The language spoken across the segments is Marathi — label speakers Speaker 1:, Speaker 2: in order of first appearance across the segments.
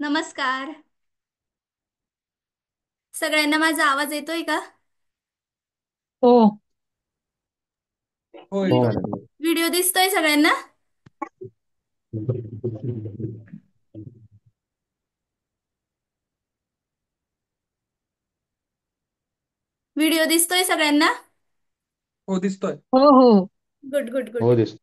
Speaker 1: नमस्कार. सगळ्यांना माझा आवाज येतोय का?
Speaker 2: हो.
Speaker 3: हो
Speaker 1: व्हिडिओ
Speaker 3: येतोय.
Speaker 4: हो.
Speaker 1: व्हिडिओ दिसतोय सगळ्यांना? व्हिडिओ दिसतोय सगळ्यांना?
Speaker 3: हो दिसतोय.
Speaker 2: हो हो.
Speaker 1: Good good good.
Speaker 4: हो दिस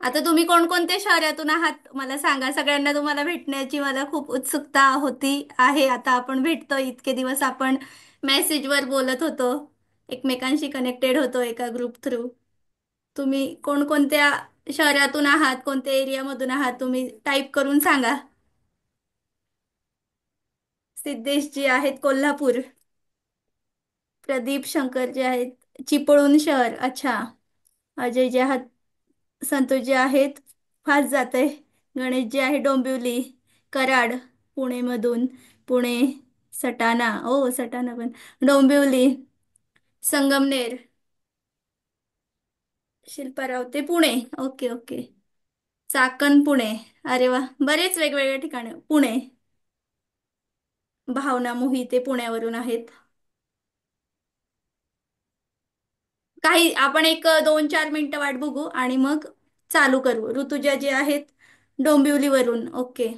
Speaker 1: आता तुम्ही कोणकोणत्या शहरातून आहात मला सांगा. सगळ्यांना तुम्हाला भेटण्याची मला खूप उत्सुकता होती आहे. आता आपण भेटतो, इतके दिवस आपण मेसेजवर बोलत होतो, एकमेकांशी कनेक्टेड होतो एका ग्रुप थ्रू. तुम्ही कोणकोणत्या शहरातून आहात, कोणत्या एरियामधून आहात, तुम्ही टाईप करून सांगा. सिद्धेश जी आहेत कोल्हापूर, प्रदीप शंकर जे आहेत चिपळूण शहर, अच्छा. अजय जे आहात, संतोष जे आहेत, फास्ट जात आहे. गणेश जे आहे डोंबिवली, कराड, पुणेमधून, पुणे, सटाणा, ओ सटाणा पण, डोंबिवली, संगमनेर, शिल्पा रावते पुणे, ओके ओके, चाकण पुणे, अरे वा, बरेच वेगवेगळे ठिकाणे. पुणे, भावना मोहिते पुण्यावरून आहेत. काही आपण एक 2-4 मिनिटं वाट बघू आणि मग चालू करू. ऋतुजा जे आहेत डोंबिवलीवरून, ओके.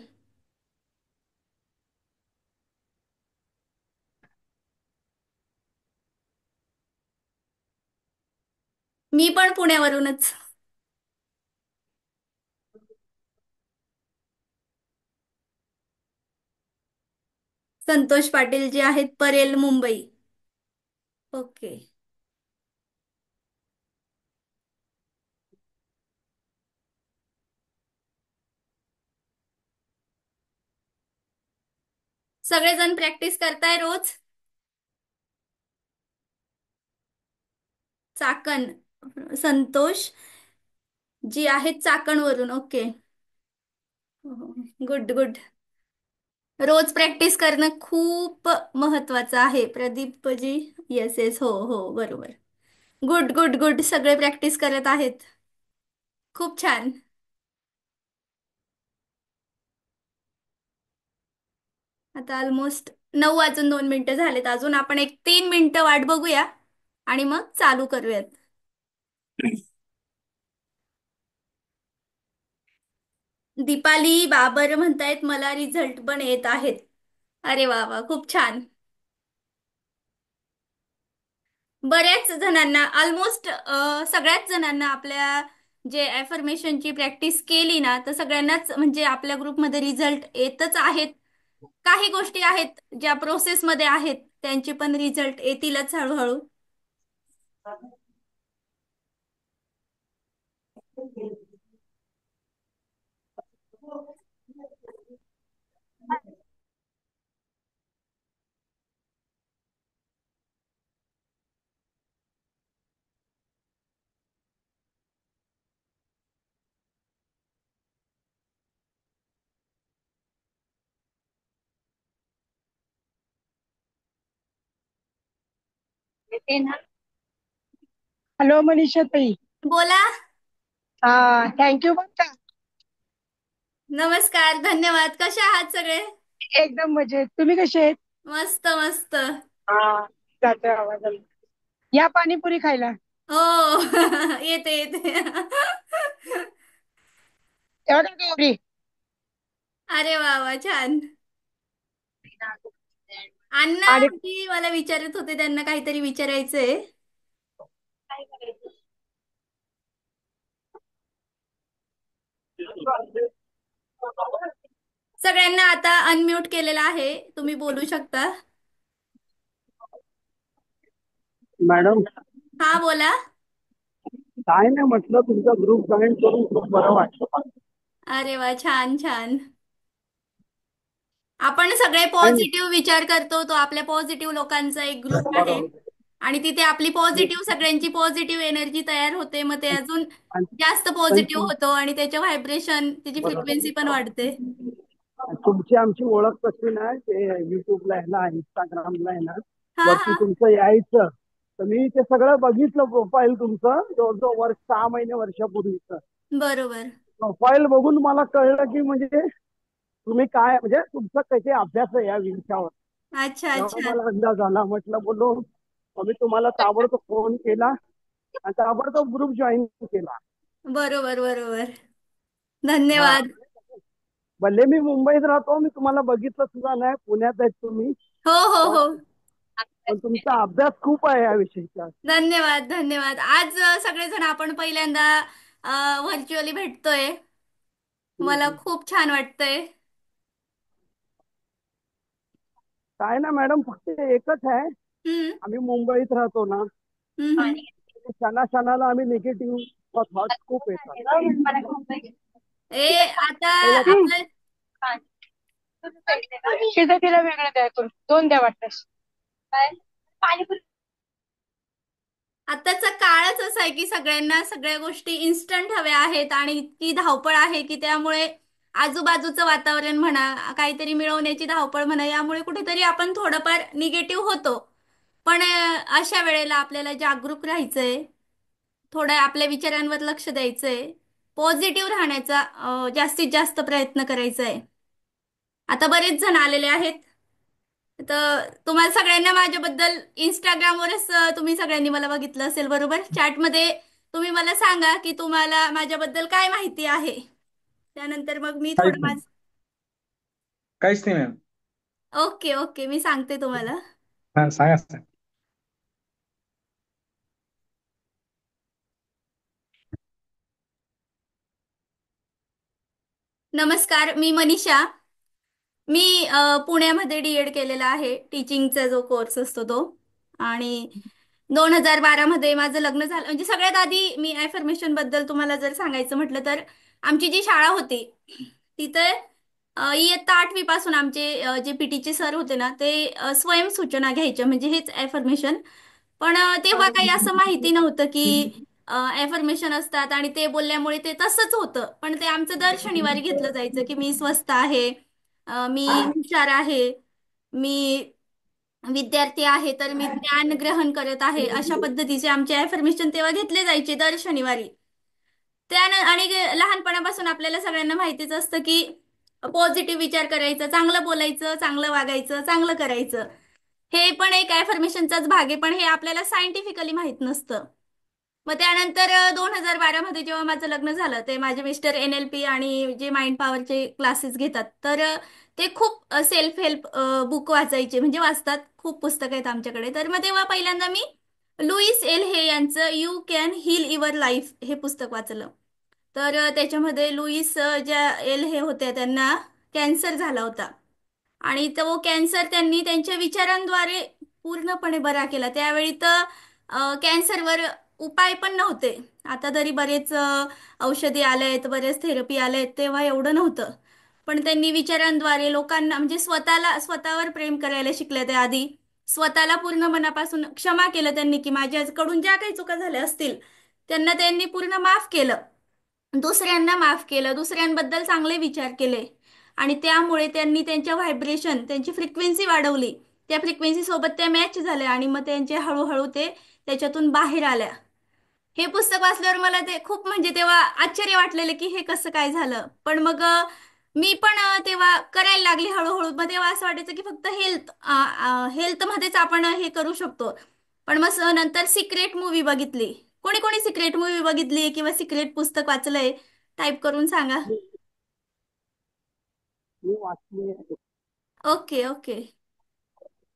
Speaker 1: मी पण पुण्यावरूनच. संतोष पाटील जे आहेत परेल मुंबई, ओके. सगळेजण प्रॅक्टिस करताय रोज? चाकण, संतोष जी आहेत चाकणवरून, ओके. Good good. रोज प्रॅक्टिस करणं खूप महत्वाचं आहे. प्रदीपजी, येस येस, हो हो बरोबर. गुड गुड गुड, सगळे प्रॅक्टिस करत आहेत. खूप छान. आता ऑलमोस्ट 9 वाजून 2 मिनिटं झालेत. अजून आपण एक 3 मिनिटं वाट बघूया आणि मग चालू करूयात. दीपाली बाबर म्हणतायत मला रिझल्ट पण येत आहेत. अरे वा वा, खूप छान. बऱ्याच जणांना, ऑलमोस्ट सगळ्याच जणांना आपल्या जे ॲफर्मेशनची प्रॅक्टिस केली ना, तर सगळ्यांनाच म्हणजे आपल्या ग्रुपमध्ये रिझल्ट येतच आहेत. काही गोष्टी आहेत ज्या प्रोसेसमध्ये आहेत, त्यांचे पण रिझल्ट येतीलच हळूहळू.
Speaker 2: येते ना. हॅलो मनीषा ताई.
Speaker 1: बोला.
Speaker 2: हा, थँक्यू बरं का.
Speaker 1: नमस्कार, धन्यवाद. कसे आहात सगळे?
Speaker 2: एकदम मजेत. तुम्ही कसे आहेत?
Speaker 1: मस्त मस्त.
Speaker 2: हा, जातोय आवाज. या पाणीपुरी खायला.
Speaker 1: हो. येते येते.
Speaker 2: एवढं गौरी.
Speaker 1: अरे वा वा, छान. अण्णा
Speaker 2: आणि
Speaker 1: जी मला विचारत होते, त्यांना काहीतरी विचारायचंय.
Speaker 2: काय करायचं?
Speaker 1: सगळ्यांना आता अनम्यूट केलेला आहे, तुम्ही बोलू शकता.
Speaker 5: मॅडम,
Speaker 1: हा बोला.
Speaker 5: काय नाही म्हटलं, तुमचा ग्रुप जॉईन करून खूप बरं वाटलं.
Speaker 1: अरे वा, छान छान. आपण सगळे
Speaker 5: आणि
Speaker 1: पॉझिटिव्ह विचार करतो, तो आपल्या पॉझिटिव्ह लोकांचा एक ग्रुप आहे.
Speaker 5: बरोबर.
Speaker 1: आणि तिथे आपली पॉझिटिव्ह, सगळ्यांची पॉझिटिव्ह एनर्जी तयार होते, मग ते अजून
Speaker 5: आणि
Speaker 1: जास्त पॉझिटिव्ह
Speaker 5: त्यांची
Speaker 1: होतो आणि त्याच्या व्हायब्रेशन, त्याची फ्रिक्वेन्सी पण
Speaker 5: बरोबर.
Speaker 1: वाढते.
Speaker 5: तुमची आमची ओळख कशी नाही, ते युट्यूबला आहे ना, इंस्टाग्रामला आहे ना,
Speaker 1: हा
Speaker 5: वरती
Speaker 1: हा.
Speaker 5: तुमचं यायचं. तर मी ते सगळं बघितलं, प्रोफाईल तुमचं जवळजवळ 6 महिने वर्षापूर्वीचं
Speaker 1: बरोबर.
Speaker 5: प्रोफाईल बघून मला कळलं की म्हणजे तुम्ही काय म्हणजे तुमचा कसे अभ्यास आहे या विषयावर.
Speaker 1: अच्छा
Speaker 5: तेव्हा
Speaker 1: अच्छा.
Speaker 5: मला अंदाज आला, म्हटलं बोललो मग मी तुम्हाला ताबडतोब फोन केला आणि ताबडतोब ग्रुप जॉईन केला.
Speaker 1: बरोबर बरोबर.
Speaker 5: हा,
Speaker 1: धन्यवाद.
Speaker 5: भले मी मुंबईत राहतो, मी तुम्हाला बघितलं सुद्धा नाही, पुण्यात आहेत तुम्ही.
Speaker 1: हो हो
Speaker 5: पण
Speaker 1: हो.
Speaker 5: पण तुमचा अभ्यास खूप आहे या विषयीचा.
Speaker 1: धन्यवाद धन्यवाद. आज सगळेजण आपण पहिल्यांदा व्हर्च्युअली भेटतोय.
Speaker 5: हम्म,
Speaker 1: मला
Speaker 5: हम्म.
Speaker 1: खूप छान वाटतंय.
Speaker 5: काय ना मॅडम, फक्त एकच आहे,
Speaker 1: हम्म
Speaker 5: आम्ही मुंबईत राहतो ना,
Speaker 1: हम्म.
Speaker 5: क्षणाक्षणाला आम्ही निगेटिव्ह थॉट्स खूप येतात.
Speaker 1: ए आता
Speaker 5: त्याच्यात
Speaker 1: आपलं
Speaker 2: तिथं तिला वेगळं द्या करून 2 द्या वाटल्यास. काय पाणीपुरी.
Speaker 1: आताचा काळच असा आहे की सगळ्यांना सगळ्या गोष्टी इन्स्टंट हव्या आहेत आणि इतकी धावपळ आहे की त्यामुळे आजूबाजूचं वातावरण म्हणा, काहीतरी मिळवण्याची धावपळ म्हणा, यामुळे कुठेतरी आपण थोडंफार निगेटिव्ह होतो. पण अशा वेळेला आपल्याला जागरूक राहायचंय, थोडं आपल्या विचारांवर लक्ष द्यायचंय, पॉझिटिव्ह राहण्याचा जास्तीत जास्त प्रयत्न करायचा आहे. आता बरेच जण आलेले आहेत, तर तुम्हाला सगळ्यांना माझ्याबद्दल इंस्टाग्रामवरच तुम्ही सगळ्यांनी मला बघितलं असेल बरोबर. चॅटमध्ये तुम्ही मला सांगा की तुम्हाला माझ्याबद्दल काय माहिती आहे. त्यानंतर मग मी
Speaker 3: काहीच
Speaker 1: थोडं
Speaker 3: नाही. काहीच नाही मॅम.
Speaker 1: ओके ओके मी सांगते तुम्हाला.
Speaker 3: हा, सांगा सांगा.
Speaker 1: नमस्कार, मी मनीषा. मी पुण्यामध्ये डीएड केलेला आहे, टीचिंगचा जो कोर्स असतो तो. आणि 2012 मध्ये माझं लग्न झालं. म्हणजे सगळ्यात आधी मी ॲफर्मेशन बद्दल तुम्हाला जर सांगायचं म्हटलं तर आमची जी शाळा होती तिथे इयत्ता 8वी पासून आमचे जे पीटीचे सर होते ना ते स्वयंसूचना घ्यायचे, म्हणजे हेच ॲफर्मेशन. पण तेव्हा काही असं माहिती नव्हतं की ॲफर्मेशन असतात आणि ते बोलल्यामुळे ते तसंच होतं. पण ते आमचं दर शनिवारी घेतलं जायचं की मी स्वस्थ आहे, मी हुशार आहे, मी विद्यार्थी आहे, तर मी ज्ञान ग्रहण करत आहे, अशा पद्धतीचे आमचे ॲफर्मेशन तेव्हा घेतले जायचे दर शनिवारी. आणि लहानपणापासून आपल्याला सगळ्यांना माहितीच असतं की पॉझिटिव्ह विचार करायचं, चांगलं बोलायचं, चांगलं वागायचं, चांगलं करायचं. हे पण एक ॲफर्मेशनचाच भाग आहे, पण हे आपल्याला सायंटिफिकली माहित नसतं. मग त्यानंतर 2012 मध्ये जेव्हा माझं लग्न झालं, ते माझे मिस्टर NLP आणि जे माइंड पॉवरचे क्लासेस घेतात, तर ते खूप सेल्फ हेल्प बुक वाचायचे, म्हणजे वाचतात. खूप पुस्तकं आहेत आमच्याकडे. तर मग तेव्हा पहिल्यांदा मी लुईस एल हे यांचं you can heal your life हे पुस्तक वाचलं. तर त्याच्यामध्ये लुईस ज्या एल हे होत्या त्यांना कॅन्सर झाला होता. आणि तो कॅन्सर त्यांनी त्यांच्या विचारांद्वारे पूर्णपणे बरा केला. त्यावेळी तर कॅन्सरवर उपाय पण नव्हते. आता तरी बरेच औषधी आले आहेत, बरेच थेरपी आले आहेत, तेव्हा एवढं नव्हतं. पण त्यांनी विचारांद्वारे लोकांना, म्हणजे स्वतःवर प्रेम करायला शिकले. त्या आधी स्वतःला पूर्ण मनापासून क्षमा केलं त्यांनी, की माझ्याकडून ज्या काही चुका झाल्या असतील त्यांना त्यांनी पूर्ण माफ केलं. दुसऱ्यांना माफ केलं, दुसऱ्यांबद्दल चांगले विचार केले. आणि त्यामुळे त्यांनी त्यांच्या व्हायब्रेशन, त्यांची फ्रिक्वेन्सी वाढवली. त्या फ्रिक्वेन्सी सोबत त्या मॅच झाल्या आणि मग त्यांचे हळूहळू ते त्याच्यातून बाहेर आल्या. हे पुस्तक वाचल्यावर मला ते खूप, म्हणजे तेव्हा आश्चर्य वाटलेलं की हे कसं काय झालं. पण मग मी पण तेव्हा करायला लागली हळूहळू. मग तेव्हा असं वाटायचं की फक्त हेल्थमध्येच आपण हे करू शकतो. पण मग नंतर सिक्रेट मूवी बघितली. कोणी कोणी सिक्रेट मूवी बघितली किंवा सिक्रेट पुस्तक वाचलंय, टाईप करून सांगा.
Speaker 5: मी मी वाचली आहे.
Speaker 1: Okay okay.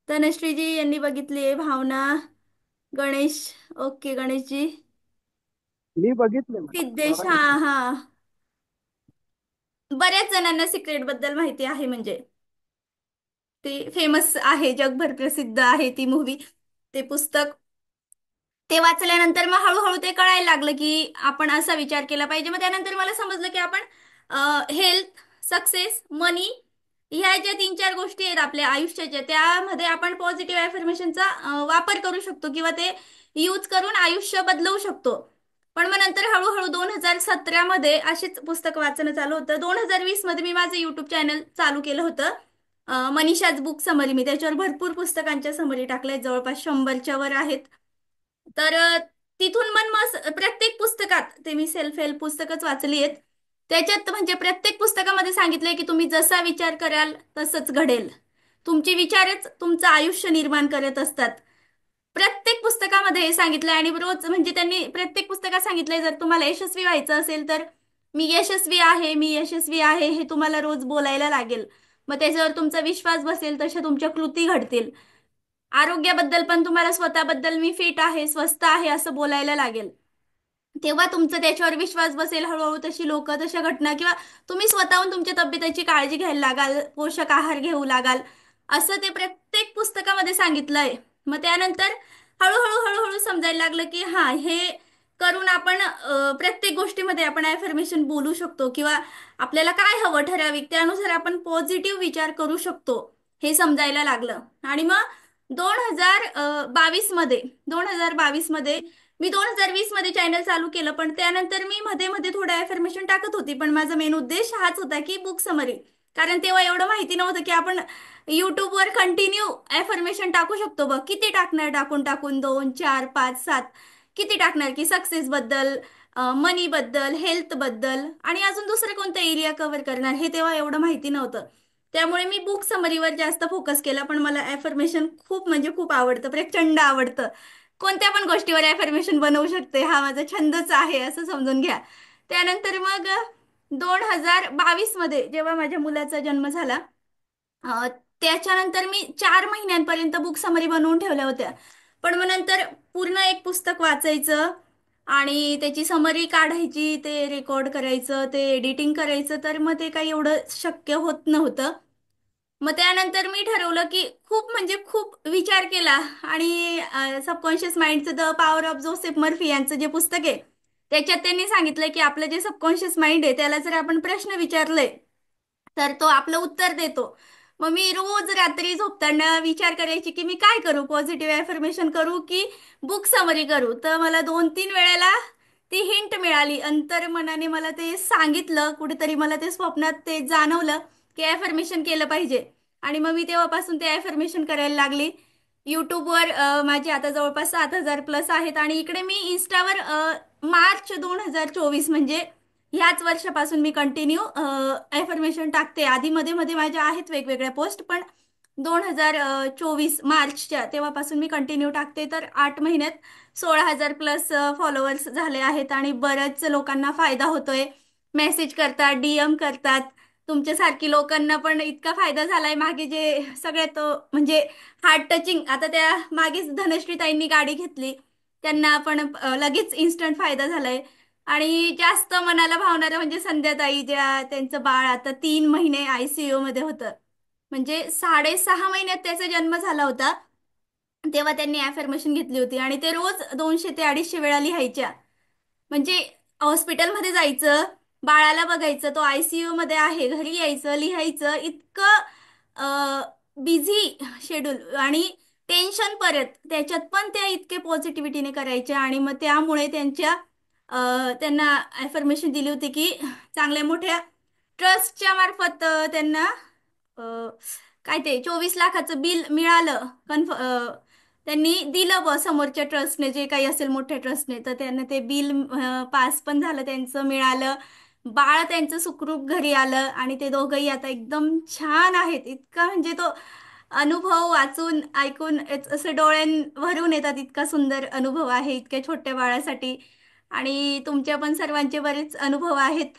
Speaker 1: तनुश्रीजी यांनी बघितली आहे. भावना, गणेश, ओके गणेशजी.
Speaker 5: मी बघितले
Speaker 1: सिद्धेश,
Speaker 5: मॅडम.
Speaker 1: हा हा. बऱ्याच जणांना सिक्रेट बद्दल माहिती आहे, म्हणजे ते फेमस आहे, जगभर प्रसिद्ध आहे ती मूवी, ते पुस्तक. ते वाचल्यानंतर मग हळूहळू ते कळायला लागलं की आपण असा विचार केला पाहिजे. मग त्यानंतर मला समजलं की आपण हेल्थ, सक्सेस, मनी, ह्या ज्या 3-4 गोष्टी आहेत आपल्या आयुष्याच्या, त्यामध्ये आपण पॉझिटिव्ह अफर्मेशनचा वापर करू शकतो किंवा ते यूज करून आयुष्य बदलवू शकतो. पण मग नंतर हळूहळू 2017 मध्ये अशीच पुस्तकं वाचणं चालू होतं. 2020 मध्ये मी माझं युट्यूब चॅनल चालू केलं होतं, मनीषाज बुक समरी. मी त्याच्यावर भरपूर पुस्तकांच्या समरी टाकल्या, जवळपास 100च्या वर आहेत. तर तिथून मन मग प्रत्येक पुस्तकात ते मी सेल्फ हेल्प पुस्तकच वाचली आहेत. त्याच्यात म्हणजे प्रत्येक पुस्तकामध्ये सांगितलंय की तुम्ही जसा विचार कराल तसंच घडेल. तुमचे विचारच तुमचं आयुष्य निर्माण करत असतात. प्रत्येक पुस्तकामध्ये हे सांगितलंय आणि रोज म्हणजे त्यांनी प्रत्येक पुस्तकात सांगितलंय जर तुम्हाला यशस्वी व्हायचं असेल तर मी यशस्वी आहे, मी यशस्वी आहे हे तुम्हाला रोज बोलायला लागेल. मग त्याच्यावर तुमचा विश्वास बसेल तशा तुमच्या कृती घडतील. आरोग्याबद्दल पण तुम्हाला स्वतःबद्दल मी फिट आहे, स्वस्थ आहे असं बोलायला लागेल. तेव्हा तुमचं त्याच्यावर विश्वास बसेल. हळूहळू तशी लोक, तशा घटना किंवा तुम्ही स्वतःहून तुमच्या तब्येतीची काळजी घ्यायला लागाल, पोषक आहार घेऊ लागाल. असं ते प्रत्येक पुस्तकामध्ये सांगितलंय. मग त्यानंतर हळूहळू हळूहळू समजायला लागलं की हा हे करून आपण प्रत्येक गोष्टीमध्ये आपण ॲफर्मेशन बोलू शकतो किंवा आपल्याला काय हवं ठराविक त्यानुसार आपण पॉझिटिव्ह विचार करू शकतो हे समजायला लागलं. आणि मग 2022 मध्ये मी 2020 मध्ये चॅनल चालू केलं, पण त्यानंतर मी मध्ये मध्ये थोडं ॲफर्मेशन टाकत होती, पण माझा मेन उद्देश हाच होता की बुक समरी. कारण तेव्हा एवढं माहिती नव्हतं की आपण युट्यूबवर कंटिन्यू ॲफर्मेशन टाकू शकतो. बघ किती टाकणार, टाकून टाकून 2 4 5 7 किती टाकणार की सक्सेस बद्दल, मनी बद्दल, हेल्थ बद्दल आणि अजून दुसरे कोणते एरिया कव्हर करणार हे तेव्हा एवढं माहिती नव्हतं. त्यामुळे मी बुक समरीवर जास्त फोकस केला. पण मला ॲफर्मेशन खूप म्हणजे खूप आवडतं, प्रचंड आवडतं. कोणत्या पण गोष्टीवर ॲफर्मेशन बनवू शकते, हा माझा छंदच आहे असं समजून घ्या. त्यानंतर मग 2022 मध्ये जेव्हा माझ्या मुलाचा जन्म झाला, अ, त्याच्यानंतर मी 4 महिन्यांपर्यंत बुक समरी बनवून ठेवल्या होत्या. पण मग नंतर पूर्ण एक पुस्तक वाचायचं आणि त्याची समरी काढायची, ते रेकॉर्ड करायचं, ते एडिटिंग करायचं, तर मग ते काही एवढं शक्य होत नव्हतं. मग त्यानंतर मी ठरवलं की खूप म्हणजे खूप विचार केला आणि सबकॉन्शियस माइंडचं the power of Joseph Murphy यांचं जे पुस्तक आहे त्याच्यात त्यांनी सांगितलं की आपलं जे सबकॉन्शियस माइंड आहे त्याला जर आपण प्रश्न विचारले तर तो आपलं उत्तर देतो. मग मी रोज रात्री झोपताना विचार करायची की मी काय करू, पॉझिटिव्ह अफर्मेशन करू की बुक समरी करू. तर मला 2-3 वेळेला ती हिंट मिळाली, अंतर्मनाने मला ते सांगितलं, कुठेतरी मला ते स्वप्नात ते जाणवलं की ॲफर्मेशन केलं पाहिजे. आणि मग मी तेव्हापासून ते ॲफर्मेशन करायला लागली. यूट्यूबवर माझे आता जवळपास 7,000+ आहेत आणि इकडे मी इन्स्टावर मार्च 2024 म्हणजे ह्याच वर्षापासून मी कंटिन्यू ॲफर्मेशन टाकते. आधी मध्ये मध्ये माझ्या आहेत वेगवेगळ्या पोस्ट, पण 2024 मार्चच्या तेव्हापासून मी कंटिन्यू टाकते. तर 8 महिन्यात 16,000+ फॉलोअर्स झाले आहेत आणि बऱ्याच लोकांना फायदा होतोय. मेसेज करतात, DM करतात. तुमच्यासारखी लोकांना पण इतका फायदा झालाय मागे जे सगळ्यात म्हणजे हार्ट टचिंग. आता त्या मागेच धनश्री ताईंनी गाडी घेतली, त्यांना पण लगेच इन्स्टंट फायदा झालाय. आणि जास्त मनाला भावणारं म्हणजे संध्याताई, ज्या त्यांचं बाळ आता 3 महिने ICU मध्ये होतं. म्हणजे 6.5 महिन्यात त्याचा जन्म झाला होता तेव्हा त्यांनी ॲफर्मेशन घेतली होती आणि ते रोज 200 ते 250 वेळा लिहायच्या. म्हणजे हॉस्पिटलमध्ये जायचं, बाळाला बघायचं, तो ICU मध्ये आहे, घरी यायचं, लिहायचं, इतकं बिझी शेड्यूल आणि टेन्शन परत त्याच्यात पण त्या इतके पॉझिटिव्हिटीने करायच्या. आणि मग त्यामुळे त्यांना ॲफर्मेशन दिली होती की चांगल्या मोठ्या ट्रस्टच्या मार्फत त्यांना अ, काय ते 24 लाखाचं बिल मिळालं. त्यांनी दिलं समोरच्या ट्रस्टने, जे काही असेल मोठ्या ट्रस्टने, तर त्यांना ते बिल पास पण झालं, त्यांचं मिळालं. बाळ त्यांचं सुखरूप घरी आलं आणि ते दोघंही आता एकदम छान आहेत. इतका म्हणजे तो अनुभव वाचून ऐकून असे डोळ्यांभरून येतात. इतका सुंदर अनुभव आहे इतक्या छोट्या बाळासाठी. आणि तुमच्या पण सर्वांचे बरेच अनुभव आहेत.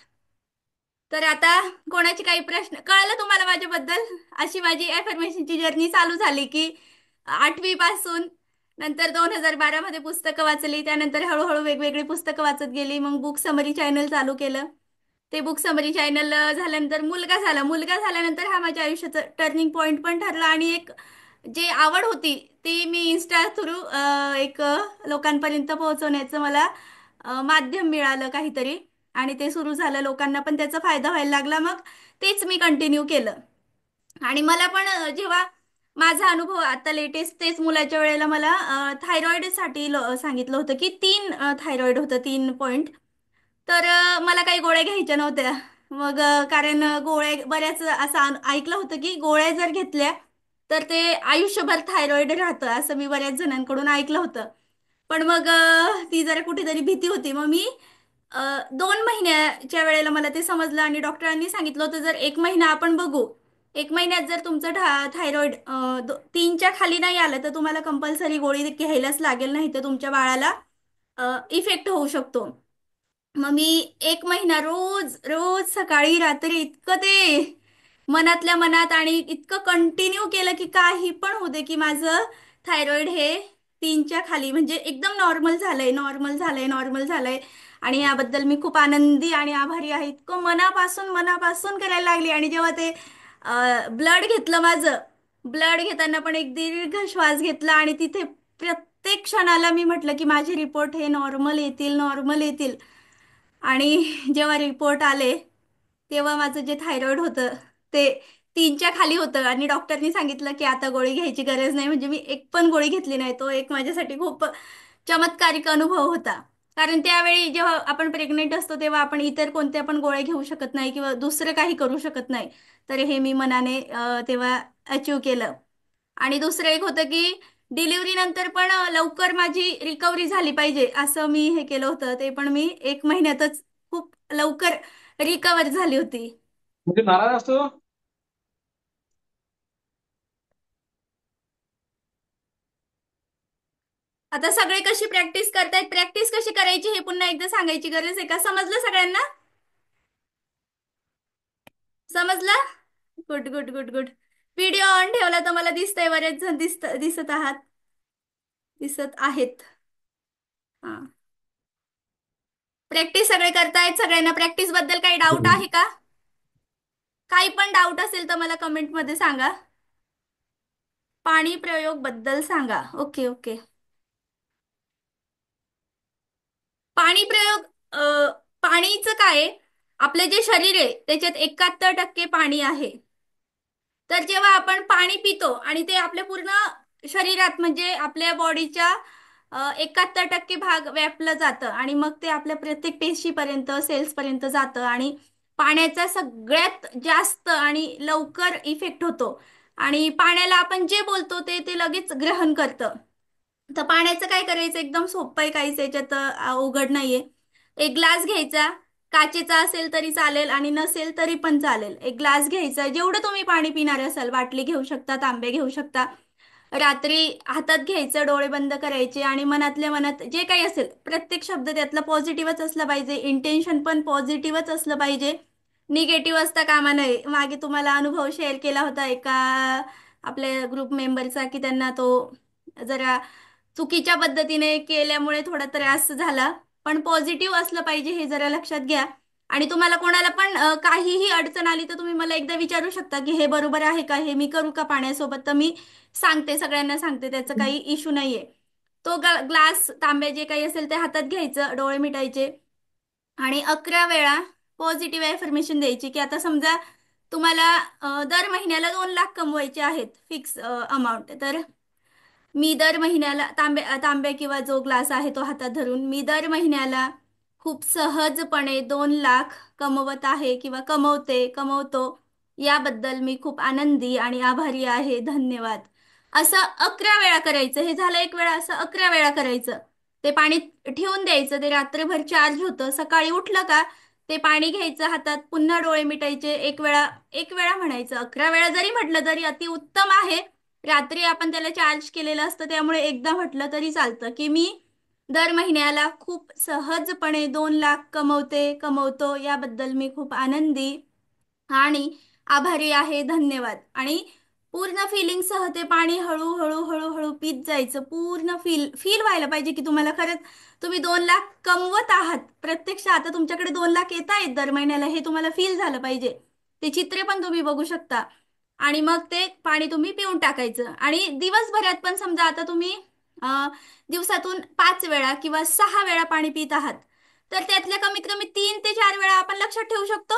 Speaker 1: तर आता कोणाचे काही प्रश्न कळलं तुम्हाला माझ्याबद्दल? अशी माझी ॲफर्मेशनची जर्नी चालू झाली की 8वी पासून. नंतर 2012 मध्ये पुस्तकं वाचली, त्यानंतर हळूहळू वेगवेगळी पुस्तकं वाचत गेली. मग बुक समरी चॅनल चालू केलं. ते बुक समरी चॅनल झाल्यानंतर मुलगा झाला. मुलगा झाल्यानंतर हा माझ्या आयुष्याचा टर्निंग पॉईंट पण ठरला. आणि एक जे आवड होती ती मी इन्स्टा थ्रू एक लोकांपर्यंत पोहोचवण्याचं मला माध्यम मिळालं काहीतरी. आणि ते सुरू झालं, लोकांना पण त्याचा फायदा व्हायला लागला. मग तेच मी कंटिन्यू केलं. आणि मला पण जेव्हा माझा अनुभव आता लेटेस्ट तेच मुलाच्या वेळेला मला थायरॉइडसाठी सांगितलं होतं की 3 थायरॉइड होतं, 3 पॉईंट. तर मला काही गोळ्या घ्यायच्या नव्हत्या. मग कारण गोळ्या बऱ्याच असं ऐकलं होतं की गोळ्या जर घेतल्या तर ते आयुष्यभर थायरॉइड राहतं, असं मी बऱ्याच जणांकडून ऐकलं होतं. पण मग ती जरा कुठेतरी भीती होती. मग मी 2 महिन्याच्या वेळेला मला ते समजलं आणि डॉक्टरांनी सांगितलं होतं जर 1 महिना आपण बघू. 1 महिन्यात जर तुमचं थायरॉइड 3च्या खाली नाही आलं तर तुम्हाला कंपल्सरी गोळी घ्यायलाच लागेल, नाही तर तुमच्या बाळाला इफेक्ट होऊ शकतो. मग मी 1 महिना रोज रोज सकाळी रात्री इतकं ते मनातल्या मनात आणि इतकं कंटिन्यू केलं की काही पण होऊ दे की माझं थायरॉइड हे 3च्या खाली म्हणजे एकदम नॉर्मल झालंय, नॉर्मल झालंय, नॉर्मल झालंय. आणि याबद्दल मी खूप आनंदी आणि आभारी आहे. इतकं मनापासून मनापासून करायला लागली. आणि जेव्हा ते ब्लड घेतलं माझं, ब्लड घेताना पण एक दीर्घ श्वास घेतला आणि तिथे प्रत्येक क्षणाला मी म्हटलं की माझे रिपोर्ट हे नॉर्मल येतील, नॉर्मल येतील. आणि जेव्हा रिपोर्ट आले तेव्हा माझं जे थायरॉइड होतं ते 3च्या खाली होतं आणि डॉक्टरनी सांगितलं की आता गोळी घ्यायची गरज नाही. म्हणजे मी एक पण गोळी घेतली नाही. तो एक माझ्यासाठी खूप चमत्कारिक अनुभव होता. कारण त्यावेळी जेव्हा आपण प्रेग्नेंट असतो तेव्हा आपण इतर कोणत्या पण गोळ्या घेऊ शकत नाही किंवा दुसरं काही करू शकत नाही. तर हे मी मनाने तेव्हा अचीव केलं. आणि दुसरं एक होतं की डिलिव्हरी नंतर पण लवकर माझी रिकव्हरी झाली पाहिजे असं मी हे केलं होतं. ते पण मी 1 महिन्यातच खूप लवकर रिकवर झाली होती.
Speaker 3: म्हणजे नाराज असतो.
Speaker 1: आता सगळे कशी प्रॅक्टिस करतायत, प्रॅक्टिस कशी करायची हे पुन्हा एकदा सांगायची गरज आहे का? समजलं सगळ्यांना? समजलं? Good good good good. Video on ठेवला तर मला दिसतंय, बरेच जण दिसत आहात, दिसत आहेत. हा, प्रॅक्टिस सगळे करतायत. सगळ्यांना प्रॅक्टिस बद्दल काही डाऊट आहे का? काही पण डाऊट असेल तर मला कमेंट मध्ये सांगा. पाणी प्रयोग बद्दल सांगा. Okay okay. पाणी प्रयोग पाणीचं काय आहे? आपलं जे शरीर आहे त्याच्यात 71% पाणी आहे. तर जेव्हा आपण पाणी पितो आणि ते आपल्या पूर्ण शरीरात म्हणजे आपल्या बॉडीच्या 71% भाग व्यापलं जातं आणि मग ते आपल्या प्रत्येक पेशीपर्यंत, सेल्सपर्यंत जातं आणि पाण्याचा सगळ्यात जास्त आणि लवकर इफेक्ट होतो. आणि पाण्याला आपण जे बोलतो ते ते लगेच ग्रहण करतं. तर पाण्याचं काय करायचं? एकदम सोपं आहे, काहीच याच्यात अवघड नाहीये. एक ग्लास घ्यायचा, काचेचा असेल तरी चालेल आणि नसेल तरी पण चालेल. एक ग्लास घ्यायचा, जेवढं तुम्ही पाणी पिणार असाल, बाटली घेऊ शकता, तांबे घेऊ शकता. रात्री हातात घ्यायचं, डोळे बंद करायचे आणि मनातल्या मनात जे काही असेल प्रत्येक शब्द त्यातला पॉझिटिव्हच असला पाहिजे. इंटेन्शन पण पॉझिटिव्हच असलं पाहिजे, निगेटिव्ह असता कामा नये. मागे तुम्हाला अनुभव शेअर केला होता एका आपल्या ग्रुप मेंबरचा की त्यांना तो जरा चुकीच्या पद्धतीने केल्यामुळे थोडा त्रास झाला. पण पॉझिटिव्ह असलं पाहिजे हे जरा लक्षात घ्या. आणि तुम्हाला कोणाला पण काहीही अडचण आली तर तुम्ही मला एकदा विचारू शकता की हे बरोबर आहे का, हे मी करू का पाण्यासोबत? तर मी सांगते, सगळ्यांना सांगते, त्याचं काही इश्यू नाहीये. तो ग्लास, तांबे जे काही असेल ते हातात घ्यायचं, डोळे मिटायचे आणि 11 वेळा पॉझिटिव्ह एफर्मेशन द्यायची. की आता समजा तुम्हाला दर महिन्याला 2 लाख कमवायचे आहेत, फिक्स अमाऊंट. तर मी दर महिन्याला तांबे किंवा जो ग्लास आहे तो हातात धरून मी दर महिन्याला खूप सहजपणे 2 लाख कमवत आहे किंवा कमवतो. याबद्दल मी खूप आनंदी आणि आभारी आहे. धन्यवाद. असं 11 वेळा करायचं. हे झालं 1 वेळा, असं 11 वेळा करायचं. ते पाणी ठेवून द्यायचं, ते रात्रभर चार्ज होतं. सकाळी उठलं का ते पाणी घ्यायचं हातात, पुन्हा डोळे मिटायचे. 1 वेळा म्हणायचं. 11 वेळा जरी म्हटलं तरी अतिउत्तम आहे. रात्री आपण त्याला चार्ज केलेलं असतं, त्यामुळे एकदा म्हटलं तरी चालतं की मी दर महिन्याला खूप सहजपणे 2 लाख कमवतो. याबद्दल मी खूप आनंदी आणि आभारी आहे. धन्यवाद. आणि पूर्ण फिलिंग सह ते पाणी हळूहळू हळूहळू पीत जायचं. पूर्ण फील फील व्हायला पाहिजे की तुम्हाला खरंच तुम्ही 2 लाख कमवत आहात. प्रत्यक्ष आता तुमच्याकडे 2 लाख येत आहेत दर महिन्याला, हे तुम्हाला फील झालं पाहिजे. ते चित्रे पण तुम्ही बघू शकता. आणि मग ते पाणी तुम्ही पिऊन टाकायचं. आणि दिवसभरात पण समजा आता तुम्ही दिवसातून 5 वेळा किंवा 6 वेळा पाणी पित आहात, तर त्यातल्या कमीत कमी 3 ते 4 वेळा आपण लक्षात ठेवू शकतो.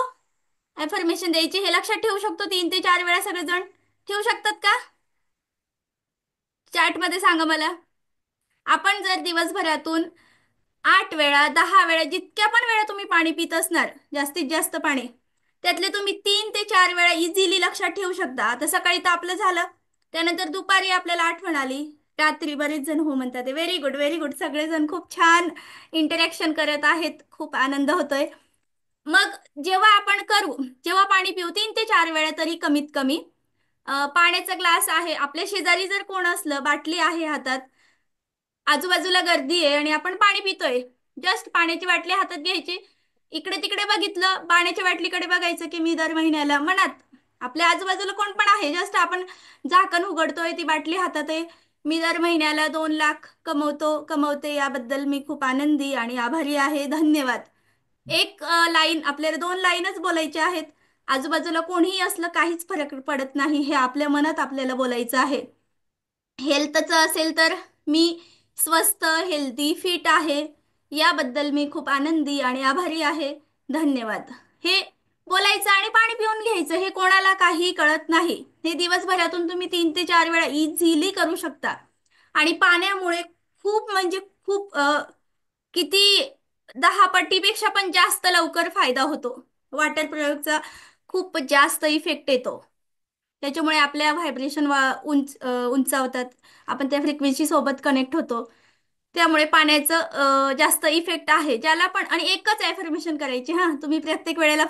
Speaker 1: अफर्मेशन द्यायची, हे लक्षात ठेवू शकतो. 3 ते 4 वेळा सगळेजण ठेवू शकतात का? चॅट मध्ये सांगा मला. आपण जर दिवसभरातून 8 वेळा, 10 वेळा, जितक्या पण वेळा तुम्ही पाणी पित असणार, जास्तीत जास्त पाणी, त्यातले तुम्ही 3 ते 4 वेळा इझिली लक्षात ठेवू शकता. आता सकाळी तर आपलं झालं, त्यानंतर दुपारी आपल्याला आठवण आली, रात्री बरेच जण हो म्हणतात. Very good, very good. सगळेजण खूप छान इंटरॅक्शन करत आहेत. खूप आनंद होतोय. मग जेव्हा पाणी पिऊ 3 ते 4 वेळा तरी कमीत कमी. पाण्याचा ग्लास आहे आपल्या शेजारी, जर कोण असलं, बाटली आहे हातात, आजूबाजूला गर्दी आहे आणि आपण पाणी पितोय, जस्ट पाण्याची बाटली हातात घ्यायची, इकडे तिकडे बघितलं, पाण्याच्या बाटलीकडे बघायचं की मी दर महिन्याला, मनात आपल्या आजूबाजूला कोण पण आहे, जस्ट आपण झाकण उघडतोय, ती बाटली हातात आहे, मी दर महिन्याला 2 लाख कमवते, याबद्दल मी खूप आनंदी आणि आभारी आहे, धन्यवाद. एक लाईन, आपल्याला 2 लाईनच बोलायच्या आहेत. आजूबाजूला कोणीही असलं काहीच फरक पडत नाही, हे आपल्या मनात आपल्याला बोलायचं आहे. हेल्थचं असेल तर मी स्वस्थ, हेल्दी, फिट आहे, याबद्दल मी खूप आनंदी आणि आभारी आहे, धन्यवाद. हे बोलायचं आणि पाणी पिऊन घ्यायचं. हे कोणाला काही कळत नाही. हे दिवसभरातून तुम्ही 3 ते 4 वेळा इझिली करू शकता. आणि पाण्यामुळे खूप म्हणजे खूप किती 10 पटीपेक्षा पण जास्त लवकर फायदा होतो. वॉटर प्रयोगचा खूप जास्त इफेक्ट येतो. त्याच्यामुळे आपल्या व्हायब्रेशन उंचावतात. आपण त्या फ्रिक्वेन्सी सोबत कनेक्ट होतो. त्यामुळे पाण्याचं जास्त इफेक्ट आहे. ज्याला पण, आणि एकच ॲफर्मेशन करायची हां. तुम्ही प्रत्येक वेळेला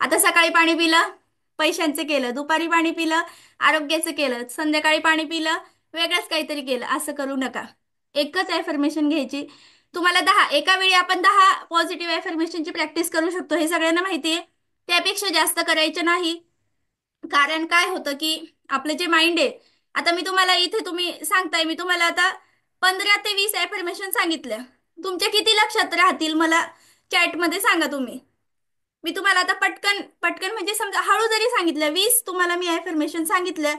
Speaker 1: आता सकाळी पाणी पिलं, पैशांचं केलं, दुपारी पाणी पिलं, आरोग्याचं केलं, संध्याकाळी पाणी पिलं, वेगळंच काहीतरी केलं, असं करू नका. एकच ॲफर्मेशन घ्यायची. तुम्हाला एका वेळी आपण 10 पॉझिटिव्ह ॲफर्मेशनची प्रॅक्टिस करू शकतो, हे सगळ्यांना माहिती आहे. त्यापेक्षा जास्त करायचं नाही. कारण काय होतं की आपलं जे माइंड आहे, आता मी तुम्हाला इथे, तुम्ही सांगताय, मी तुम्हाला आता 15 ते 20 ॲफर्मेशन सांगितल्या, तुमच्या किती लक्षात राहतील मला चॅटमध्ये सांगा तुम्ही. मी तुम्हाला आता पटकन पटकन म्हणजे समजा हळू जरी सांगितलं, 20 तुम्हाला मी ॲफर्मेशन सांगितलं,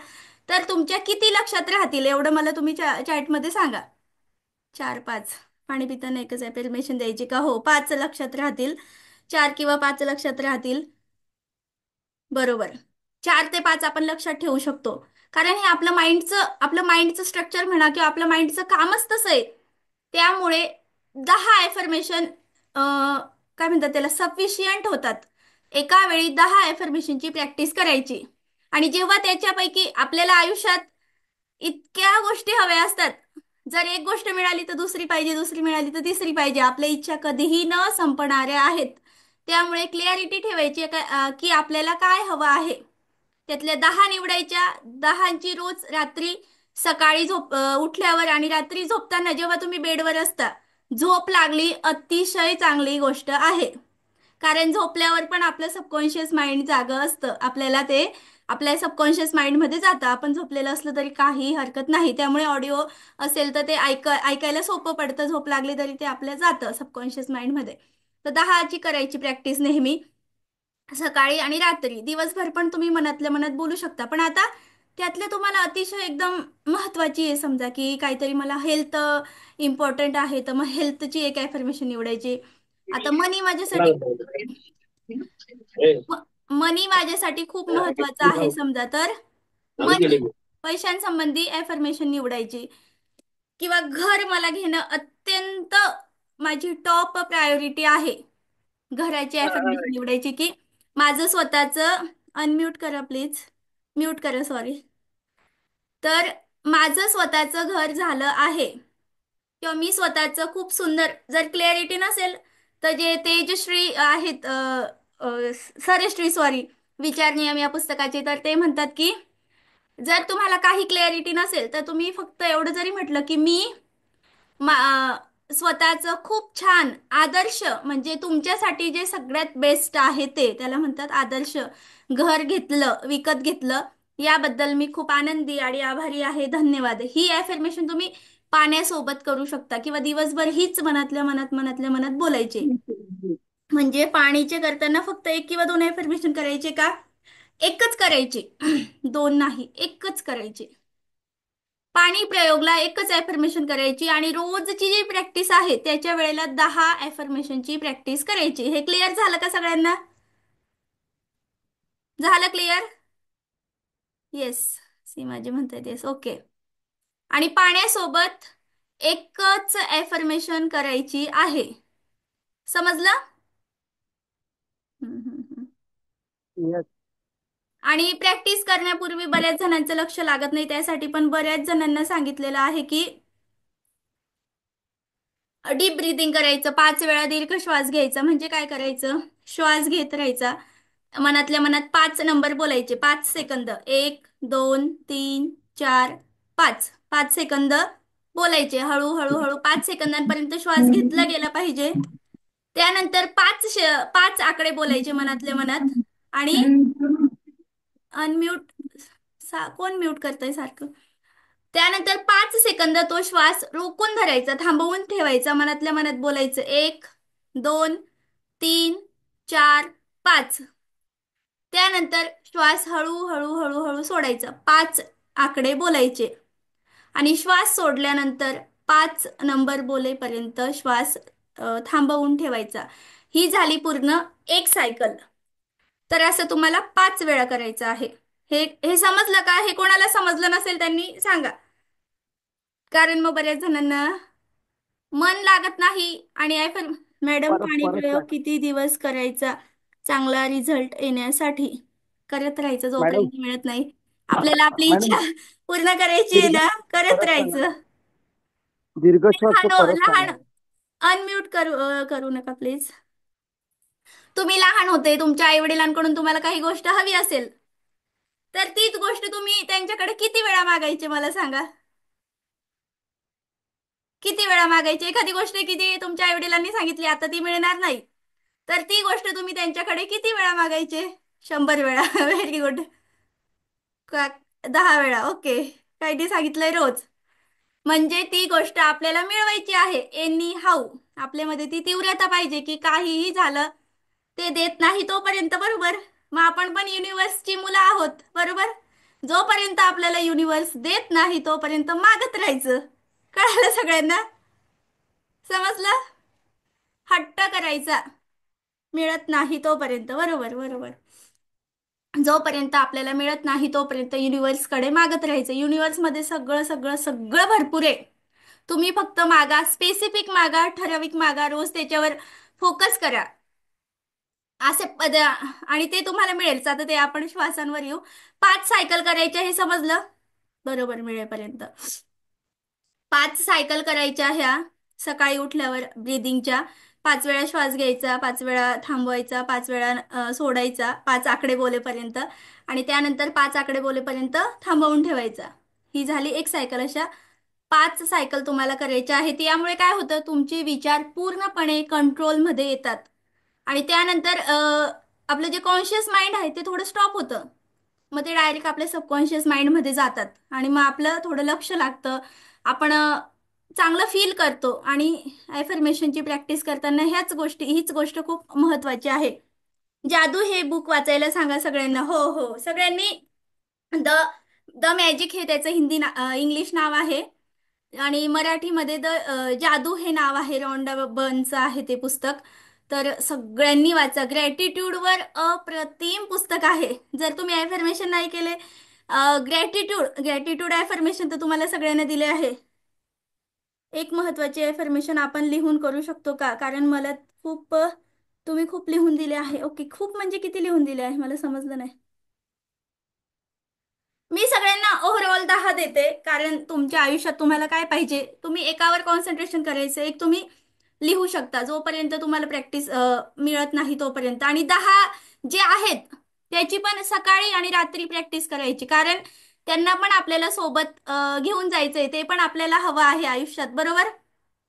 Speaker 1: तर तुमच्या किती लक्षात राहतील एवढं मला तुम्ही चॅटमध्ये सांगा. 4-5 पाणी पिताना एकच ॲफर्मेशन द्यायची का? हो, 5 लक्षात राहतील. 4 किंवा 5 लक्षात राहतील. बरोबर. 4 ते 5 आपण लक्षात ठेवू शकतो. कारण हे आपलं माइंडचं स्ट्रक्चर म्हणा, किंवा आपलं माइंडचं कामच तसं आहे. त्यामुळे 10 ॲफर्मेशन काय म्हणतात त्याला, सफिशियंट होतात. एका वेळी 10 ॲफर्मेशनची प्रॅक्टिस करायची. आणि जेव्हा त्याच्यापैकी आपल्याला आयुष्यात इतक्या गोष्टी हव्या असतात, जर एक गोष्ट मिळाली तर दुसरी पाहिजे, दुसरी मिळाली तर तिसरी पाहिजे, आपल्या इच्छा कधीही न संपणाऱ्या आहेत. त्यामुळे क्लिअरिटी ठेवायची की आपल्याला काय हवं आहे. त्यातल्या 10 निवडायच्या. 10ची रोज रात्री, सकाळी उठल्यावर आणि रात्री झोपताना, जेव्हा तुम्ही बेडवर असता, झोप लागली, अतिशय चांगली गोष्ट आहे. कारण झोपल्यावर पण आपलं सबकॉन्शियस माइंड जागं असतं. आपल्याला ते आपल्या सबकॉन्शियस माइंडमध्ये जातं. आपण झोपलेलं असलं तरी काही हरकत नाही. त्यामुळे ऑडिओ असेल तर ते ऐकायला सोपं पडतं. झोप लागली तरी ते आपल्या जातं सबकॉन्शियस माइंडमध्ये. तर 10ची करायची प्रॅक्टिस नेहमी, सकाळी आणि रात्री. दिवसभर पण तुम्ही मनातल्या मनात बोलू शकता. पण आता त्यातल्या तुम्हाला अतिशय एकदम महत्त्वाची आहे, समजा की काहीतरी मला हेल्थ इम्पॉर्टंट आहे, तर मग हेल्थची एक ॲफर्मेशन निवडायची. आता मनी माझ्यासाठी खूप महत्वाचं आहे समजा, तर मनी, पैशांसंबंधी ॲफर्मेशन निवडायची. किंवा घर मला घेणं अत्यंत माझी टॉप प्रायोरिटी आहे, घराची ॲफर्मेशन निवडायची. की माझं स्वतःचं, अनम्यूट करा प्लीज, म्यूट करा, सॉरी. तर माझं स्वतःचं घर झालं आहे, किंवा मी स्वतःचं खूप सुंदर, जर क्लॅरिटी नसेल तर जे तेजश्री आहेत, सरश्री, सॉरी, विचार नियम या पुस्तकाचे, तर ते म्हणतात की जर तुम्हाला काही क्लॅरिटी नसेल तर तुम्ही फक्त एवढं जरी म्हटलं की मी स्वतःचं खूप छान आदर्श, म्हणजे तुमच्यासाठी जे सगळ्यात बेस्ट आहे ते, त्याला म्हणतात आदर्श घर घेतलं, विकत घेतलं, याबद्दल मी खूप आनंदी आणि आभारी आहे, धन्यवाद. ही ॲफर्मेशन तुम्ही पाण्यासोबत करू शकता, किंवा दिवसभर हीच मनातल्या मनात बोलायचे. म्हणजे पाणीचे करताना फक्त 1 किंवा 2 ॲफर्मेशन करायचे का? एकच करायचे. दोन नाही, एकच करायचे. पाणी प्रयोगला एकच ॲफर्मेशन करायची, आणि रोजची जी प्रॅक्टिस आहे त्याच्या वेळेला 10 ॲफर्मेशनची प्रॅक्टिस करायची. हे क्लिअर झालं का सगळ्यांना? झालं क्लिअर? येस, सीमाजी म्हणतायत येस, ओके. आणि पाण्यासोबत एकच ॲफर्मेशन करायची आहे, समजलं? हम्म, हम्म, हम्म.
Speaker 5: येस.
Speaker 1: आणि प्रॅक्टिस करण्यापूर्वी बऱ्याच जणांचं लक्ष लागत नाही, त्यासाठी पण बऱ्याच जणांना सांगितलेलं आहे की डीप ब्रीदिंग करायचं, 5 वेळा दीर्घ श्वास घ्यायचा. म्हणजे काय करायचं, श्वास घेत राहायचा, मनातल्या मनात 5 नंबर बोलायचे, 5 सेकंद, 1, 2, 3, 4, 5, 5 सेकंद बोलायचे. हळूहळू हळू 5 सेकंदांपर्यंत श्वास घेतला गेला पाहिजे. त्यानंतर 5 आकडे बोलायचे मनातल्या मनात आणि अनम्यूट, कोण म्यूट करतय सारखं. त्यानंतर 5 सेकंद तो श्वास रोखून धरायचा, थांबवून ठेवायचा, मनातल्या मनात बोलायचं 1, 2, 3, 4, 5. त्यानंतर श्वास हळू हळू हळू हळू सोडायचा, 5 आकडे बोलायचे आणि श्वास सोडल्यानंतर 5 नंबर बोलेपर्यंत श्वास थांबवून ठेवायचा. ही झाली पूर्ण एक सायकल. तर असं तुम्हाला 5 वेळा करायचं आहे. हे हे समजलं का? हे कोणाला समजलं नसेल त्यांनी सांगा, कारण मग बऱ्याच जणांना मन लागत नाही. आणि मॅडम,
Speaker 5: परत
Speaker 1: पाणी
Speaker 5: परत
Speaker 1: प्रयोग
Speaker 5: सांगा.
Speaker 1: किती दिवस करायचा चांगला रिझल्ट येण्यासाठी? करत राहायचं
Speaker 5: मॅडम
Speaker 1: जोपर्यंत मिळत नाही. आपल्याला आपली
Speaker 5: मॅडम
Speaker 1: इच्छा पूर्ण करायची आहे
Speaker 5: दीर्घ
Speaker 1: ना, करत
Speaker 5: परत सांगा.
Speaker 1: राहायचं.
Speaker 5: दीर्घ श्वास तो
Speaker 1: लहान
Speaker 5: परत
Speaker 1: लहान
Speaker 5: सांगा.
Speaker 1: अनम्यूट करू नका प्लीज. तुम्ही लहान होते, तुमच्या आई वडिलांकडून तुम्हाला काही गोष्ट हवी असेल, तर तीच गोष्ट तुम्ही त्यांच्याकडे किती वेळा मागायची मला सांगा? किती वेळा मागायची? एखादी गोष्ट किती तुमच्या आई वडिलांनी सांगितली आता ती मिळणार नाही, तर ती गोष्ट तुम्ही त्यांच्याकडे किती वेळा मागायचे? 100 वेळा. Very good. 10 वेळा. ओके. काहीतरी सांगितलंय रोज. म्हणजे ती गोष्ट आपल्याला मिळवायची आहे एनी हाऊ. आपल्यामध्ये ती तीव्रता पाहिजे की काहीही झालं ते देत नाही तोपर्यंत, बरोबर? मग आपण पण युनिव्हर्सची मुलं आहोत, बरोबर? जोपर्यंत आपल्याला युनिव्हर्स देत नाही तोपर्यंत मागत राहायचं. कळालं सगळ्यांना? समजलं? हट्ट करायचा मिळत नाही तोपर्यंत, बरोबर बरोबर. जोपर्यंत आपल्याला मिळत नाही तोपर्यंत युनिव्हर्सकडे मागत राहायचं. युनिव्हर्समध्ये सगळं सगळं सगळं भरपूर आहे. तुम्ही फक्त मागा, स्पेसिफिक मागा, ठराविक मागा, रोज त्याच्यावर फोकस करा. असे पद आणि ते तुम्हाला मिळेल. आता ते आपण श्वासांवर येऊ. 5 सायकल करायच्या हे समजलं, बरोबर मिळेपर्यंत. 5 सायकल करायच्या ह्या सकाळी उठल्यावर ब्रीदिंगच्या. 5 वेळा श्वास घ्यायचा, 5 वेळा थांबवायचा, 5 वेळा सोडायचा, 5 आकडे बोलेपर्यंत, आणि त्यानंतर 5 आकडे बोलेपर्यंत थांबवून ठेवायचा. ही झाली एक सायकल. अशा 5 सायकल तुम्हाला करायच्या आहेत. यामुळे काय होतं, तुमचे विचार पूर्णपणे कंट्रोलमध्ये येतात आणि त्यानंतर आपलं जे कॉन्शियस माइंड आहे ते थोडं स्टॉप होतं. मग ते डायरेक्ट आपल्या सबकॉन्शियस माइंडमध्ये जातात आणि मग आपलं थोडं लक्ष लागतं. आपण चांगलं फील करतो. आणि ॲफर्मेशनची प्रॅक्टिस करताना हीच गोष्ट खूप महत्त्वाची आहे. जादू हे बुक वाचायला सांगा सगळ्यांना. हो हो, सगळ्यांनी. द द मॅजिक हे त्याचं इंग्लिश नाव आहे आणि मराठीमध्ये जादू हे नाव आहे. रॉन्डा बर्नचं आहे ते पुस्तक. तर सगळ्यांनी वाचा. ग्रॅटिट्यूडवर अप्रतिम पुस्तक आहे. जर तुम्ही ॲफर्मेशन नाही केले, ग्रॅटिट्यूड ॲफर्मेशन तर तुम्हाला सगळ्यांना दिले आहे. एक महत्त्वाचे ॲफर्मेशन आपण लिहून करू शकतो का? कारण मला तुम्ही खूप लिहून दिले आहे. ओके, खूप म्हणजे किती लिहून दिले आहे मला समजलं नाही. मी सगळ्यांना ओव्हरऑल 10 देते, कारण तुमच्या आयुष्यात तुम्हाला काय पाहिजे, तुम्ही एकावर कॉन्सन्ट्रेशन करायचं. एक तुम्ही लिहू शकता जोपर्यंत तुम्हाला प्रॅक्टिस मिळत नाही तोपर्यंत. आणि 10 जे आहेत त्याची पण सकाळी आणि रात्री प्रॅक्टिस करायची, कारण त्यांना पण आपल्याला सोबत घेऊन जायचंय. ते पण आपल्याला हवं आहे आयुष्यात, बरोबर?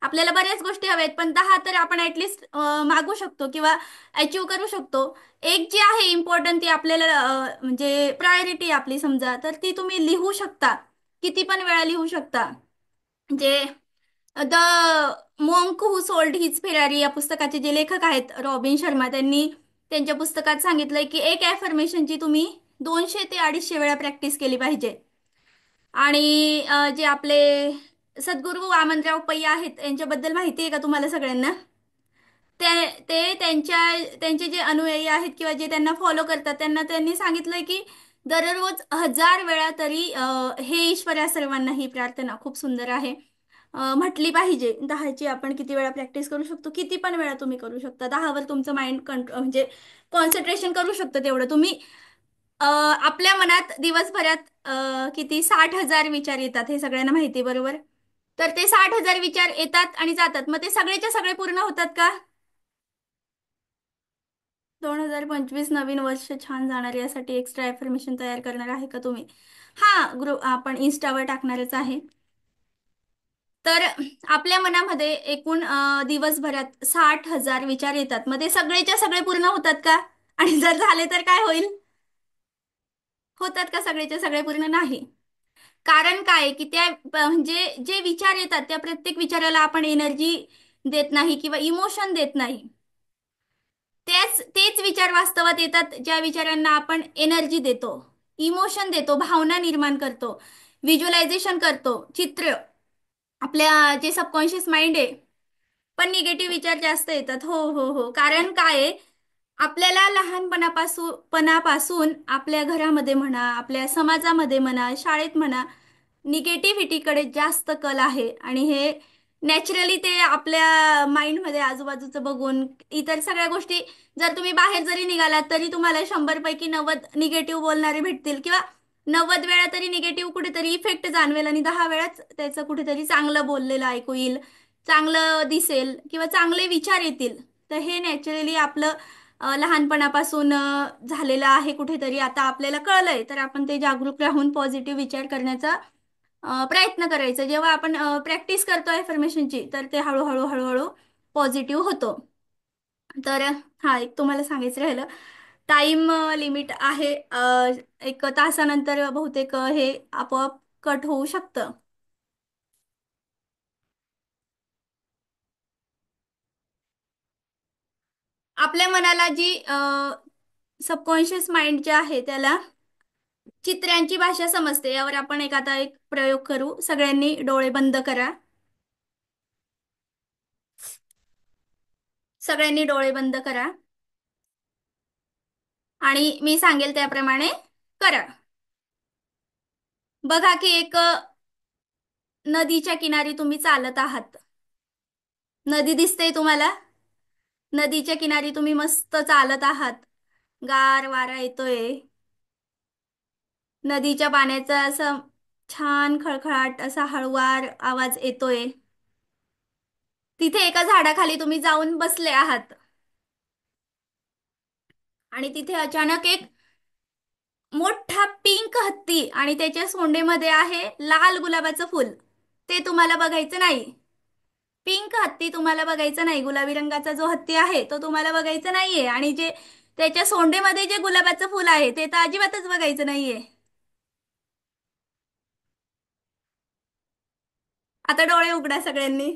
Speaker 1: आपल्याला बऱ्याच गोष्टी हव्या आहेत, पण 10 तर आपण ऍटलिस्ट मागू शकतो किंवा अचीव करू शकतो. एक जी आहे इम्पॉर्टंट, ती आपल्याला म्हणजे प्रायोरिटी आपली समजा, तर ती तुम्ही लिहू शकता. किती पण वेळा लिहू शकता. जे the monk who sold his Ferrari या पुस्तकाचे जे लेखक आहेत रॉबिन शर्मा, त्यांनी त्यांच्या पुस्तकात सांगितलंय की एक ॲफर्मेशनची तुम्ही 200 ते 250 वेळा प्रॅक्टिस केली पाहिजे. आणि जे आपले सद्गुरू वामनराव पै आहेत यांच्याबद्दल माहिती आहे का तुम्हाला सगळ्यांना? त्यांचे जे अनुयायी आहेत किंवा जे त्यांना फॉलो करतात, त्यांनी सांगितलंय की दररोज 1000 वेळा तरी हे ईश्वरा सर्वांना ही प्रार्थना खूप सुंदर आहे म्हटली पाहिजे. 10ची आपण किती वेळा प्रॅक्टिस करू शकतो? किती पण वेळा तुम्ही करू शकता. 10वर तुमचं माइंड म्हणजे कॉन्सन्ट्रेशन करू शकतं तेवढं तुम्ही. आपल्या मनात दिवसभरात किती 60,000 विचार येतात हे सगळ्यांना माहिती आहे, बरोबर? तर ते 60,000 विचार येतात आणि जातात, मग ते सगळेच्या सगळे पूर्ण होतात का? 2025 नवीन वर्ष छान जाणार यासाठी एक्स्ट्रा इन्फॉर्मेशन तयार करणार आहे का तुम्ही? हा, ग्रुप आपण इन्स्टावर टाकणारच आहे. तर आपल्या मनामध्ये एकूण दिवसभरात 60,000 विचार येतात, मग ते सगळेच्या सगळे पूर्ण होतात का? आणि जर झाले तर काय होईल? होतात का सगळेच्या सगळे पूर्ण? नाही. कारण काय की त्या म्हणजे जे विचार येतात त्या प्रत्येक विचाराला आपण एनर्जी देत नाही किंवा इमोशन देत नाही. तेच विचार वास्तवात येतात ज्या विचारांना आपण एनर्जी देतो, इमोशन देतो, भावना निर्माण करतो, व्हिज्युअलायझेशन करतो, चित्र. आपल्या जे सबकॉन्शियस माइंड आहे, पण निगेटिव्ह विचार जास्त येतात. हो हो हो, कारण काय आहे, आपल्याला लहानपणापासून आपल्या घरामध्ये म्हणा, आपल्या समाजामध्ये म्हणा, शाळेत म्हणा, निगेटिव्हिटीकडे जास्त कल आहे. आणि हे नॅचरली ते आपल्या माइंडमध्ये आजूबाजूचं बघून इतर सगळ्या गोष्टी, जर तुम्ही बाहेर जरी निघालात तरी तुम्हाला 100 पैकी 90 निगेटिव्ह बोलणारे भेटतील, किंवा 90 वेळा तरी निगेटिव्ह कुठेतरी इफेक्ट जाणवेल आणि 10 वेळाच त्याचं कुठेतरी चांगलं बोललेलं ऐकू येईल, चांगलं दिसेल किंवा चांगले विचार येतील. तर हे नॅचरली आपलं लहानपणापासून झालेलं आहे. कुठेतरी आता आपल्याला कळलंय तर आपण ते जागरूक राहून पॉझिटिव्ह विचार करण्याचा प्रयत्न करायचा. जेव्हा आपण प्रॅक्टिस करतो अफर्मेशनची तर ते हळूहळू हळूहळू पॉझिटिव्ह होतो. तर हा एक तुम्हाला सांगायचं राहिलं, टाइम लिमिट आहे. 1 तासानंतर बहुतेक हे आपोआप कट होऊ शकतं. आपल्या मनाला जी सबकॉन्शियस माइंड जे आहे त्याला चित्रांची भाषा समजते. यावर आपण आता एक प्रयोग करू. सगळ्यांनी डोळे बंद करा. सगळ्यांनी डोळे बंद करा आणि मी सांगेल त्याप्रमाणे करा. बघा की एक नदीच्या किनारी तुम्ही चालत आहात. नदी दिसते तुम्हाला? नदीच्या किनारी तुम्ही मस्त चालत आहात. गार वारा येतोय. नदीच्या पाण्याचा असा छान खळखळाट असा हळुवार आवाज येतोय. तिथे एका झाडाखाली तुम्ही जाऊन बसले आहात आणि तिथे अचानक एक मोठा पिंक हत्ती आणि त्याच्या सोंडेमध्ये आहे लाल गुलाबाचं फूल. ते तुम्हाला बघायचं नाही. पिंक हत्ती तुम्हाला बघायचं नाही. गुलाबी रंगाचा जो हत्ती आहे तो तुम्हाला बघायचा नाहीये, आणि जे त्याच्या सोंडेमध्ये जे गुलाबाचं फूल आहे ते तर अजिबातच बघायचं नाहीये. आता डोळे उघडा सगळ्यांनी.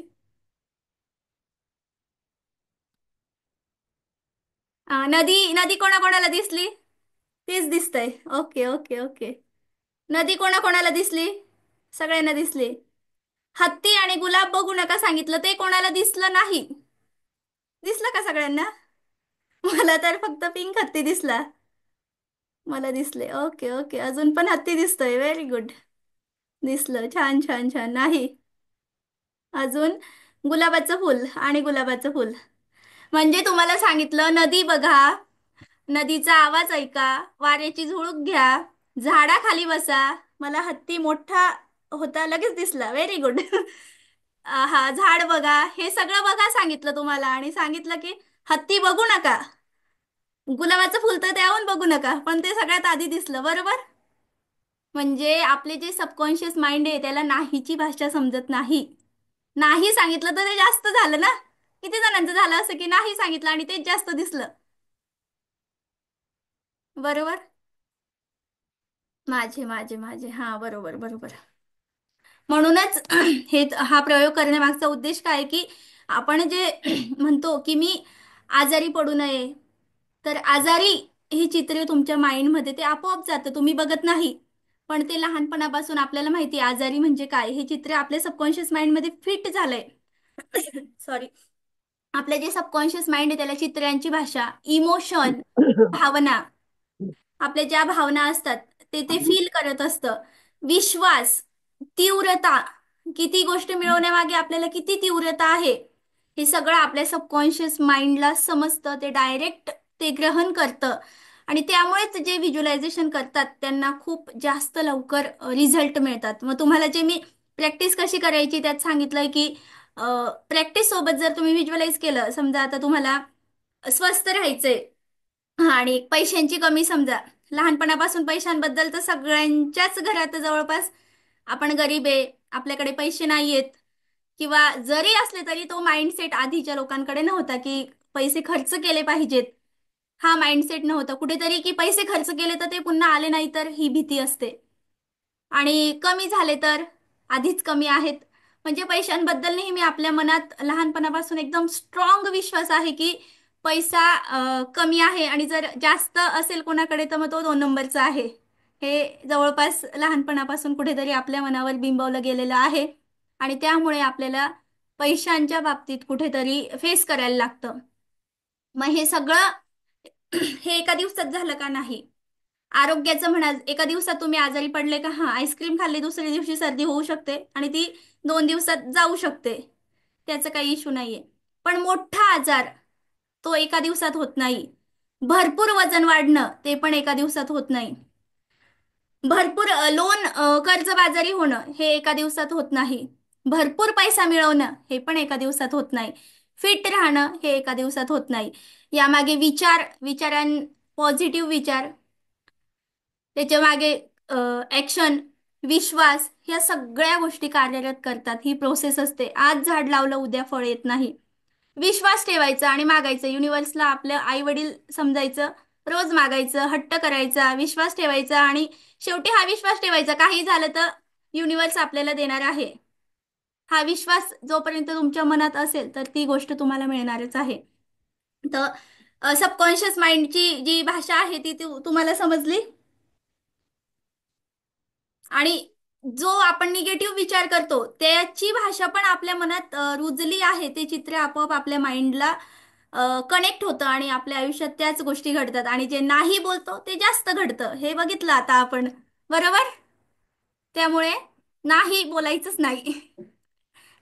Speaker 1: नदी नदी कोणाकोणाला दिसली? तेच दिसतंय. Okay okay okay. नदी कोणाकोणाला दिसली? सगळ्यांना दिसली. हत्ती आणि गुलाब बघू नका सांगितलं, ते कोणाला दिसलं नाही. दिसलं का सगळ्यांना? मला तर फक्त पिंक हत्ती दिसला. मला दिसले. ओके ओके, अजून पण हत्ती दिसतोय. Very good. दिसलं. छान छान छान. नाही, अजून गुलाबाचं फूल आणि गुलाबाचं फूल. म्हणजे तुम्हाला सांगितलं, नदी बघा, नदीचा आवाज ऐका, वाऱ्याची झुळूक घ्या, झाडाखाली बसा. मला हत्ती मोठा होता लगेच दिसला. Very good. हा, झाड बघा, हे सगळं बघा सांगितलं तुम्हाला, आणि सांगितलं की हत्ती बघू नका, गुलाबाचं फुल तर त्याहून बघू नका, पण ते सगळ्यात आधी दिसलं, बरोबर? म्हणजे आपले जे सबकॉन्शियस माइंड आहे त्याला नाहीची भाषा समजत नाही. नाही सांगितलं तर ते जास्त झालं ना. किती जणांचं झालं असं की नाही सांगितलं आणि तेच जास्त दिसलं, बरोबर? माझे माझे माझे, हा, बरोबर बरोबर. म्हणूनच हा प्रयोग करण्यामागचा उद्देश काय की आपण जे म्हणतो की मी आजारी पडू नये, तर आजारी हे चित्र तुमच्या माइंडमध्ये ते आपोआप जातं, तुम्ही बघत नाही. पण ते लहानपणापासून आपल्याला माहिती आहे आजारी म्हणजे काय, हे चित्र आपल्या सबकॉन्शियस माइंडमध्ये फिट झालंय. सॉरी. आपले जे सबकॉन्शियस माइंड आहे त्याला चित्रांची भाषा, इमोशन, भावना, आपल्या ज्या भावना असतात ते ते फील करत असतं. विश्वास, तीव्रता, किती गोष्ट मिळवण्यामागे आपल्याला किती तीव्रता आहे, हे सगळं आपल्या सबकॉन्शियस माइंडला समजतं. ते डायरेक्ट ते ग्रहण करतं आणि त्यामुळेच जे व्हिज्युअलायझेशन करतात त्यांना खूप जास्त लवकर रिझल्ट मिळतात. मग तुम्हाला जे मी प्रॅक्टिस कशी करायची त्यात सांगितलंय की प्रॅक्टिस सोबत जर तुम्ही व्हिज्युअलाइज केलं, समजा आता तुम्हाला स्वस्त राहायचंय आणि पैशांची कमी, समजा लहानपणापासून पैशांबद्दल तर सगळ्यांच्याच घरात जवळपास आपण गरीब आहे, आपल्याकडे पैसे नाहीयेत, किंवा जरी असले तरी तो माइंडसेट आधीच्या लोकांकडे नव्हता की पैसे खर्च केले पाहिजेत. हा माइंडसेट नव्हता कुठेतरी, की पैसे खर्च केले तर ते पुन्हा आले नाही तर ही भीती असते, आणि कमी झाले तर आधीच कमी आहेत. म्हणजे पैशांबद्दल नेहमी आपल्या मनात लहानपणापासून एकदम स्ट्रॉंग विश्वास आहे की पैसा कमी आहे, आणि जर जास्त असेल कोणाकडे तर मग तो 2 नंबरचा आहे. हे जवळपास लहानपणापासून कुठेतरी आपल्या मनावर बिंबवलं गेलेलं आहे, आणि त्यामुळे आपल्याला पैशांच्या बाबतीत कुठेतरी फेस करायला लागतं. मग हे सगळं हे एका दिवसात झालं का? नाही. आरोग्याचं म्हणाल, एका दिवसात तुम्ही आजारी पडले का? हा, आईस्क्रीम खाल्ली दुसऱ्या दिवशी सर्दी होऊ शकते आणि ती 2 दिवसात जाऊ शकते, त्याचं काही इश्यू नाहीये. पण मोठा आजार तो एका दिवसात होत नाही. भरपूर वजन वाढणं ते पण एका दिवसात होत नाही. भरपूर लोन, कर्जबाजारी होणं हे एका दिवसात होत नाही. भरपूर पैसा मिळवणं हे पण एका दिवसात होत नाही. फिट राहणं हे एका दिवसात होत नाही. यामागे पॉझिटिव्ह विचार, त्याच्या मागे ॲक्शन, विश्वास, ह्या सगळ्या गोष्टी कार्यरत करतात. ही प्रोसेस असते. आज झाड लावलं उद्या फळ येत नाही. विश्वास ठेवायचा आणि मागायचं. युनिव्हर्सला आपलं आई वडील समजायचं, रोज मागायचं, हट्ट करायचा, विश्वास ठेवायचा, आणि शेवटी हा विश्वास ठेवायचा, काही झालं तर युनिव्हर्स आपल्याला देणार आहे. हा विश्वास जोपर्यंत तुमच्या मनात असेल तर ती गोष्ट तुम्हाला मिळणारच आहे. तर सबकॉन्शियस माइंडची जी भाषा आहे ती तुम्हाला समजली. आणि जो आपण निगेटिव्ह विचार करतो त्याची भाषा पण आपल्या मनात रुजली आहे. ते चित्र आपोआप आपल्या माइंडला कनेक्ट होतं आणि आपल्या आयुष्यात त्याच गोष्टी घडतात, आणि जे नाही बोलतो ते जास्त घडतं, हे बघितलं आता आपण, बरोबर? त्यामुळे नाही बोलायचंच नाही.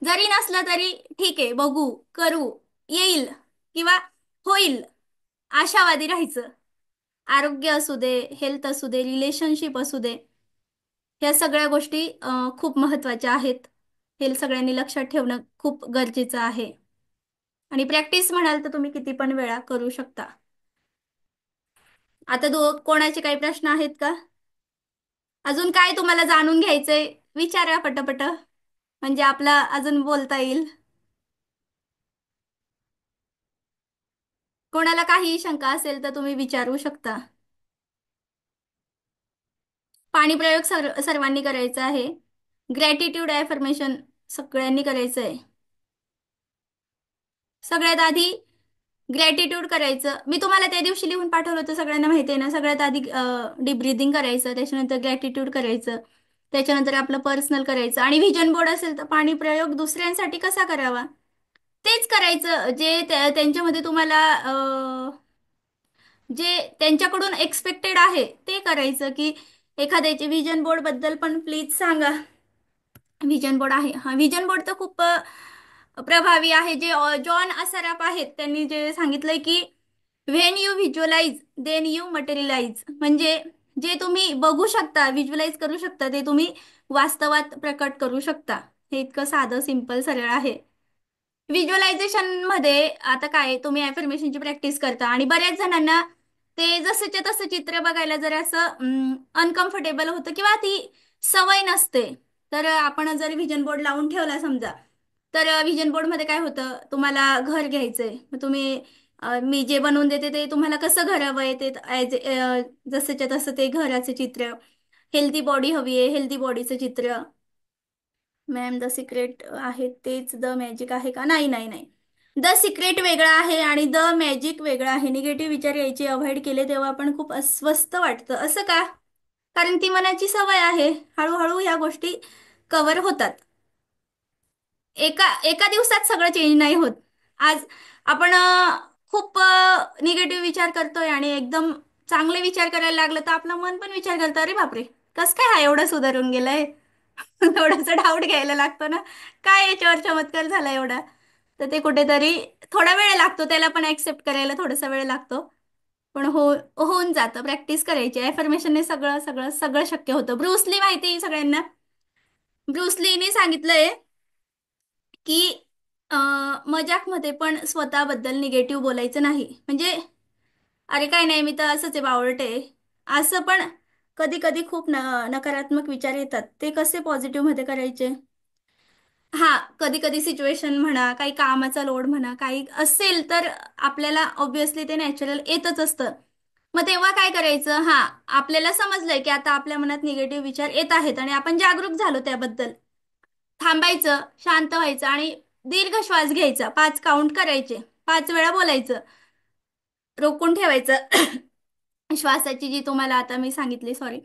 Speaker 1: जरी नसलं तरी ठीक आहे, बघू, करू, येईल किंवा होईल, आशावादी राहायचं. आरोग्य असू दे, हेल्थ असू दे, रिलेशनशिप असू दे, ह्या सगळ्या गोष्टी खूप महत्त्वाच्या आहेत. हे सगळ्यांनी लक्षात ठेवणं खूप गरजेचं आहे. आणि प्रॅक्टिस म्हणाल तर तुम्ही किती पण वेळा करू शकता. आता कोणाचे काही प्रश्न आहेत का? अजून काय तुम्हाला जाणून घ्यायचंय विचारा पटपट, म्हणजे आपला अजून बोलता येईल. कोणाला काही शंका असेल तर तुम्ही विचारू शकता. पाणी प्रयोग सर्वांनी करायचा आहे. ग्रॅटिट्यूड ॲफर्मेशन सगळ्यांनी करायचं आहे. सगळ्यात आधी ग्रॅटिट्यूड करायचं. मी तुम्हाला त्या दिवशी लिहून पाठवलं होतं, सगळ्यांना माहिती आहे ना. सगळ्यात आधी डीप ब्रिदिंग करायचं, त्याच्यानंतर ग्रॅटिट्यूड करायचं, त्याच्यानंतर आपलं पर्सनल करायचं, आणि व्हिजन बोर्ड असेल तर पाणी प्रयोग दुसऱ्यांसाठी कसा करावा तेच करायचं. जे त्यांच्यामध्ये तुम्हाला जे त्यांच्याकडून एक्सपेक्टेड आहे ते करायचं. की एखाद्याचे व्हिजन बोर्ड बद्दल पण प्लीज सांगा. व्हिजन बोर्ड आहे, हा व्हिजन बोर्ड तर खूप प्रभावी आहे. जे जॉन असराफ आहेत त्यांनी जे सांगितलंय की when you visualise then you materialise, म्हणजे जे तुम्ही बघू शकता, व्हिज्युअलाइज करू शकता, ते तुम्ही वास्तवात प्रकट करू शकता. हे इतकं साधं, सिंपल, सरळ आहे. व्हिज्युअलायझेशन मध्ये आता काय, तुम्ही अफर्मेशनची प्रॅक्टिस करता आणि बऱ्याच जणांना ते जसंच्या तसं चित्र बघायला जरा असं अनकम्फर्टेबल होतं किंवा ती सवय नसते. तर आपण जर व्हिजन बोर्ड लावून ठेवला समजा, तर व्हिजन बोर्ड मध्ये काय होतं, तुम्हाला घर घ्यायचंय, मग तुम्ही मी जे बनवून देते ते तुम्हाला कसं घर हवंय ते जसंच्या तसं ते घराचं चित्र. हेल्दी बॉडी हवी आहे, हेल्दी बॉडीचं चित्र. मॅम द सिक्रेट आहे तेच द मॅजिक आहे का? नाही नाही नाही, द सिक्रेट वेगळा आहे आणि द मॅजिक वेगळा आहे. निगेटिव्ह विचार यायचे अवॉइड केले तेव्हा आपण खूप अस्वस्थ वाटतं. असं का? कारण ती मनाची सवय आहे. हळूहळू ह्या गोष्टी कव्हर होतात. एका एका दिवसात सगळं चेंज नाही होत. आज आपण खूप निगेटिव्ह विचार करतोय आणि एकदम चांगले विचार करायला लागलं तर आपलं मन पण विचार करतं, अरे बापरे, कस काय हा एवढं सुधारून गेलंय. थोडासा डाऊट घ्यायला लागतो ना, काय याच्यावर चमत्कार झाला एवढा. तर ते कुठेतरी थोडा वेळ लागतो, त्याला पण ऍक्सेप्ट करायला थोडासा वेळ लागतो. पण होऊन जातं, प्रॅक्टिस करायची. ॲफर्मेशनने सगळं सगळं सगळं शक्य होतं. ब्रुसली माहिती आहे सगळ्यांना. ब्रुसलीने सांगितलंय की मजाकमध्ये पण स्वतःबद्दल निगेटिव्ह बोलायचं नाही. म्हणजे अरे काय नाही, मी तर असंच आहे, बावळट आहे, असं पण कधी कधी खूप नकारात्मक विचार येतात. ते कसे पॉझिटिव्ह मध्ये करायचे? हा, कधी कधी सिच्युएशन म्हणा, काही कामाचा लोड म्हणा, काही असेल तर आपल्याला ऑब्विसली ते नॅचरल येतच असतं. मग तेव्हा काय करायचं? हा, आपल्याला समजलंय की आता आपल्या मनात निगेटिव्ह विचार येत आहेत आणि आपण जागरूक झालो त्याबद्दल. थांबायचं, शांत व्हायचं आणि दीर्घ श्वास घ्यायचा. 5 काउंट करायचे, 5 वेळा बोलायचं, रोखून ठेवायचं. श्वासाची जी तुम्हाला आता मी सांगितली, सॉरी,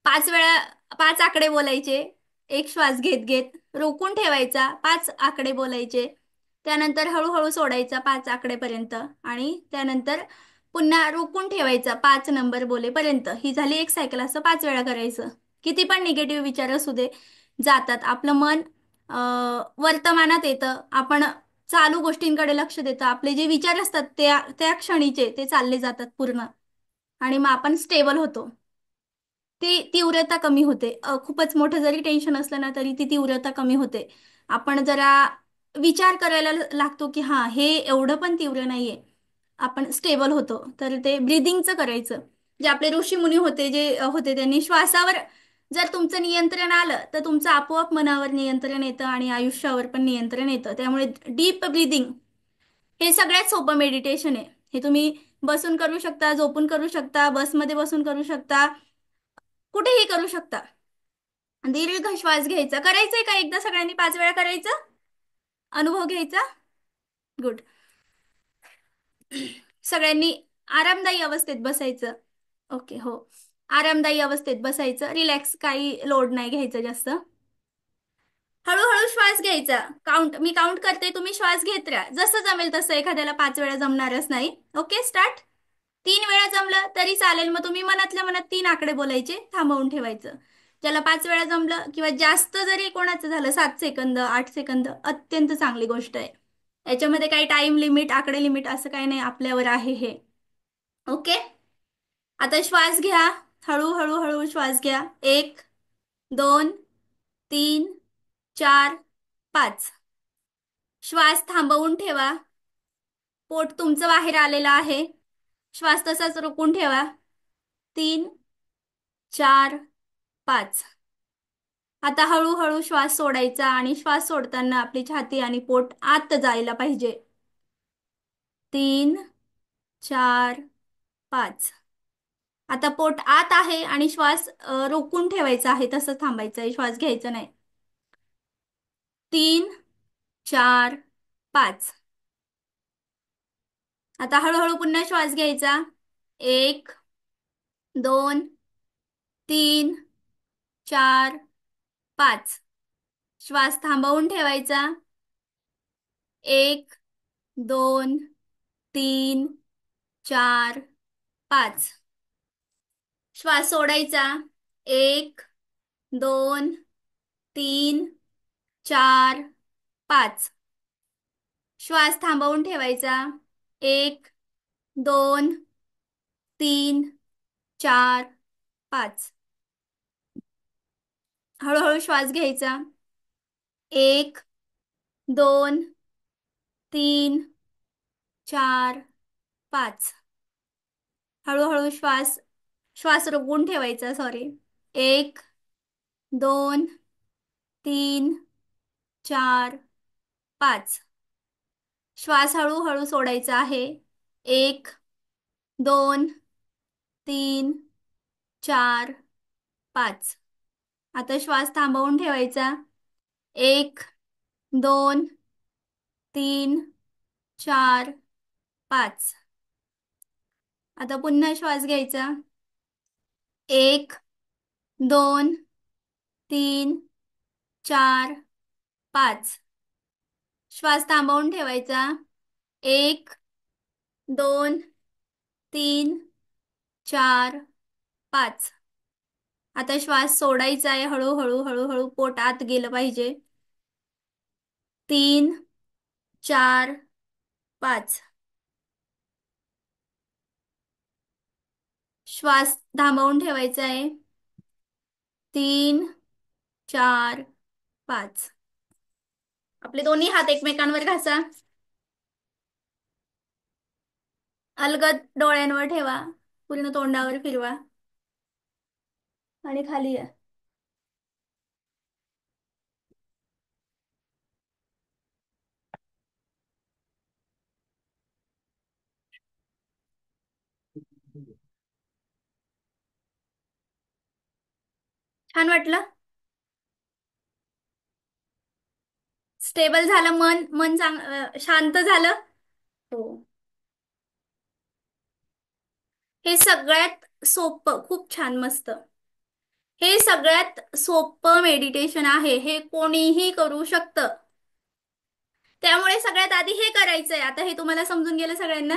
Speaker 1: 5 वेळा 5 आकडे बोलायचे. एक श्वास घेत घेत रोखून ठेवायचा, 5 आकडे बोलायचे. त्यानंतर हळूहळू सोडायचा 5 आकडेपर्यंत आणि त्यानंतर पुन्हा रोखून ठेवायचा 5 नंबर बोलेपर्यंत. ही झाली एक सायकल. असं 5 वेळा करायचं. किती पण निगेटिव्ह विचार असू दे, जातात. आपलं मन वर्तमानात येतं. आपण चालू गोष्टींकडे लक्ष देतं. आपले जे विचार असतात त्या त्या क्षणीचे ते चालले जातात पूर्ण, आणि मग आपण स्टेबल होतो. ती तीव्रता कमी होते. खूपच मोठं जरी टेन्शन असलं ना तरी ती तीव्रता कमी होते. आपण जरा विचार करायला लागतो की हां, हे एवढं पण तीव्र नाहीये. आपण स्टेबल होतो. तर ते ब्रिदिंगचं करायचं. जे आपले ऋषीमुनी होते, जे होते, त्यांनी श्वासावर जर तुमचं नियंत्रण आलं तर तुमचं आपोआप मनावर नियंत्रण येतं आणि आयुष्यावर पण नियंत्रण येतं. त्यामुळे डीप ब्रिदिंग हे सगळ्यात सोपं मेडिटेशन आहे. हे तुम्ही बसून करू शकता, झोपून करू शकता, बसमध्ये बसून करू शकता, कुठेही करू शकता. दीर्घ श्वास घ्यायचा. करायचंय का एकदा सगळ्यांनी 5 वेळा करायचं? अनुभव घ्यायचा. गुड. सगळ्यांनी आरामदायी अवस्थेत बसायचं. ओके, हो, आरामदायी अवस्थेत बसायचं. रिलॅक्स, काही लोड नाही घ्यायचं जास्त. हळूहळू श्वास घ्यायचा. मी काउंट करते, तुम्ही श्वास घेत राहा. जसं जमेल तसं. एखाद्याला 5 वेळा जमणारच नाही. Okay, start. 3 वेळा जमलं तरी चालेल. मग तुम्ही मनातल्या मनात 3 आकडे बोलायचे, थांबवून ठेवायचं. ज्याला 5 वेळा जमलं किंवा जास्त जरी कोणाचं झालं, 7 सेकंद, 8 सेकंद, अत्यंत चांगली गोष्ट आहे. याच्यामध्ये काही टाइम लिमिट, आकडे लिमिट असं काही नाही, आपल्यावर आहे हे. ओके, आता श्वास घ्या. हळू हळू श्वास घ्या. 1, 2, 3, 4, 5. श्वास थांबवून ठेवा. पोट तुमचं बाहेर आलेलं आहे. श्वास तसाच रोखून ठेवा. 3, 4, 5. आता हळूहळू श्वास सोडायचा आणि श्वास सोडताना आपली छाती आणि पोट आत जायला पाहिजे. 3, 4, 5. आता पोट आत आहे आणि श्वास रोखून ठेवायचा आहे, तसं थांबायचं आहे, श्वास घ्यायचा नाही. 3, 4, 5. आता हळूहळू पुन्हा श्वास घ्यायचा. 1, 2, 3, 4, 5. श्वास थांबवून ठेवायचा. 1, 2, 3, 4, 5. श्वास सोडायचा. 1, 2, 3, 4, 5. श्वास थांबवून ठेवायचा. 1, 2, 3, 4, 5. हळूहळू श्वास घ्यायचा. 1, 2, 3, 4, 5. हळूहळू श्वास श्वास रोखून ठेवायचा, सॉरी. 1, 2, 3, 4, 5. श्वास हळूहळू सोडायचा आहे. 1, 2, 3, 4, 5. आता श्वास थांबवून ठेवायचा. 1, 2, 3, 4, 5. आता पुन्हा श्वास घ्यायचा. 1, 2, 3, 4, 5. श्वास थांबवून ठेवायचा. 1, 2, 3, 4, 5. आता श्वास सोडायचा आहे. हळूहळू हळूहळू पोट आत गेलं पाहिजे. 3, 4, 5. श्वास थांबवून ठेवायचा आहे. 3, 4, 5. आपले दोन्ही हात एकमेकांवर घासा. अलगद डोळ्यांवर ठेवा. पूर्ण तोंडावर फिरवा आणि खाली या. छान वाटलं? स्टेबल झालं मन? मन शांत झालं? हो. हे सगळ्यात सोपं, खूप छान, मस्त. हे सगळ्यात सोपं मेडिटेशन आहे. हे कोणीही करू शकतं. त्यामुळे सगळ्यात आधी हे करायचंय. आता हे तुम्हाला समजून गेलं सगळ्यांना?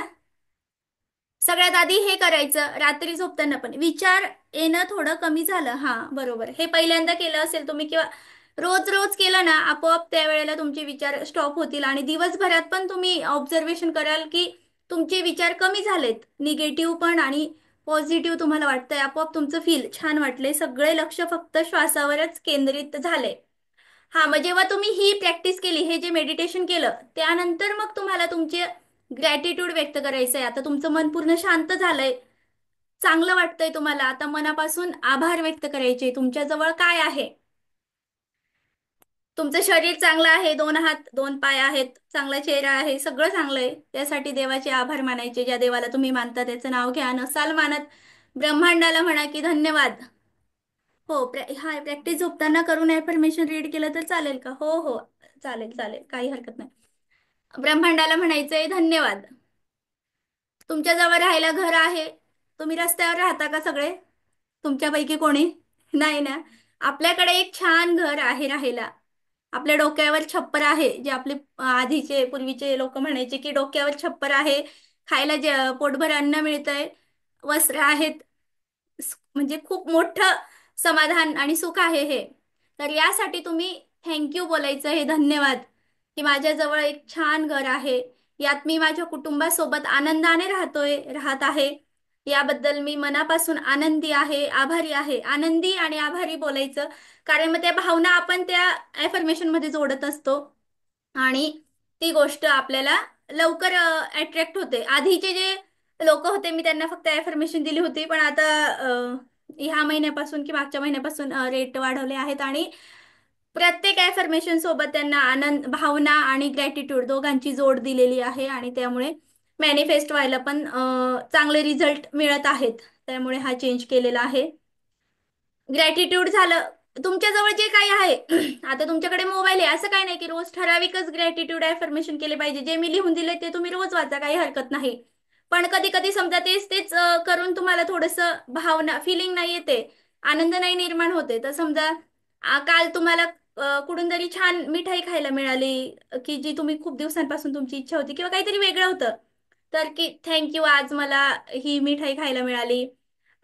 Speaker 1: सगळ्यात आधी हे करायचं. रात्री झोपताना पण विचार येणं थोडं कमी झालं. हा, बरोबर. हे पहिल्यांदा केलं असेल तुम्ही किंवा रोज रोज केलं ना, आपोआप त्यावेळेला तुमचे विचार स्टॉप होतील आणि दिवसभरात पण तुम्ही ऑब्झर्वेशन कराल की तुमचे विचार कमी झालेत. निगेटिव्ह पण आणि पॉझिटिव्ह तुम्हाला वाटतंय. आपोआप तुमचं फील छान वाटले. सगळे लक्ष फक्त श्वासावरच केंद्रित झाले. हा, मग जेव्हा तुम्ही ही प्रॅक्टिस केली, हे जे मेडिटेशन केलं, त्यानंतर मग तुम्हाला तुमचे ग्रॅटिट्यूड व्यक्त करायचंय. आता तुमचं मन पूर्ण शांत झालंय, चांगलं वाटतंय तुम्हाला. आता मनापासून आभार व्यक्त करायचे. तुमच्याजवळ काय आहे? तुमचं शरीर चांगलं आहे, 2 हात 2 पाय आहेत, चांगला चेहरा आहे, सगळं चांगलं आहे. त्यासाठी देवाचे आभार मानायचे. ज्या देवाला तुम्ही मानता त्याचं नाव घ्या. नसाल मानत, ब्रह्मांडाला म्हणा की धन्यवाद. हो, हा प्रॅक्टिस झोपताना करून ॲफर्मेशन रीड केलं तर चालेल का? हो हो, चालेल चालेल, काही हरकत नाही. ब्रह्मांडाला म्हणायचंय धन्यवाद. तुमच्याजवळ राहायला घर आहे. तुम्ही रस्त्यावर राहता का सगळे? तुमच्यापैकी कोणी? नाही ना. आपल्याकडे एक छान घर आहे राहायला. आपल्या डोक्यावर छप्पर आहे. जे आपले आधीचे पूर्वीचे लोक म्हणायचे की डोक्यावर छप्पर आहे, खायला जे पोटभर अन्न मिळतंय, वस्त्र आहेत, म्हणजे खूप मोठं समाधान आणि सुख आहे हे. तर यासाठी तुम्ही थँक्यू बोलायचं, हे धन्यवाद, की माझ्याजवळ एक छान घर आहे. यात मी माझ्या कुटुंबासोबत आनंदाने राहत आहे. याबद्दल मी मनापासून आनंदी आहे, आभारी आहे. आनंदी आणि आभारी बोलायचं, कारण मग त्या भावना आपण त्या ॲफर्मेशन मध्ये जोडत असतो आणि ती गोष्ट आपल्याला लवकर अट्रॅक्ट होते. आधीचे जे लोक होते, मी त्यांना फक्त ॲफर्मेशन दिली होती, पण आता ह्या महिन्यापासून की मागच्या महिन्यापासून रेट वाढवले आहेत आणि प्रत्येक ॲफर्मेशन सोबत त्यांना आनंद, भावना आणि ग्रॅटिट्यूड दोघांची जोड दिलेली आहे आणि त्यामुळे मॅनिफेस्ट व्हायला पण चांगले रिझल्ट मिळत आहेत. त्यामुळे हा चेंज केलेला आहे. ग्रॅटिट्यूड झालं. तुमच्याजवळ जे काही आहे आता तुमच्याकडे मोबाईल आहे, असं काही नाही की रोज ठराविकच ग्रॅटिट्यूड ॲफर्मेशन केले पाहिजे. जे मी लिहून दिले ते तुम्ही रोज वाचा, काही हरकत नाही. पण कधी कधी समजा तेच तेच करून तुम्हाला थोडंसं भावना फिलिंग नाही येते, आनंद नाही निर्माण होते, तर समजा काल तुम्हाला कुठून तरी छान मिठाई खायला मिळाली, की जी तुम्ही खूप दिवसांपासून तुमची इच्छा होती किंवा काहीतरी वेगळं होतं, तर की थँक्यू, आज मला ही मिठाई खायला मिळाली.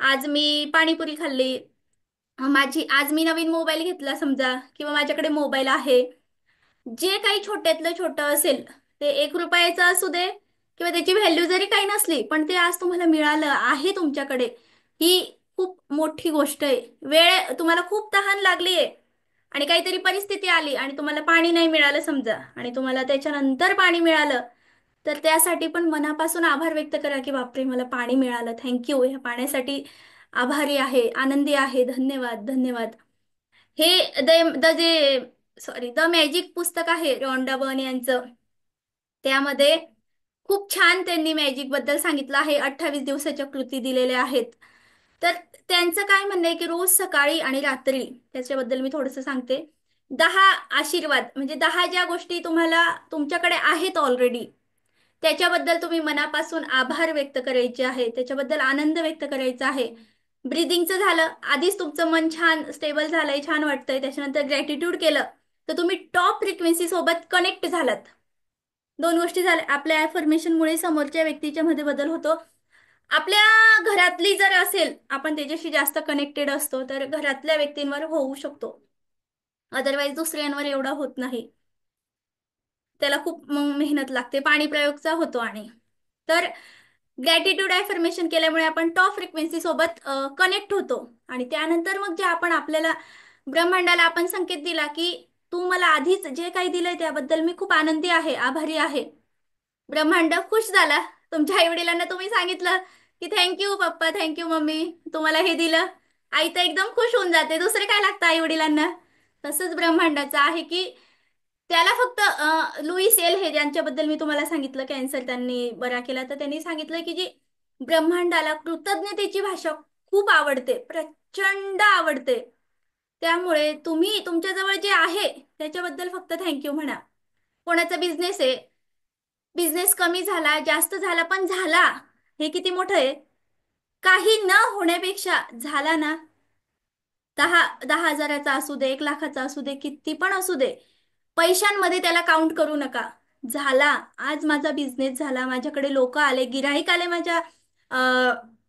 Speaker 1: आज मी पाणीपुरी खाल्ली. आज मी नवीन मोबाईल घेतला समजा, किंवा माझ्याकडे मोबाईल आहे. जे काही छोट्यातलं छोटं असेल, ते 1 रुपयाचं असू दे किंवा त्याची व्हॅल्यू जरी काही नसली, पण ते आज तुम्हाला मिळालं आहे तुमच्याकडे, ही खूप मोठी गोष्ट आहे. वेळ तुम्हाला खूप तहान लागली आहे आणि काहीतरी परिस्थिती आली आणि तुम्हाला पाणी नाही मिळालं समजा, आणि तुम्हाला त्याच्यानंतर पाणी मिळालं, तर त्यासाठी पण मनापासून आभार व्यक्त करा की बापरे, मला पाणी मिळालं, थँक्यू, ह्या पाण्यासाठी आभारी आहे, आनंदी आहे, धन्यवाद धन्यवाद. हे द मॅजिक पुस्तक आहे रॉन्डा बर्न यांचं. त्यामध्ये खूप छान त्यांनी मॅजिक बद्दल सांगितलं आहे. 28 दिवसाच्या कृती दिलेल्या आहेत. तर त्यांचं काय म्हणणं आहे की रोज सकाळी आणि रात्री, त्याच्याबद्दल मी थोडंसं सांगते. 10 आशीर्वाद, म्हणजे 10 ज्या गोष्टी तुम्हाला तुमच्याकडे आहेत ऑलरेडी, त्याच्याबद्दल तुम्ही मनापासून आभार व्यक्त करायचे आहे, त्याच्याबद्दल आनंद व्यक्त करायचा आहे. ब्रिदिंगचं झालं, आधीच तुमचं मन छान स्टेबल झालंय, छान वाटतंय, त्याच्यानंतर ग्रॅटिट्यूड केलं, तर तुम्ही टॉप फ्रिक्वेन्सी सोबत कनेक्ट झालात. 2 गोष्टी झाल्या. आपल्या ॲफर्मेशनमुळे समोरच्या व्यक्तीच्या मध्ये बदल होतो. आपल्या घरातली जर असेल, आपण त्याच्याशी जास्त कनेक्टेड असतो, तर घरातल्या व्यक्तींवर होऊ शकतो. अदरवाईज दुसऱ्यांवर एवढा होत नाही. त्याला खूप मग मेहनत लागते. पाणी प्रयोगचा होतो. आणि तर ग्रॅटिट्यूड ॲफर्मेशन केल्यामुळे आपण टॉप फ्रिक्वेन्सी सोबत कनेक्ट होतो. आणि त्यानंतर मग जे आपण आपल्याला ब्रह्मांडाला आपण संकेत दिला की तू मला आधीच जे काही दिलंय त्याबद्दल मी खूप आनंदी आहे, आभारी आहे. ब्रह्मांड खुश झाला. तुमच्या आई वडिलांना तुम्ही सांगितलं की थँक्यू पप्पा, थँक्यू मम्मी, तुम्हाला हे दिलं. आई तर एकदम खुश होऊन जाते. दुसरे काय लागतं आई वडिलांना. तसंच ब्रह्मांडाचं आहे की त्याला फक्त लुईस एल हे ज्यांच्याबद्दल मी तुम्हाला सांगितलं कॅन्सर त्यांनी बरा केला, तर त्यांनी सांगितलं की जी ब्रह्मांडाला कृतज्ञतेची भाषा खूप आवडते, प्रचंड आवडते. त्यामुळे तुम्ही तुमच्याजवळ जे आहे त्याच्याबद्दल फक्त थँक्यू म्हणा. कोणाचा बिझनेस आहे, बिझनेस कमी झाला, जास्त झाला, पण झाला, हे किती मोठं आहे. काही न होण्यापेक्षा झाला ना, 10,000चा असू दे, 1,00,000चा असू दे, किती पण असू दे, पैशांमध्ये त्याला काउंट करू नका. झाला, आज माझा बिझनेस झाला, माझ्याकडे लोक आले, गिराईक आले माझ्या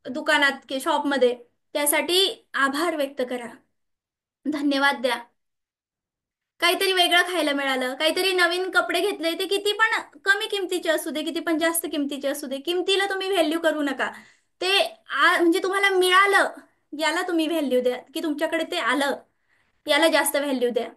Speaker 1: दुकानात की शॉपमध्ये, त्यासाठी आभार व्यक्त करा, धन्यवाद द्या. काहीतरी वेगळं खायला मिळालं, काहीतरी नवीन कपडे घेतले, ते किती पण कमी किमतीचे असू दे, किती पण जास्त किमतीचे असू दे, किमतीला तुम्ही व्हॅल्यू करू नका. ते म्हणजे तुम्हाला मिळालं याला तुम्ही व्हॅल्यू द्या, की तुमच्याकडे ते आलं याला जास्त व्हॅल्यू द्या.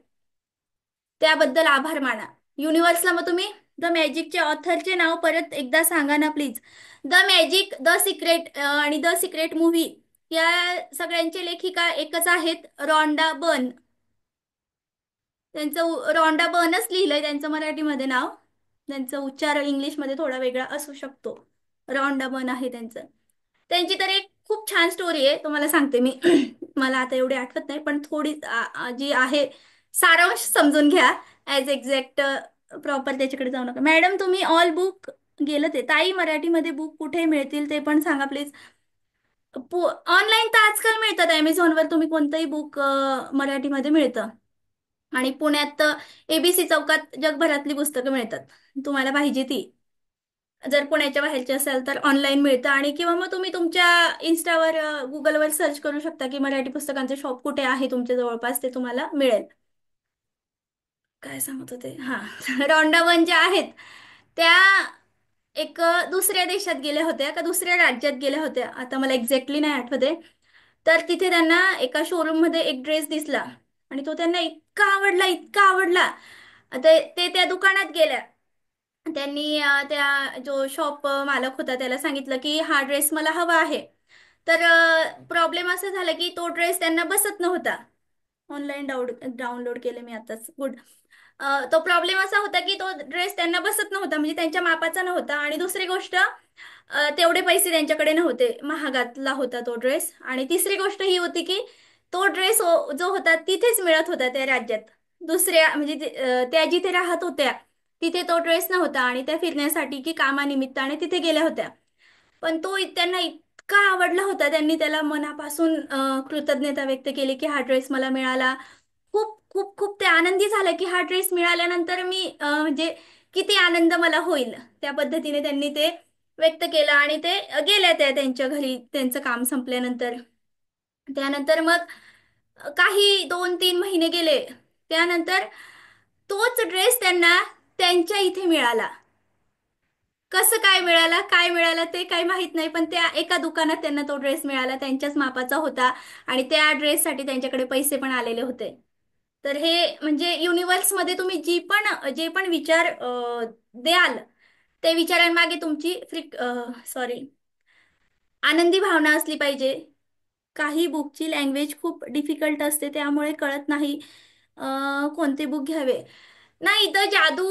Speaker 1: त्याबद्दल आभार माना. युनिव्हर्सला मग तुम्ही द मॅजिकचे ऑथरचे नाव परत एकदा सांगा ना please. The magic, the secret आणि द सिक्रेट मूव्ही या सगळ्यांचे लेखिका एकच आहेत, रॉन्डा बर्न. त्यांचं रॉन्डा बर्नच लिहिलंय त्यांचं मराठीमध्ये नाव. त्यांचं उच्चार इंग्लिशमध्ये थोडा वेगळा असू शकतो. रॉन्डा बर्न आहे त्यांचं. त्यांची तर एक खूप छान स्टोरी आहे, तुम्हाला सांगते मी. मला आता एवढी आठवत नाही, पण थोडी जी आहे सारांश समजून घ्या. ॲज एक्झॅक्ट प्रॉपर त्याच्याकडे जाऊ नका. मॅडम तुम्ही ऑल बुक गेलं ते ताई, मराठीमध्ये बुक कुठे मिळतील ते पण सांगा प्लीज. ऑनलाईन तर आजकाल मिळतात, ॲमेझॉनवर तुम्ही कोणतंही बुक मराठीमध्ये मिळतं. आणि पुण्यात एबीसी चौकात जगभरातली पुस्तकं मिळतात, तुम्हाला पाहिजे ती. जर पुण्याच्या बाहेरचे असेल तर ऑनलाईन मिळतं, आणि किंवा मग तुम्ही तुमच्या इन्स्टावर गुगलवर सर्च करू शकता की मराठी पुस्तकांचे शॉप कुठे आहे तुमच्या जवळपास, ते तुम्हाला मिळेल. काय सांगत होते, हां. रॉन्डा वन ज्या आहेत त्या एक दुसऱ्या देशात गेल्या होत्या का दुसऱ्या राज्यात गेल्या होत्या, आता मला एक्झॅक्टली नाही आठवते. तर तिथे त्यांना एका शोरूम मध्ये एक ड्रेस दिसला आणि तो त्यांना इतका आवडला, इतका आवडला. ते त्या दुकानात गेल्या. त्यांनी त्या जो शॉप मालक होता त्याला सांगितलं की हा ड्रेस मला हवा आहे. तर प्रॉब्लेम असा झाला की तो ड्रेस त्यांना बसत नव्हता. ऑनलाईन डाउनलोड केले मी आताच, गुड. तो प्रॉब्लेम असा होता की तो ड्रेस त्यांना बसत नव्हता, म्हणजे त्यांच्या मापाचा नव्हता. आणि दुसरी गोष्ट, तेवढे पैसे त्यांच्याकडे नव्हते, महागातला होता तो ड्रेस. आणि तिसरी गोष्ट ही होती की तो ड्रेस जो होता तिथेच मिळत होता त्या राज्यात, दुसऱ्या म्हणजे त्या जिथे राहत होत्या तिथे तो ड्रेस नव्हता. आणि त्या फिरण्यासाठी की कामानिमित्ताने तिथे गेल्या होत्या. पण तो त्यांना इतका आवडला होता, त्यांनी त्याला मनापासून कृतज्ञता व्यक्त केली की हा ड्रेस मला मिळाला. खूप खूप खूप ते आनंदी झाले की हा ड्रेस मिळाल्यानंतर मी म्हणजे किती आनंद मला होईल, त्या पद्धतीने त्यांनी ते व्यक्त केलं. आणि ते गेल्या त्या त्यांच्या घरी त्यांचं काम संपल्यानंतर. त्यानंतर मग काही 2-3 महिने गेले. त्यानंतर तोच ड्रेस त्यांना त्यांच्या इथे मिळाला. कसं काय मिळाला, काय मिळालं ते काही माहित नाही, पण त्या एका दुकानात त्यांना तो ड्रेस मिळाला, त्यांच्याच मापाचा होता. आणि त्या ड्रेससाठी त्यांच्याकडे पैसे पण आलेले होते. तर हे म्हणजे युनिव्हर्समध्ये तुम्ही जे पण विचार द्याल, ते विचारांमागे तुमची सॉरी आनंदी भावना असली पाहिजे. काही बुकची लँग्वेज खूप डिफिकल्ट असते, त्यामुळे कळत नाही कोणते बुक घ्यावे. नाही, द जादू,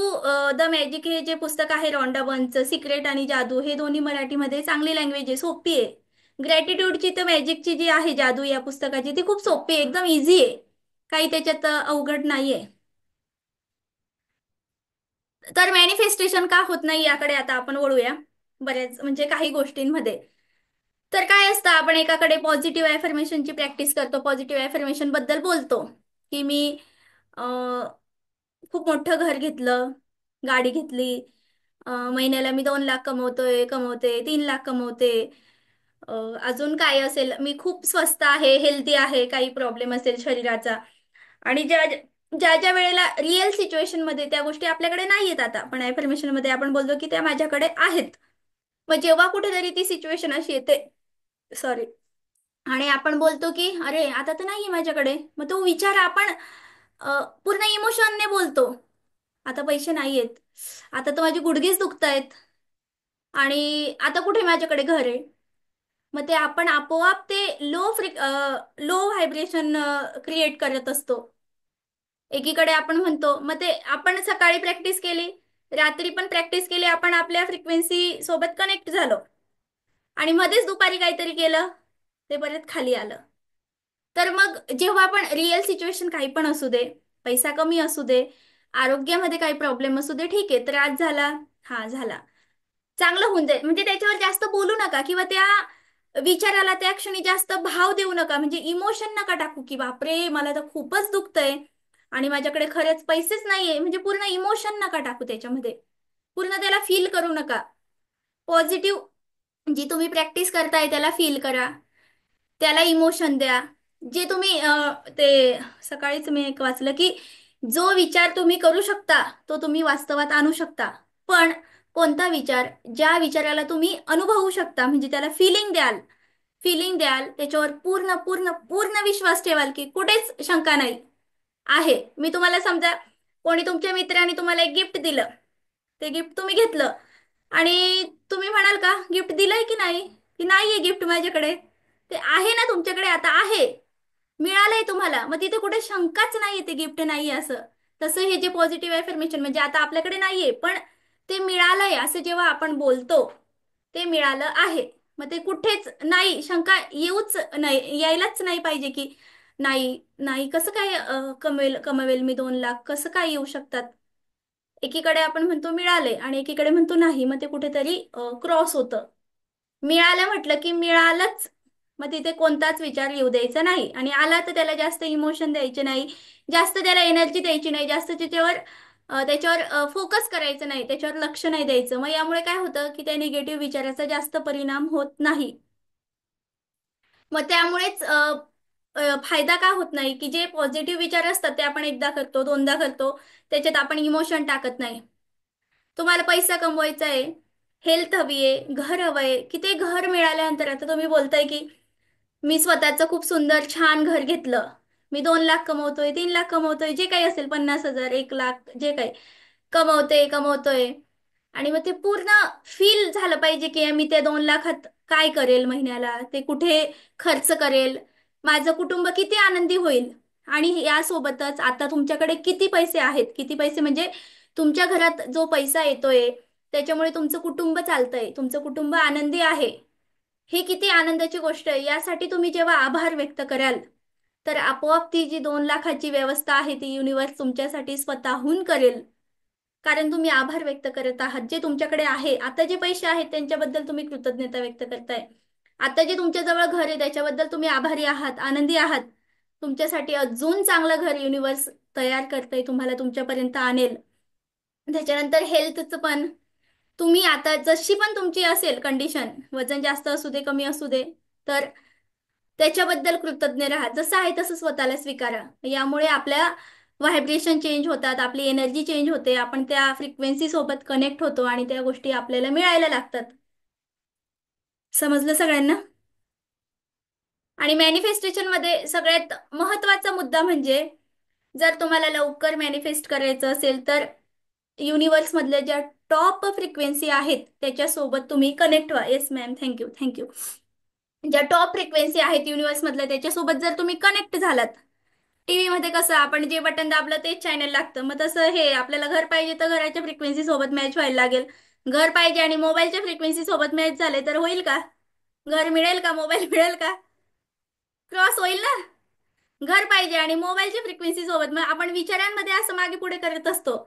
Speaker 1: द मॅजिक हे जे पुस्तक आहे रॉन्डा बर्नचं, सिक्रेट आणि जादू, हे दोन्ही मराठीमध्ये चांगली लँग्वेज आहे, सोपी आहे. ग्रॅटिट्यूडची तर मॅजिकची जी आहे जादू या पुस्तकाची, ती खूप सोपी आहे, एकदम इझी आहे, काही त्याच्यात अवघड नाहीये. तर मॅनिफेस्टेशन का होत नाही याकडे आता आपण वळूया, बऱ्याच म्हणजे काही गोष्टींमध्ये. तर काय असतं, आपण एकाकडे पॉझिटिव्ह ॲफर्मेशनची प्रॅक्टिस करतो, पॉझिटिव्ह ॲफर्मेशन बद्दल बोलतो की मी खूप मोठं घर घेतलं, गाडी घेतली, महिन्याला मी 2 लाख कमवते, 3 लाख कमवते, अ, अजून काय असेल, मी खूप स्वस्त आहे, हेल्दी आहे, काही प्रॉब्लेम असेल शरीराचा. आणि ज्या ज्या ज्या वेळेला रिअल सिच्युएशन मध्ये त्या गोष्टी आपल्याकडे नाही आहेत, आता पण ॲफर्मेशन मध्ये आपण बोलतो की त्या माझ्याकडे आहेत. मग जेव्हा कुठेतरी ती सिच्युएशन अशी येते, सॉरी, आणि आपण बोलतो की अरे आता तर नाहीये माझ्याकडे, मग तो विचार आपण पूर्ण इमोशनने बोलतो. आता पैसे नाहीयेत, आता तर माझी गुडघेच दुखतायत, आणि आता कुठे माझ्याकडे घर आहे. मग ते आपण आपोआप ते लो व्हायब्रेशन क्रिएट करत असतो. एकीकडे आपण म्हणतो, मग ते आपण सकाळी प्रॅक्टिस केली, रात्री पण प्रॅक्टिस केली, आपण आपल्या फ्रिक्वेन्सी सोबत कनेक्ट झालो, आणि मध्येच दुपारी काहीतरी केलं, ते परत खाली आलं. तर मग जेव्हा आपण रिअल सिच्युएशन काही पण असू दे, पैसा कमी असू दे, आरोग्यामध्ये काही प्रॉब्लेम असू दे, ठीक आहे त्रास झाला, हा झाला, चांगलं होऊन जाईल, म्हणजे त्याच्यावर जास्त बोलू नका, किंवा त्या विचाराला त्या क्षणी जास्त भाव देऊ नका, म्हणजे इमोशन नका टाकू की बापरे मला तर खूपच दुखतंय आणि माझ्याकडे खरंच पैसेच नाहीये, म्हणजे पूर्ण इमोशन नका टाकू त्याच्यामध्ये, पूर्ण त्याला फील करू नका. पॉझिटिव्ह जी तुम्ही प्रॅक्टिस करताय त्याला फील करा, त्याला इमोशन द्या. जे तुम्ही ते सकाळीच मी एक वाचलं की जो विचार तुम्ही करू शकता तो तुम्ही वास्तवात आणू शकता. पण कोणता विचार, ज्या विचाराला तुम्ही अनुभवू शकता, म्हणजे त्याला फिलिंग द्याल, त्याच्यावर पूर्ण पूर्ण पूर्ण विश्वास ठेवाल की कुठेच शंका नाही आहे. मी तुम्हाला समजा, कोणी तुमच्या मित्राने तुम्हाला एक गिफ्ट दिलं, ते गिफ्ट तुम्ही घेतलं, आणि तुम्ही म्हणाल का गिफ्ट दिलंय की नाही, की नाहीये गिफ्ट माझ्याकडे, ते आहे ना तुमच्याकडे, आता आहे, मिळालंय तुम्हाला, मग तिथे कुठे शंकाच नाहीये ते गिफ्ट नाहीये असं. तसं हे जे पॉझिटिव्ह अफर्मेशन, म्हणजे आता आपल्याकडे नाहीये पण ते मिळालंय असं जेव्हा आपण बोलतो, ते मिळालं आहे, मग ते कुठेच नाही, शंका येऊच नाही, यायलाच नाही पाहिजे की नाही नाही कसं काय कमवेल मी 2 लाख, कसं काय येऊ शकतात. एकीकडे आपण म्हणतो मिळाले आणि एकीकडे म्हणतो नाही, मग ते कुठेतरी क्रॉस होतं. मिळालं म्हटलं की मिळालंच, मग तिथे कोणताच विचार येऊ द्यायचा नाही, आणि आला तर त्याला जास्त इमोशन द्यायचे नाही, जास्त त्याला एनर्जी द्यायची नाही, जास्त त्याच्यावर फोकस करायचं नाही, त्याच्यावर लक्ष नाही द्यायचं. मग यामुळे काय होतं की त्या निगेटिव्ह विचाराचा जास्त परिणाम होत नाही. मग त्यामुळेच फायदा का होत नाही की जे पॉझिटिव्ह विचार असतात ते आपण एकदा करतो, दोनदा करतो, त्याच्यात आपण इमोशन टाकत नाही. तुम्हाला पैसा कमवायचा आहे, हेल्थ हवी आहे, घर हवंय, की ते घर मिळाल्यानंतर आता तुम्ही बोलताय की मी स्वतःचं खूप सुंदर छान घर घेतलं, मी 2 लाख कमवतोय, 3 लाख कमवतोय, जे काही असेल, 50,000, 1 लाख, जे काही कमवतोय, आणि मग ते पूर्ण फील झालं पाहिजे की मी त्या 2 लाखात काय करेल महिन्याला, ते कुठे खर्च करेल, माझं कुटुंब किती आनंदी होईल. आणि यासोबतच आता तुमच्याकडे किती पैसे आहेत, किती पैसे म्हणजे तुमच्या घरात जो पैसा येतोय त्याच्यामुळे तुमचं कुटुंब चालतंय, तुमचं कुटुंब आनंदी आहे, ही किती आनंदाची गोष्ट आहे. यासाठी तुम्ही जेव्हा आभार व्यक्त कराल, तर आपोआप ती जी 2 लाखाची व्यवस्था आहे ती युनिवर्स तुमच्यासाठी स्वतःहून करेल. कारण तुम्ही आभार व्यक्त करत आहात, जे तुमच्याकडे आहे, आता जे पैसे आहेत त्यांच्याबद्दल तुम्ही कृतज्ञता व्यक्त करताय, आता जे तुमच्याजवळ घर आहे त्याच्याबद्दल तुम्ही आभारी आहात, आनंदी आहात. तुमच्यासाठी अजून चांगलं घर युनिवर्स तयार करतंय, तुम्हाला तुमच्यापर्यंत आणेल. त्याच्यानंतर हेल्थचं पण, तुम्ही आता जशी पण तुमची असेल कंडिशन, वजन जास्त असू दे कमी असू दे, तर त्याच्याबद्दल कृतज्ञ राहा, जसं आहे तसं स्वतःला स्वीकारा. यामुळे आपल्या व्हायब्रेशन चेंज होतात, आपली एनर्जी चेंज होते, आपण त्या फ्रिक्वेन्सी सोबत कनेक्ट होतो आणि त्या गोष्टी आपल्याला मिळायला लागतात. समजलं सगळ्यांना? आणि मॅनिफेस्टेशन मध्ये सगळ्यात महत्वाचा मुद्दा म्हणजे, जर तुम्हाला लवकर मॅनिफेस्ट करायचं असेल तर युनिवर्स मधल्या ज्या टॉप फ्रिक्वेन्सी आहेत त्याच्यासोबत तुम्ही कनेक्ट व्हा. Yes ma'am, thank you thank you. ज्या टॉप फ्रिक्वेन्सी आहेत युनिवर्स मधल्या त्याच्यासोबत जर तुम्ही कनेक्ट झालात, टीव्ही मध्ये कसं आपण जे बटन दाबलं तेच चॅनल लागतं, मग तसं हे आपल्याला घर पाहिजे तर घराच्या फ्रिक्वेन्सी सोबत मॅच व्हायला लागेल. घर पाहिजे आणि मोबाईलच्या फ्रिक्वेन्सी सोबत मॅच झाले तर होईल का? घर मिळेल का? मोबाईल मिळेल का? क्रॉस होईल ना. घर पाहिजे आणि मोबाईलच्या फ्रिक्वेन्सी सोबत, मग आपण विचारांमध्ये असं मागे पुढे करत असतो.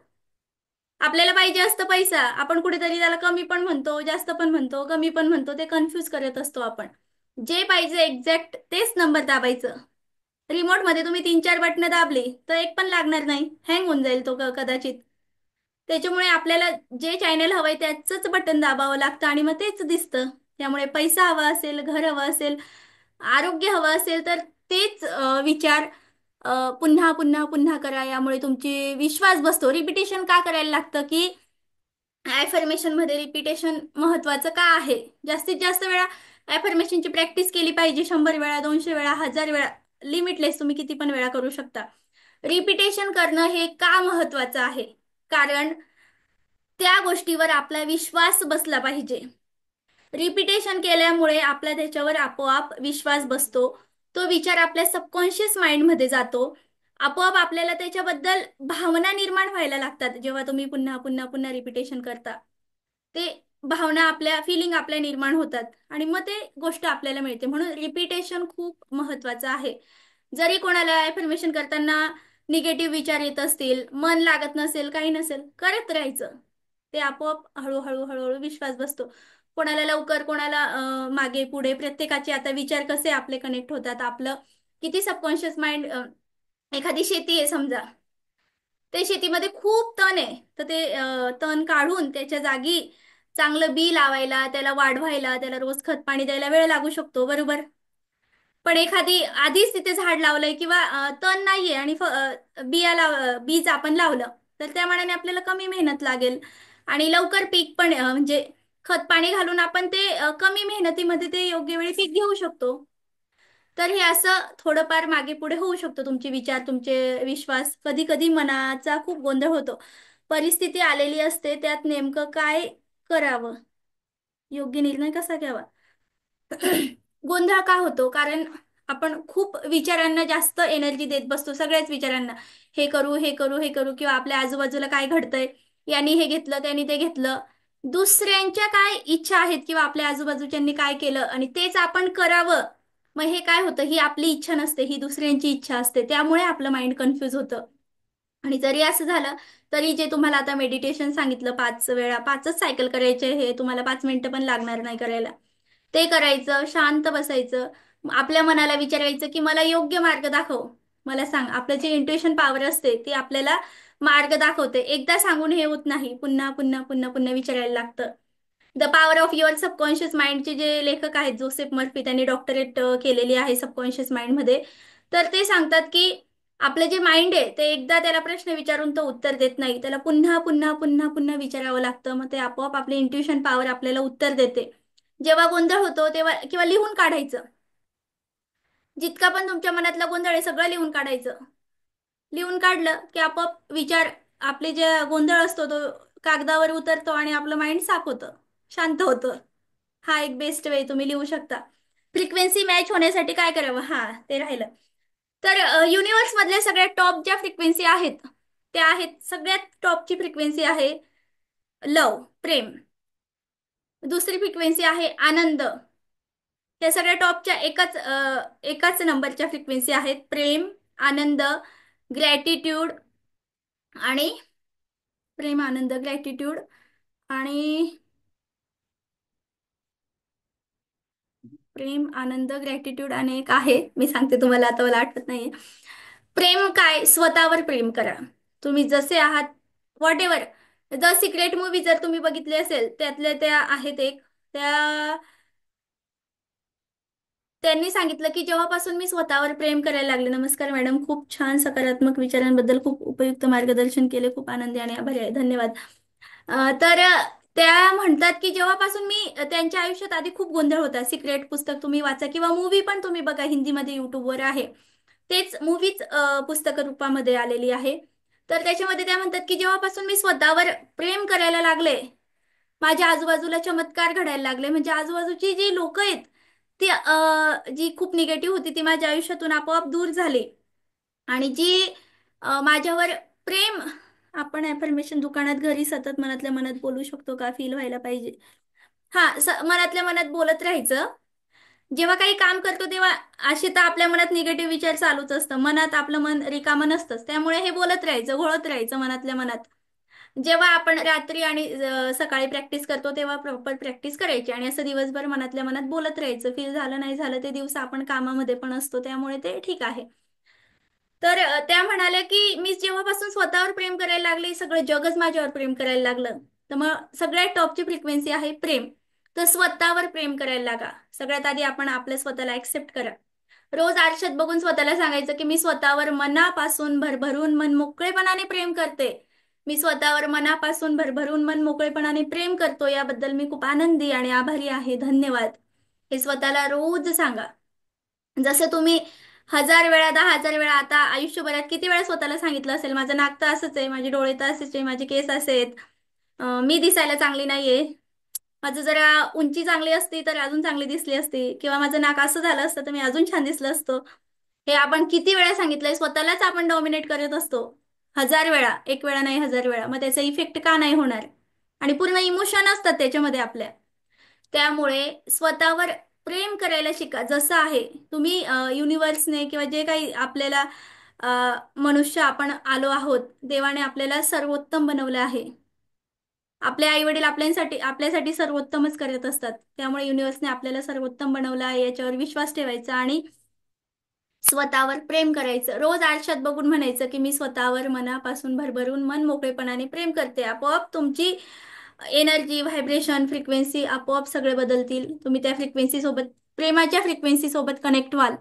Speaker 1: आपल्याला पाहिजे असतं पैसा, आपण कुठेतरी त्याला कमी पण म्हणतो, जास्त पण म्हणतो, कमी पण म्हणतो, ते कन्फ्यूज करत असतो आपण. जे पाहिजे एक्झॅक्ट तेच नंबर दाबायचं. रिमोट मध्ये तुम्ही 3-4 बटणं दाबली तर एक पण लागणार नाही, हँग होऊन जाईल तो कदाचित. त्याच्यामुळे आपल्याला जे चॅनल हवंय त्याच बटन दाबावं लागतं आणि मग तेच दिसतं. त्यामुळे पैसा हवा असेल, घर हवं असेल, आरोग्य हवं असेल तर तेच विचार पुन्हा पुन्हा पुन्हा करा. यामुळे तुमची विश्वास बसतो. रिपिटेशन का करायला लागतं की ॲफर्मेशन मध्ये रिपिटेशन महत्वाचं का आहे? जास्तीत जास्त वेळा ॲफर्मेशनची प्रॅक्टिस केली पाहिजे. 100 वेळा, 200 वेळा, 1000 वेळा, लिमिटलेस तुम्ही किती पण वेळा करू शकता. रिपिटेशन करणं हे का महत्वाचं आहे? कारण त्या गोष्टीवर आपला विश्वास बसला पाहिजे. रिपिटेशन केल्यामुळे आपला त्याच्यावर आपोआप विश्वास बसतो. तो विचार आपल्या सबकॉन्शियस माइंडमध्ये जातो. आपोआप आपल्याला त्याच्याबद्दल भावना निर्माण व्हायला लागतात. जेव्हा तुम्ही पुन्हा पुन्हा पुन्हा रिपिटेशन करता, ते भावना आपल्या फिलिंग आपल्या निर्माण होतात आणि मग ते गोष्ट आपल्याला मिळते. म्हणून रिपिटेशन खूप महत्वाचं आहे. जरी कोणाला ॲफर्मेशन करताना निगेटिव्ह विचार येत असतील, मन लागत नसेल, काही नसेल, करत राहायचं. ते आपोआप हळूहळू हळूहळू विश्वास बसतो. कोणाला लवकर, कोणाला मागे पुढे, प्रत्येकाचे आता विचार कसे आपले कनेक्ट होतात. आपलं किती सबकॉन्शियस माइंड, एखादी शेती आहे समजा, ते शेतीमध्ये खूप तण आहे, तर ते तण काढून त्याच्या जागी चांगलं बी लावायला, त्याला वाढवायला, त्याला रोज खत पाणी द्यायला वेळ लागू शकतो, बरोबर. पण एखादी आधीच तिथे झाड लावलंय किंवा तण नाहीये आणि बीज आपण लावलं, तर त्या मानाने आपल्याला कमी मेहनत लागेल आणि लवकर पीक पण म्हणजे खत पाणी घालून आपण ते कमी मेहनतीमध्ये ते योग्य वेळी पीक घेऊ शकतो. तर हे असं थोडंफार मागे पुढे होऊ शकतो. तुमचे विचार, तुमचे विश्वास, कधी कधी मनाचा खूप गोंधळ होतो. परिस्थिती आलेली असते, त्यात नेमकं काय करावं, योग्य निर्णय कसा घ्यावा. गोंधळ का होतो? कारण आपण खूप विचारांना जास्त एनर्जी देत बसतो, सगळ्याच विचारांना. हे करू, हे करू, हे करू, किंवा आपल्या आजूबाजूला काय घडतंय, यांनी हे घेतलं, त्यांनी ते घेतलं, दुसऱ्यांच्या काय इच्छा आहेत किंवा आपल्या आजूबाजूच्यांनी काय केलं आणि तेच आपण करावं. मग हे काय होतं, ही आपली इच्छा नसते, ही दुसऱ्यांची इच्छा असते. त्यामुळे आपलं माइंड कन्फ्यूज होतं. आणि जरी असं झालं तरी जे तुम्हाला आता मेडिटेशन सांगितलं, 5 वेळा 5च सायकल करायचे, हे तुम्हाला 5 मिनिटं पण लागणार नाही करायला. ते करायचं, शांत बसायचं, आपल्या मनाला विचारायचं की मला योग्य मार्ग दाखव, मला सांग. आपलं जे इंट्युशन पॉवर असते ती आपल्याला मार्ग दाखवते. एकदा सांगून हे होत नाही, पुन्हा पुन्हा पुन्हा पुन्हा विचारायला लागतं. The power of your subconscious माइंडचे जे लेखक आहेत, जोसेफ मर्फी, त्यांनी डॉक्टरेट केलेली आहे सबकॉन्शियस माइंडमध्ये. तर ते सांगतात की आपलं जे माइंड आहे ते एकदा त्याला प्रश्न विचारून तो उत्तर देत नाही, त्याला पुन्हा पुन्हा पुन्हा पुन्हा विचारावं लागतं. मग ते आपोआप आपले इंट्युशन पॉवर आपल्याला उत्तर देते. जेव्हा गोंधळ होतो तेव्हा, किंवा लिहून काढायचं, जितका पण तुमच्या मनातला गोंधळ आहे सगळं लिहून काढायचं. लिहून काढलं की आपोआप विचार, आपले जे गोंधळ असतो तो कागदावर उतरतो आणि आपलं माइंड साफ होतं, शांत होतं. हा एक बेस्ट वे, तुम्ही लिहू शकता. फ्रिक्वेन्सी मॅच होण्यासाठी काय करावं, हा ते राहिलं. तर युनिव्हर्स मधल्या सगळ्यात टॉप ज्या फ्रिक्वेन्सी आहेत, त्या आहेत, सगळ्यात टॉपची फ्रिक्वेन्सी आहे लव, प्रेम. दुसरी फ्रिक्वेन्सी आहे आनंद. त्या सगळ्या टॉपच्या एकाच नंबरच्या फ्रिक्वेन्सी आहेत, प्रेम, आनंद, ग्रॅटिट्यूड आणि प्रेम, आनंद, ग्रॅटिट्यूड आणि प्रेम, आनंद, ग्रॅटिट्यूड आणि एक आहे, मी सांगते तुम्हाला, आता मला आठवत नाहीये. प्रेम काय? स्वतःवर प्रेम करा, तुम्ही जसे आहात, whatever. The secret movie जर तुम्ही बघितली असेल, त्यातल्या त्या आहेत एक, त्या त्यांनी सांगितलं की जेव्हापासून मी स्वतःवर प्रेम करायला लागले. नमस्कार मॅडम, खूप छान सकारात्मक विचारांबद्दल खूप उपयुक्त मार्गदर्शन केले, खूप आनंदी आणि आभारी आहे, धन्यवाद. तर त्या म्हणतात की जेव्हापासून मी, त्यांच्या आयुष्यात आधी खूप गोंधळ होता. सिक्रेट पुस्तक तुम्ही वाचा किंवा मूवी पण तुम्ही बघा, हिंदीमध्ये युट्यूबवर आहे. तेच मूवीच पुस्तक रूपामध्ये आलेली आहे. तर त्याच्यामध्ये त्या म्हणतात की जेव्हापासून मी स्वतःवर प्रेम करायला लागले, माझ्या आजूबाजूला चमत्कार घडायला लागले. म्हणजे आजूबाजूची जी लोक आहेत ती जी खूप निगेटिव्ह होती ती माझ्या आयुष्यातून आपोआप दूर झाली. आणि जी माझ्यावर प्रेम, आपण ॲफर्मेशन दुकानात, घरी सतत मनातल्या मनात बोलू शकतो का, फील व्हायला पाहिजे. हा, मनातल्या मनात बोलत राहायचं. जेव्हा काही काम करतो तेव्हा असे तर आपल्या मनात निगेटिव्ह विचार चालूच असतं, मनात आपलं मन रिकामं नसतंच, त्यामुळे हे बोलत राहायचं, घोळत राहायचं मनातल्या मनात. जेव्हा आपण रात्री आणि सकाळी प्रॅक्टिस करतो तेव्हा प्रॉपर प्रॅक्टिस करायची आणि असं दिवसभर मनातल्या मनात बोलत राहायचं. फील झालं नाही झालं, ते दिवस आपण कामामध्ये पण असतो, त्यामुळे ते ठीक आहे. तर त्या म्हणाल्या की मी जेव्हापासून स्वतःवर प्रेम करायला लागले, सगळं जगच माझ्यावर प्रेम करायला लागलं. तर मग सगळ्यात टॉपची फ्रिक्वेन्सी आहे प्रेम. तर स्वतःवर प्रेम करायला लागा. सगळ्यात आधी आपण आपल्या स्वतःला ऍक्सेप्ट करा. रोज आरशात बघून स्वतःला सांगायचं की मी स्वतःवर मनापासून, भरभरून, मन मोकळेपणाने प्रेम करते. मी स्वतःवर मनापासून भरभरून मन मोकळेपणाने प्रेम करतो, याबद्दल मी खूप आनंदी आणि आभारी आहे, धन्यवाद. हे स्वतःला रोज सांगा. जसं तुम्ही 1000 वेळा, 10,000 वेळा, आता आयुष्यभरात किती वेळा स्वतःला सांगितलं असेल, माझं नाक तर असंच आहे, माझे डोळे तर असेच आहे, माझे केस असे आहेत, मी दिसायला चांगली नाहीये, माझं जरा उंची चांगली असती तर अजून चांगली दिसली असती, किंवा माझं नाक असं झालं असतं तर मी अजून छान दिसलं असतो. हे आपण किती वेळा सांगितलंय, स्वतःलाच आपण डॉमिनेट करत असतो. 1000 वेळा, एक वेळा नाही 1000 वेळा. मग त्याचा इफेक्ट का नाही होणार? आणि पूर्ण इमोशन असतात त्याच्यामध्ये आपल्या. त्यामुळे स्वतःवर प्रेम करायला शिका, जसं आहे तुम्ही. युनिव्हर्सने किंवा जे काही आपल्याला अ, मनुष्य आपण आलो आहोत, देवाने आपल्याला सर्वोत्तम बनवलं आहे. आपले आई वडील आपल्यासाठी सर्वोत्तमच करत असतात. त्यामुळे युनिव्हर्सने आपल्याला सर्वोत्तम बनवलं आहे याच्यावर विश्वास ठेवायचा आणि स्वतःवर प्रेम करायचं. रोज आरशात बघून म्हणायचं की मी स्वतःवर मनापासून भरभरून मन मोकळेपणाने प्रेम करते. आपोआप तुमची एनर्जी, व्हायब्रेशन, फ्रिक्वेन्सी आपोआप सगळे बदलतील. तुम्ही त्या फ्रिक्वेन्सी सोबत, प्रेमाच्या फ्रिक्वेन्सी सोबत कनेक्ट व्हाल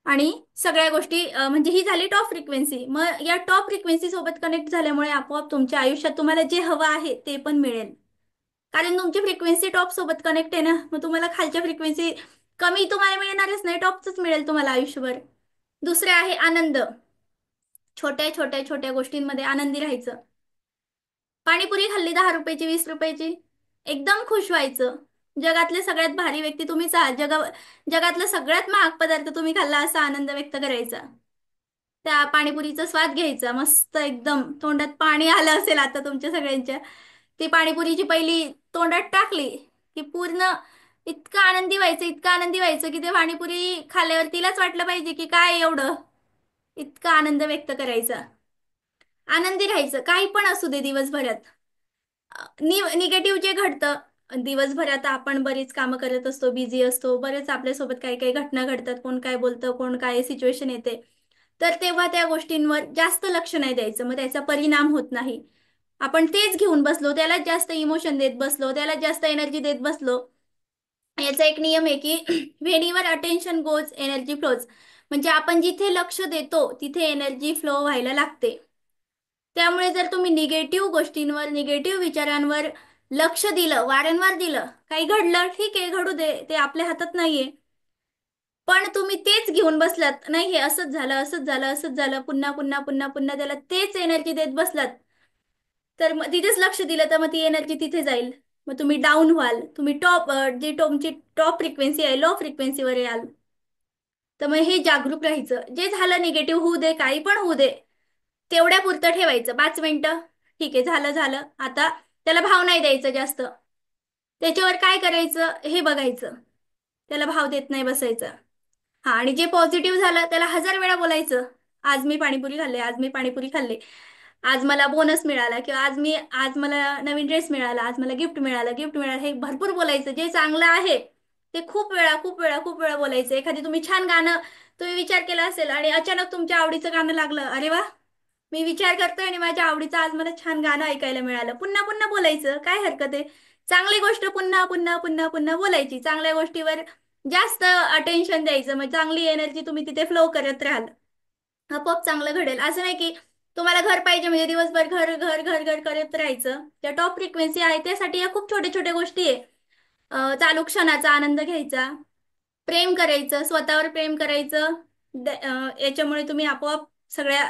Speaker 1: आणि सगळ्या गोष्टी म्हणजे ही झाली टॉप फ्रिक्वेन्सी. मग या टॉप फ्रिक्वेन्सी सोबत कनेक्ट झाल्यामुळे आपोआप तुमच्या आयुष्यात तुम्हाला जे हवं आहे ते पण मिळेल. कारण तुमची फ्रिक्वेन्सी टॉप सोबत कनेक्ट आहे ना, मग तुम्हाला खालच्या फ्रिक्वेन्सी कमी तुम्हाला मिळणारच नाही, टॉपच मिळेल तुम्हाला आयुष्यभर. दुसरे आहे आनंद. छोट्या छोट्या छोट्या गोष्टींमध्ये आनंदी राहायचं. पाणीपुरी खाल्ली 10 रुपयाची, 20 रुपयाची, एकदम खुश व्हायचं. जगातले सगळ्यात भारी व्यक्ती तुम्हीच आहात. जगातला सगळ्यात महाग पदार्थ तुम्ही खाल्ला असा आनंद व्यक्त करायचा. त्या पाणीपुरीचा स्वाद घ्यायचा, मस्त एकदम तोंडात पाणी आलं असेल आता तुमच्या सगळ्यांच्या. ती पाणीपुरीची पहिली तोंडात टाकली की पूर्ण इतकं आनंदी व्हायचं, इतकं आनंदी व्हायचं की ते पाणीपुरी खाल्ल्यावर तिलाच वाटलं पाहिजे की काय एवढं. इतका आनंद व्यक्त करायचा. आनंदी राहायचं, काही पण असू दे दिवसभरात. निगेटिव्ह जे घडतं दिवसभरात, आपण बरीच कामं करत असतो, बिझी असतो, बरेच आपल्यासोबत काही काही घटना घडतात, कोण काय बोलतं, कोण काय सिच्युएशन येते, तर तेव्हा त्या गोष्टींवर जास्त लक्ष नाही द्यायचं. मग त्याचा परिणाम होत नाही. आपण तेच घेऊन बसलो, त्याला जास्त इमोशन देत बसलो, त्याला जास्त एनर्जी देत बसलो. याचा एक नियम आहे की when your attention goes energy flows. म्हणजे आपण जिथे लक्ष देतो तिथे एनर्जी फ्लो व्हायला लागते. त्यामुळे जर तुम्ही निगेटिव्ह गोष्टींवर, निगेटिव्ह विचारांवर लक्ष दिलं, वारंवार दिलं, काही घडलं ठीक आहे, घडू दे, ते आपल्या हातात नाहीये. पण तुम्ही तेच घेऊन बसलात, नाही हे असंच झालं, असंच झालं, असंच झालं, पुन्हा पुन्हा पुन्हा पुन्हा त्याला तेच एनर्जी देत बसलात, तर मग तिथेच लक्ष दिलं तर मग ती एनर्जी तिथे जाईल. मग तुम्ही डाऊन व्हाल. तुम्ही जी तुमची टॉप फ्रिक्वेन्सी आहे, लो फ्रिक्वेन्सीवर याल. तर मग हे जागरूक राहायचं. जे झालं निगेटिव्ह होऊ दे, काही पण होऊ दे, तेवढ्या पुरतं ठेवायचं. 5 मिनिटं ठीक आहे, झालं झालं, आता त्याला भाव नाही द्यायचं जास्त. त्याच्यावर काय करायचं हे बघायचं, त्याला भाव देत नाही बसायचं. हा, आणि जे पॉझिटिव्ह झालं त्याला 1000 वेळा बोलायचं. आज मी पाणीपुरी खाल्ले, आज मी पाणीपुरी खाल्ले, आज मला बोनस मिळाला, किंवा आज मला नवीन ड्रेस मिळाला, आज मला गिफ्ट मिळालं, गिफ्ट मिळालं, हे भरपूर बोलायचं. जे चांगलं आहे ते खूप वेळा खूप वेळा खूप वेळा बोलायचं. एखादी तुम्ही छान गाणं, तुम्ही विचार केला असेल आणि अचानक तुमच्या आवडीचं गाणं लागलं, अरे वा, मी विचार करतोय आणि माझ्या आवडीचं आज मला छान गाणं ऐकायला मिळालं, पुन्हा पुन्हा बोलायचं. काय हरकत आहे? चांगली गोष्ट पुन्हा पुन्हा पुन्हा पुन्हा बोलायची. चांगल्या गोष्टीवर जास्त अटेन्शन द्यायचं. मग चांगली एनर्जी तुम्ही तिथे फ्लो करत राहाल, आपोआप चांगलं घडेल. असं नाही की तुम्हाला घर पाहिजे म्हणजे दिवसभर घर घर घर घर करत राहायचं. त्या टॉप फ्रिक्वेन्सी आहे त्यासाठी या खूप छोट्या छोट्या गोष्टी आहे. चालू क्षणाचा आनंद घ्यायचा, प्रेम करायचं, स्वतःवर प्रेम करायचं. याच्यामुळे तुम्ही आपोआप सगळ्या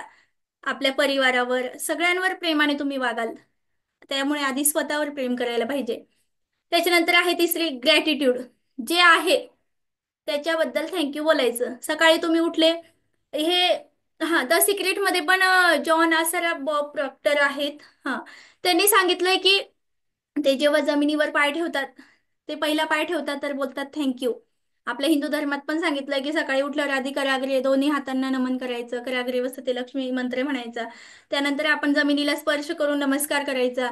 Speaker 1: आपल्या परिवारावर, सगळ्यांवर प्रेमाने तुम्ही वागाल. त्यामुळे आधी स्वतःवर प्रेम करायला पाहिजे. त्याच्यानंतर आहे तिसरी ग्रॅटिट्यूड. जे आहे त्याच्याबद्दल थँक्यू बोलायचं. सकाळी तुम्ही उठले, हे, हा, द सिक्रेट मध्ये पण जॉन आसारा बॉब प्रॉक्टर आहेत, हा, त्यांनी सांगितलंय की ते जेव्हा जमिनीवर पाय ठेवतात, ते पहिला पाय ठेवतात तर बोलतात थँक्यू. आपल्या हिंदू धर्मात पण सांगितलंय की सकाळी उठल्यावर आधी कराग्रे दोन्ही हातांना नमन करायचं, कराग्रे वसते लक्ष्मी मंत्र म्हणायचा. त्यानंतर आपण जमिनीला स्पर्श करून नमस्कार करायचा.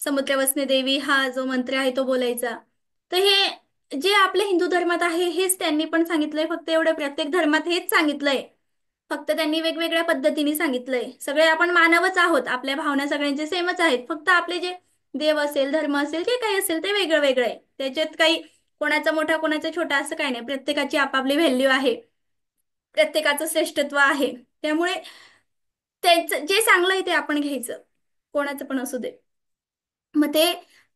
Speaker 1: समुद्र वसने देवी हा जो मंत्र आहे तो बोलायचा. तर हे जे आपल्या हिंदू धर्मात आहे हेच त्यांनी पण सांगितलंय. फक्त एवढं प्रत्येक धर्मात हेच सांगितलंय, फक्त त्यांनी वेगवेगळ्या पद्धतीने सांगितलंय. सगळे आपण मानवच आहोत, आपल्या भावना सगळ्यांचे सेमच आहेत. फक्त आपले जे देव असेल, धर्म असेल, जे काही असेल ते वेगळं वेगळं आहे. त्याच्यात काही कोणाचा मोठा कोणाचा छोटा असं काही नाही. प्रत्येकाची आपापली व्हॅल्यू आहे, प्रत्येकाचं श्रेष्ठत्व आहे. त्यामुळे त्यांचं जे चांगलं आहे ते आपण घ्यायचं. कोणाचं पण असू दे. मग ते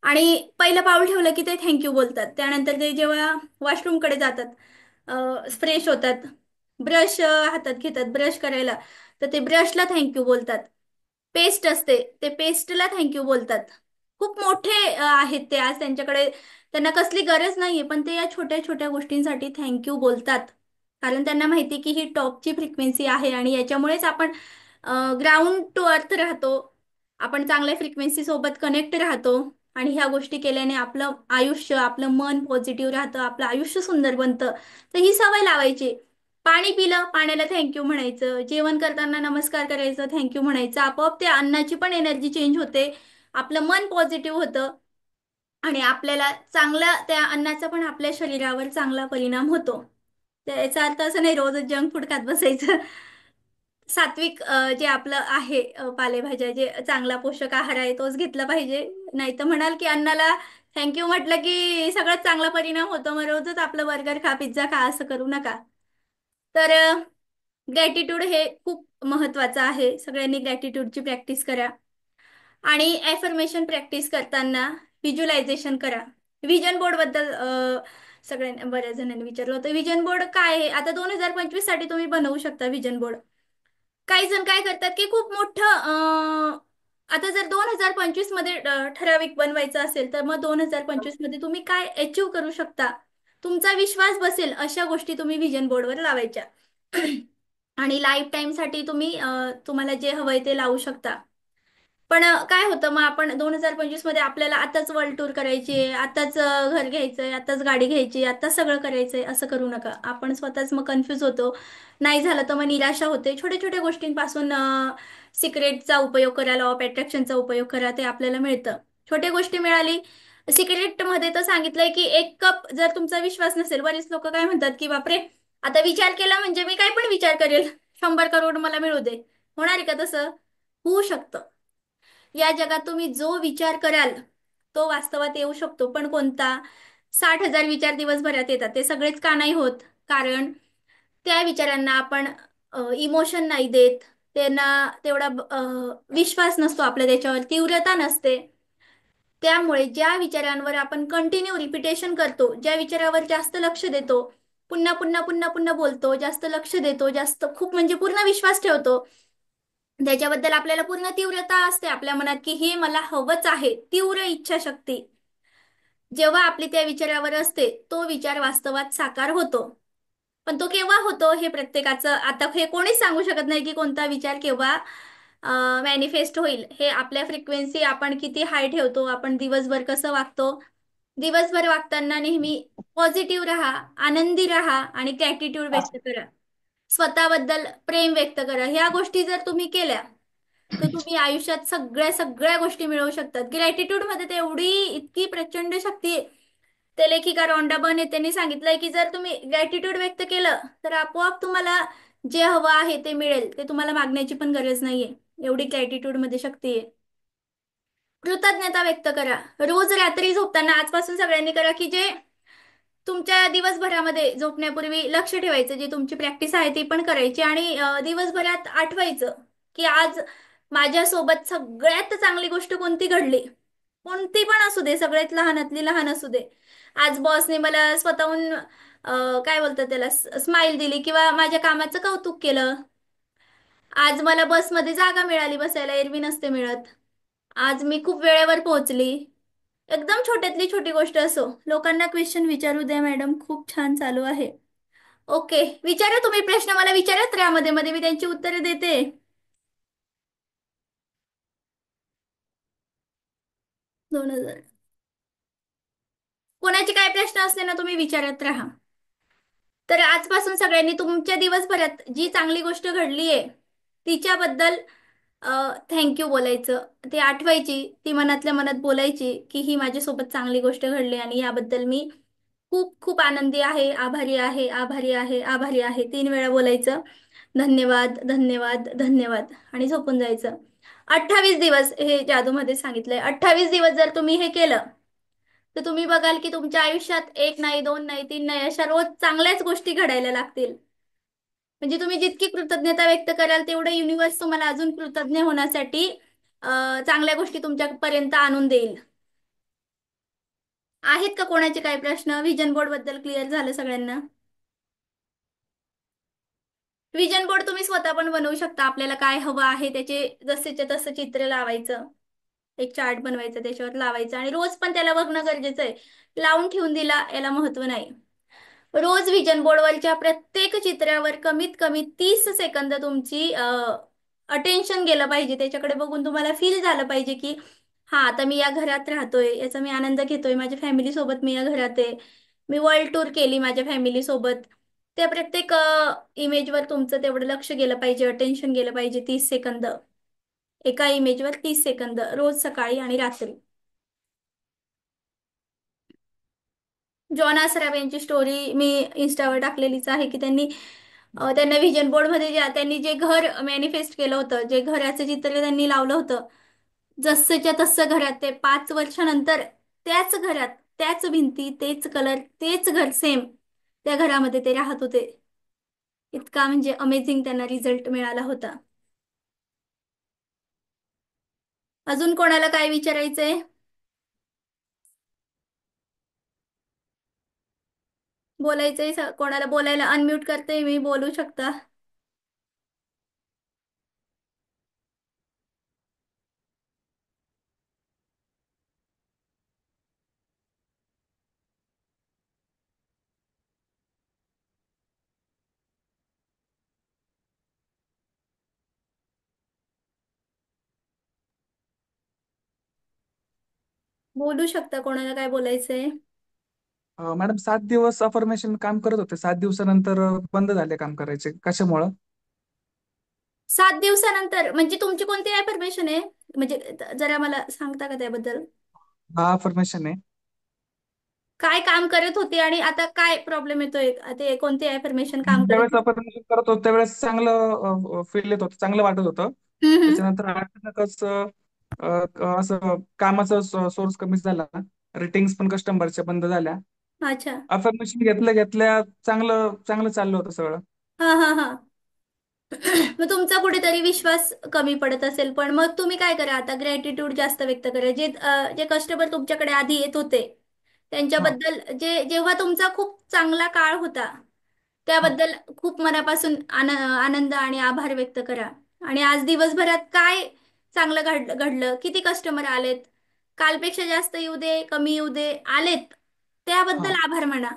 Speaker 1: आणि पहिलं पाऊल ठेवलं की ते थँक्यू बोलतात. त्यानंतर ते जेव्हा वॉशरूमकडे जातात, फ्रेश होतात, ब्रश हातात घेतात ब्रश करायला, तर ते ब्रशला थँक्यू बोलतात. पेस्ट असते ते पेस्टला थँक्यू बोलतात. खूप मोठे आहेत ते, आज त्यांच्याकडे त्यांना कसली गरज नाहीये, पण ते या छोट्या छोट्या गोष्टींसाठी थँक्यू बोलतात. कारण त्यांना माहिती की ही टॉपची फ्रिक्वेन्सी आहे आणि याच्यामुळेच आपण ग्राउंड टू अर्थ राहतो. आपण चांगल्या फ्रिक्वेन्सी सोबत कनेक्ट राहतो. आणि ह्या गोष्टी केल्याने आपलं आयुष्य, आपलं मन पॉझिटिव्ह राहतं, आपलं आयुष्य सुंदर बनतं. तर ही सवय लावायची. पाणी पिलं, पाण्याला थँक्यू म्हणायचं. जेवण करताना नमस्कार करायचं, थँक्यू म्हणायचं. आपोआप त्या अन्नाची पण एनर्जी चेंज होते. आपलं मन पॉझिटिव्ह होतं आणि आपल्याला चांगला त्या अन्नाचा पण आपल्या शरीरावर चांगला परिणाम होतो. याचा अर्थ असं नाही रोजच जंक फूड खात बसायचं. सात्विक जे आपलं आहे, पालेभाज्या, जे चांगला पोषक आहार आहे तोच घेतला पाहिजे. नाही तर म्हणाल की अन्नाला थँक्यू म्हटलं की सगळ्यात चांगला परिणाम होतो, मग रोजच आपलं बर्गर खा, पिझ्झा खा, असं करू नका. तर ग्रॅटिट्यूड हे खूप महत्वाचं आहे. सगळ्यांनी ग्रॅटिट्यूडची प्रॅक्टिस करा. आणि ॲफर्मेशन प्रॅक्टिस करताना व्हिज्युअलायझेशन करा. विजन बोर्ड बद्दल सगळ्यांना, बऱ्याच जणांनी विचारलं होतं विजन बोर्ड काय आहे. आता 2025 साठी तुम्ही बनवू शकता विजन बोर्ड. काही जण काय करतात की खूप मोठं, आता जर 2025 मध्ये ठराविक बनवायचं असेल, तर मग 2025 मध्ये तुम्ही काय अचीव करू शकता, तुमचा विश्वास बसेल अशा गोष्टी तुम्ही विजन बोर्डवर लावायच्या. आणि लाईफ टाईम साठी तुम्ही तुम्हाला जे हवंय ते लावू शकता. पण काय होतं मग, आपण 2025 मध्ये आपल्याला आताच वर्ल्ड टूर करायची आहे, आताच घर घ्यायचंय, आताच गाडी घ्यायची, आताच सगळं करायचंय, असं करू नका. आपण स्वतःच मग कन्फ्यूज होतो. नाही झालं तर मग निराशा होते. छोट्या छोट्या गोष्टींपासून सिक्रेटचा उपयोग करा, लॉ ऑफ अट्रॅक्शनचा उपयोग करा, ते आपल्याला मिळतं. छोट्या गोष्टी मिळाली. सिक्रेट मध्ये तर सांगितलंय की 1 कप जर तुमचा विश्वास नसेल, बरेच लोक काय म्हणतात की बापरे, आता विचार केला म्हणजे मी काय पण विचार करेल, 100 करोड मला मिळू दे. होणार आहे का तसं? होऊ शकतं. या जगात तुम्ही जो विचार कराल तो वास्तवात येऊ शकतो. पण कोणता? 60,000 विचार दिवसभरात येतात, ते सगळेच का नाही होत? कारण त्या विचारांना आपण इमोशन नाही देत, त्यांना तेवढा विश्वास नसतो आपल्या, त्याच्यावर तीव्रता नसते. त्यामुळे ज्या विचारांवर आपण कंटिन्यू रिपिटेशन करतो, ज्या विचारावर जास्त लक्ष देतो, पुन्हा पुन्हा पुन्हा पुन्हा बोलतो, जास्त लक्ष देतो, जास्त खूप म्हणजे पूर्ण विश्वास ठेवतो, त्याच्याबद्दल आपल्याला पूर्ण तीव्रता असते आपल्या मनात की हे मला हवंच आहे, तीव्र इच्छाशक्ती जेव्हा आपली त्या विचारावर असते, तो विचार वास्तवात साकार होतो. पण तो केव्हा होतो हे प्रत्येकाचं, आता हे कोणीच सांगू शकत नाही की कोणता विचार केव्हा मॅनिफेस्ट होईल. हे आपल्या फ्रिक्वेन्सी आपण किती हाय ठेवतो, आपण दिवसभर कसं वागतो. दिवसभर वागताना नेहमी पॉझिटिव्ह राहा, आनंदी राहा आणि ग्रॅटिट्यूड व्यक्त करा. स्वतःबद्दल प्रेम व्यक्त करा. ह्या गोष्टी जर तुम्ही केल्या तर तुम्ही आयुष्यात सगळ्या सगळ्या गोष्टी मिळवू शकतात. ग्रॅटिट्यूड मध्ये तेवढी इतकी प्रचंड शक्ती आहे. ते लेखिका रॉन्डा बर्ने त्यांनी सांगितलंय की जर तुम्ही ग्रॅटिट्यूड व्यक्त केलं तर आपोआप तुम्हाला जे हवं आहे ते मिळेल. ते तुम्हाला मागण्याची पण गरज नाहीये, एवढी ग्रॅटिट्यूड मध्ये शक्ती आहे. कृतज्ञता व्यक्त करा. रोज रात्री झोपताना आजपासून सगळ्यांनी करा की जे तुमच्या दिवसभरामध्ये झोपण्यापूर्वी लक्ष ठेवायचं, जी तुमची प्रॅक्टिस आहे ती पण करायची आणि दिवसभरात आठवायचं की आज माझ्यासोबत सगळ्यात चांगली गोष्ट कोणती घडली. कोणती पण असू दे, सगळ्यात लहानातली लहान असू दे. आज बॉसने मला स्वतःहून काय बोलतात त्याला, स्माइल दिली किंवा माझ्या कामाचं कौतुक केलं. आज मला बसमध्ये जागा मिळाली बसायला, एरवी नसते मिळत. आज मी खूप वेळेवर पोहोचली. एकदम छोट्यातली छोटी गोष्ट असो. लोकांना क्वेश्चन विचारू द्या मॅडम, खूप छान चालू आहे. ओके, विचारा तुम्ही प्रश्न, मला विचारत राहा, मध्ये मध्ये मी त्यांची उत्तरे देते. 2000 कोणाचे काय प्रश्न असले ना तुम्ही विचारत राहा. तर आजपासून सगळ्यांनी तुमच्या दिवसभरात जी चांगली गोष्ट घडली आहे तिच्याबद्दल थँक्यू बोलायचं, ती आठवायची, ती मनातल्या मनात बोलायची की ही माझ्यासोबत चांगली गोष्ट घडली आणि याबद्दल मी खूप खूप आनंदी आहे, आभारी आहे, आभारी आहे, आभारी आहे. 3 वेळा बोलायचं. धन्यवाद, धन्यवाद, धन्यवाद आणि झोपून जायचं. 28 दिवस हे जादूमध्ये सांगितलंय. 28 दिवस जर तुम्ही हे केलं तर तुम्ही बघाल की तुमच्या आयुष्यात एक नाही, दोन नाही, तीन नाही, अशा रोज चांगल्याच गोष्टी घडायला लागतील. म्हणजे तुम्ही जितकी कृतज्ञता व्यक्त कराल तेवढं युनिवर्स तुम्हाला अजून कृतज्ञ होण्यासाठी चांगल्या गोष्टी तुमच्यापर्यंत आणून देईल. आहेत का कोणाचे काही प्रश्न? व्हिजन बोर्ड बद्दल क्लिअर झालं सगळ्यांना? व्हिजन बोर्ड तुम्ही स्वतः पण बनवू शकता. आपल्याला काय हवं आहे त्याचे जसेच्या तसं चित्र लावायचं, एक चार्ट बनवायचा, त्याच्यावर लावायचं आणि रोज पण त्याला बघणं गरजेचं आहे. लावून ठेवून दिला याला महत्व नाही. रोज व्हिजन बोर्डवरच्या प्रत्येक चित्रावर कमीत कमी 30 सेकंद तुमची अटेन्शन गेलं पाहिजे. त्याच्याकडे बघून तुम्हाला फील झालं पाहिजे की हा, आता मी या घरात राहतोय, याचा मी आनंद घेतोय, माझ्या फॅमिली सोबत मी या घरात आहे, मी वर्ल्ड टूर केली माझ्या फॅमिली सोबत. त्या प्रत्येक इमेजवर तुमचं तेवढं लक्ष गेलं पाहिजे, अटेन्शन गेलं पाहिजे. 30 सेकंद, एका इमेजवर 30 सेकंद रोज सकाळी आणि रात्री. जॉन आसराफ यांची स्टोरी मी इन्स्टावर टाकलेलीच आहे की त्यांना व्हिजन बोर्डमध्ये त्यांनी जे घर मॅनिफेस्ट केलं होतं, जे घराचं चित्र त्यांनी लावलं होतं, जसंच्या तसं घरात ते 5 वर्षानंतर त्याच घरात, त्याच भिंती, तेच कलर, तेच घर सेम, त्या घरामध्ये ते राहत होते. इतका म्हणजे अमेझिंग त्यांना रिझल्ट मिळाला होता. अजून कोणाला काय विचारायचंय? बोलायचंय कोणाला? बोलायला अनम्यूट करते मी, बोलू शकता. बोलू शकता, कोणाला काय बोलायचंय?
Speaker 3: मॅडम 7 दिवस अफर्मेशन काम करत होते, 7 दिवसानंतर बंद झाले काम करायचे, कशामुळं?
Speaker 1: 7 दिवसानंतर म्हणजे तुमची कोणती अफर्मेशन आहे? म्हणजे जरा मला सांगता का त्याबद्दल?
Speaker 3: हा अफर्मेशन आहे.
Speaker 1: काय काम करत होते आणि आता काय प्रॉब्लेम येतोय? ते कोणते अफर्मेशन काम
Speaker 3: ज्यावेळेस
Speaker 1: करत?
Speaker 3: अफर्मेशन करत होतो त्यावेळेस चांगलं फील येत होतं, चांगलं वाटत होतं.
Speaker 1: हम्म, हम्म.
Speaker 3: त्याच्यानंतर अचानकच असं कामाचा सोर्स कमी झाला, रेटिंग्स पण कस्टमरच्या बंद झाल्या.
Speaker 1: अच्छा.
Speaker 3: अफर्मेशन घेतल्या घेतल्या चांगलं चांगलं चाललं होतं सगळं.
Speaker 1: हा, हा, हा. मग तुमचा कुठेतरी विश्वास कमी पडत असेल, पण मग तुम्ही काय करा, आता ग्रॅटिट्यूड जास्त व्यक्त करा. जे कस्टमर तुमच्याकडे आधी येत होते
Speaker 3: हा
Speaker 1: त्यांच्याबद्दल, जेव्हा तुमचा खूप चांगला काळ होता
Speaker 3: हा
Speaker 1: त्याबद्दल खूप मनापासून आनंद आणि आभार व्यक्त करा. आणि आज दिवसभरात काय चांगलं घडलं, किती कस्टमर आलेत, कालपेक्षा जास्त येऊ दे कमी येऊ दे, आलेत, त्याबद्दल
Speaker 3: हा
Speaker 1: आभार माना,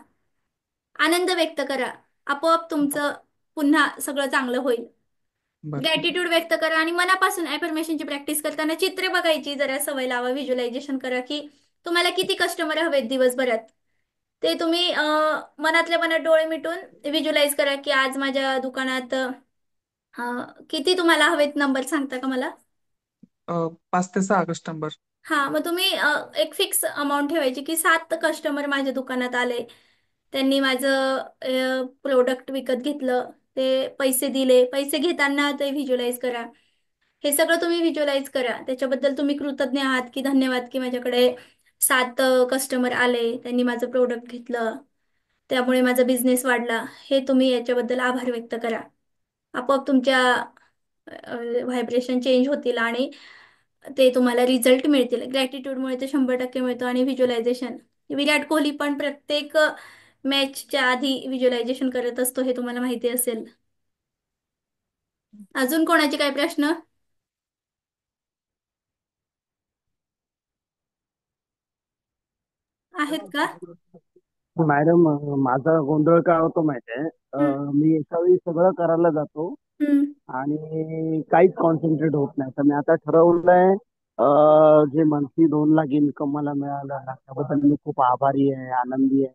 Speaker 1: आनंद व्यक्त करा. आपोआप तुमचं पुन्हा सगळं चांगलं होईल.
Speaker 3: बरं ठीक आहे.
Speaker 1: ग्रॅटिट्यूड व्यक्त करा आणि मनापासून अफर्मेशनची प्रॅक्टिस करताना चित्र बघायची जरा सवय लावा. व्हिज्युअलायझेशन करा की तुम्हाला किती कस्टमर हवेत दिवसभरात. ते तुम्ही मनातल्या मनात डोळे मिटून व्हिज्युअलाइज करा की आज माझ्या दुकानात किती तुम्हाला हवेत, नंबर सांगता का मला?
Speaker 3: 5 ते 6 कस्टमर.
Speaker 1: हा, मग तुम्ही एक फिक्स अमाऊंट ठेवायची की 7 कस्टमर माझ्या दुकानात आले, त्यांनी माझं प्रोडक्ट विकत घेतलं, ते पैसे दिले, पैसे घेताना ते व्हिज्युअलाइज करा. हे सगळं तुम्ही व्हिज्युअलाइज करा. त्याच्याबद्दल तुम्ही कृतज्ञ आहात की धन्यवाद की माझ्याकडे 7 कस्टमर आले, त्यांनी माझं प्रोडक्ट घेतलं, त्यामुळे माझा बिझनेस वाढला. हे तुम्ही याच्याबद्दल आभार व्यक्त करा. आपोआप तुमच्या व्हायब्रेशन चेंज होतील आणि ते तुम्हाला रिझल्ट मिळतील. ग्रॅटिट्यूडमुळे ते 100% मिळतो. आणि व्हिज्युअलायझेशन, विराट कोहली पण प्रत्येक मॅचच्या आधी व्हिज्युअलायझेशन करत असतो, हे तुम्हाला माहिती असेल. अजून कोणाचे काय प्रश्न आहेत का?
Speaker 5: मॅडम, माझा गोंधळ काय होतो माहितीये?
Speaker 1: हम्म,
Speaker 5: मी एका वेळी सगळं करायला जातो
Speaker 1: हम्म.
Speaker 5: आणि काहीच कॉन्सन्ट्रेट होत नाही. तर मी आता ठरवलंय, जे मंथली 2 लाख इन्कम मला मिळालं ना, त्याबद्दल मी खूप आभारी आहे, आनंदी आहे,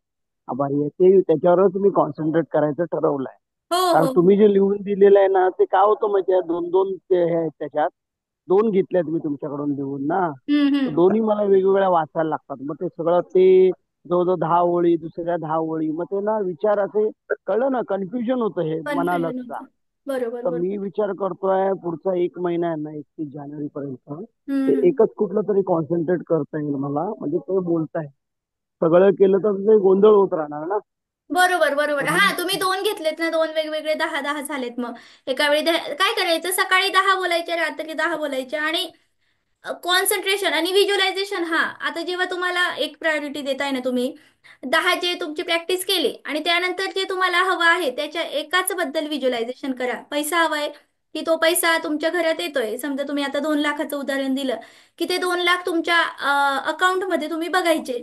Speaker 5: आभारी आहे. ते त्याच्यावरच मी कॉन्सन्ट्रेट करायचं ठरवलंय.
Speaker 1: हो,
Speaker 5: कारण
Speaker 1: हो.
Speaker 5: तुम्ही जे लिहून दिलेलं आहे ना, ते काय होतं माहितीये, दोन दोन ते हे आहेत त्याच्यात. 2 घेतल्यात मी तुमच्याकडून लिहून ना,
Speaker 1: हम्म,
Speaker 5: तर
Speaker 1: हम्म.
Speaker 5: दोन्ही मला वेगवेगळ्या वाचायला लागतात. मग ते सगळं ते जवळजवळ 10 ओळी, दुसऱ्या 10 ओळी, मग ते ना विचार असे, कळलं ना, कन्फ्युजन होतं हे
Speaker 1: कन्फ्युजन
Speaker 5: मनालाच.
Speaker 1: होतं. बरोबर,
Speaker 5: तर मी
Speaker 1: बरोबर.
Speaker 5: विचार करतोय पुढचा 1 महिना आहे ना, 31 जानेवारी पर्यंत
Speaker 1: हम्म,
Speaker 5: ते
Speaker 1: हम्म.
Speaker 5: एकच कुठलं तरी कॉन्सन्ट्रेट करता येईल मला. म्हणजे ते बोलताय सगळं केलं तर ते गोंधळ होत राहणार ना.
Speaker 1: बरोबर, बरोबर. हा, तुम्ही
Speaker 5: म्हणून
Speaker 1: 2 घेतलेत ना, 2 वेगवेगळे 10-10 झालेत. मग एका वेळी काय करायचं, सकाळी 10 बोलायचे, रात्री 10 बोलायचे. आणि कॉन्सन्ट्रेशन आणि व्हिज्युअलायझेशन. हा, आता जेव्हा तुम्हाला एक प्रायोरिटी देताय ना तुम्ही, 10 जे तुमची प्रॅक्टिस केली आणि त्यानंतर जे तुम्हाला हवं आहे त्याच्या एकाच बद्दल व्हिज्युअलायझेशन करा. पैसा हवाय की तो पैसा तुमच्या घरात येतोय. समजा तुम्ही आता 2 लाखाचं उदाहरण दिलं की ते 2 लाख तुमच्या अकाउंटमध्ये तुम्ही बघायचे,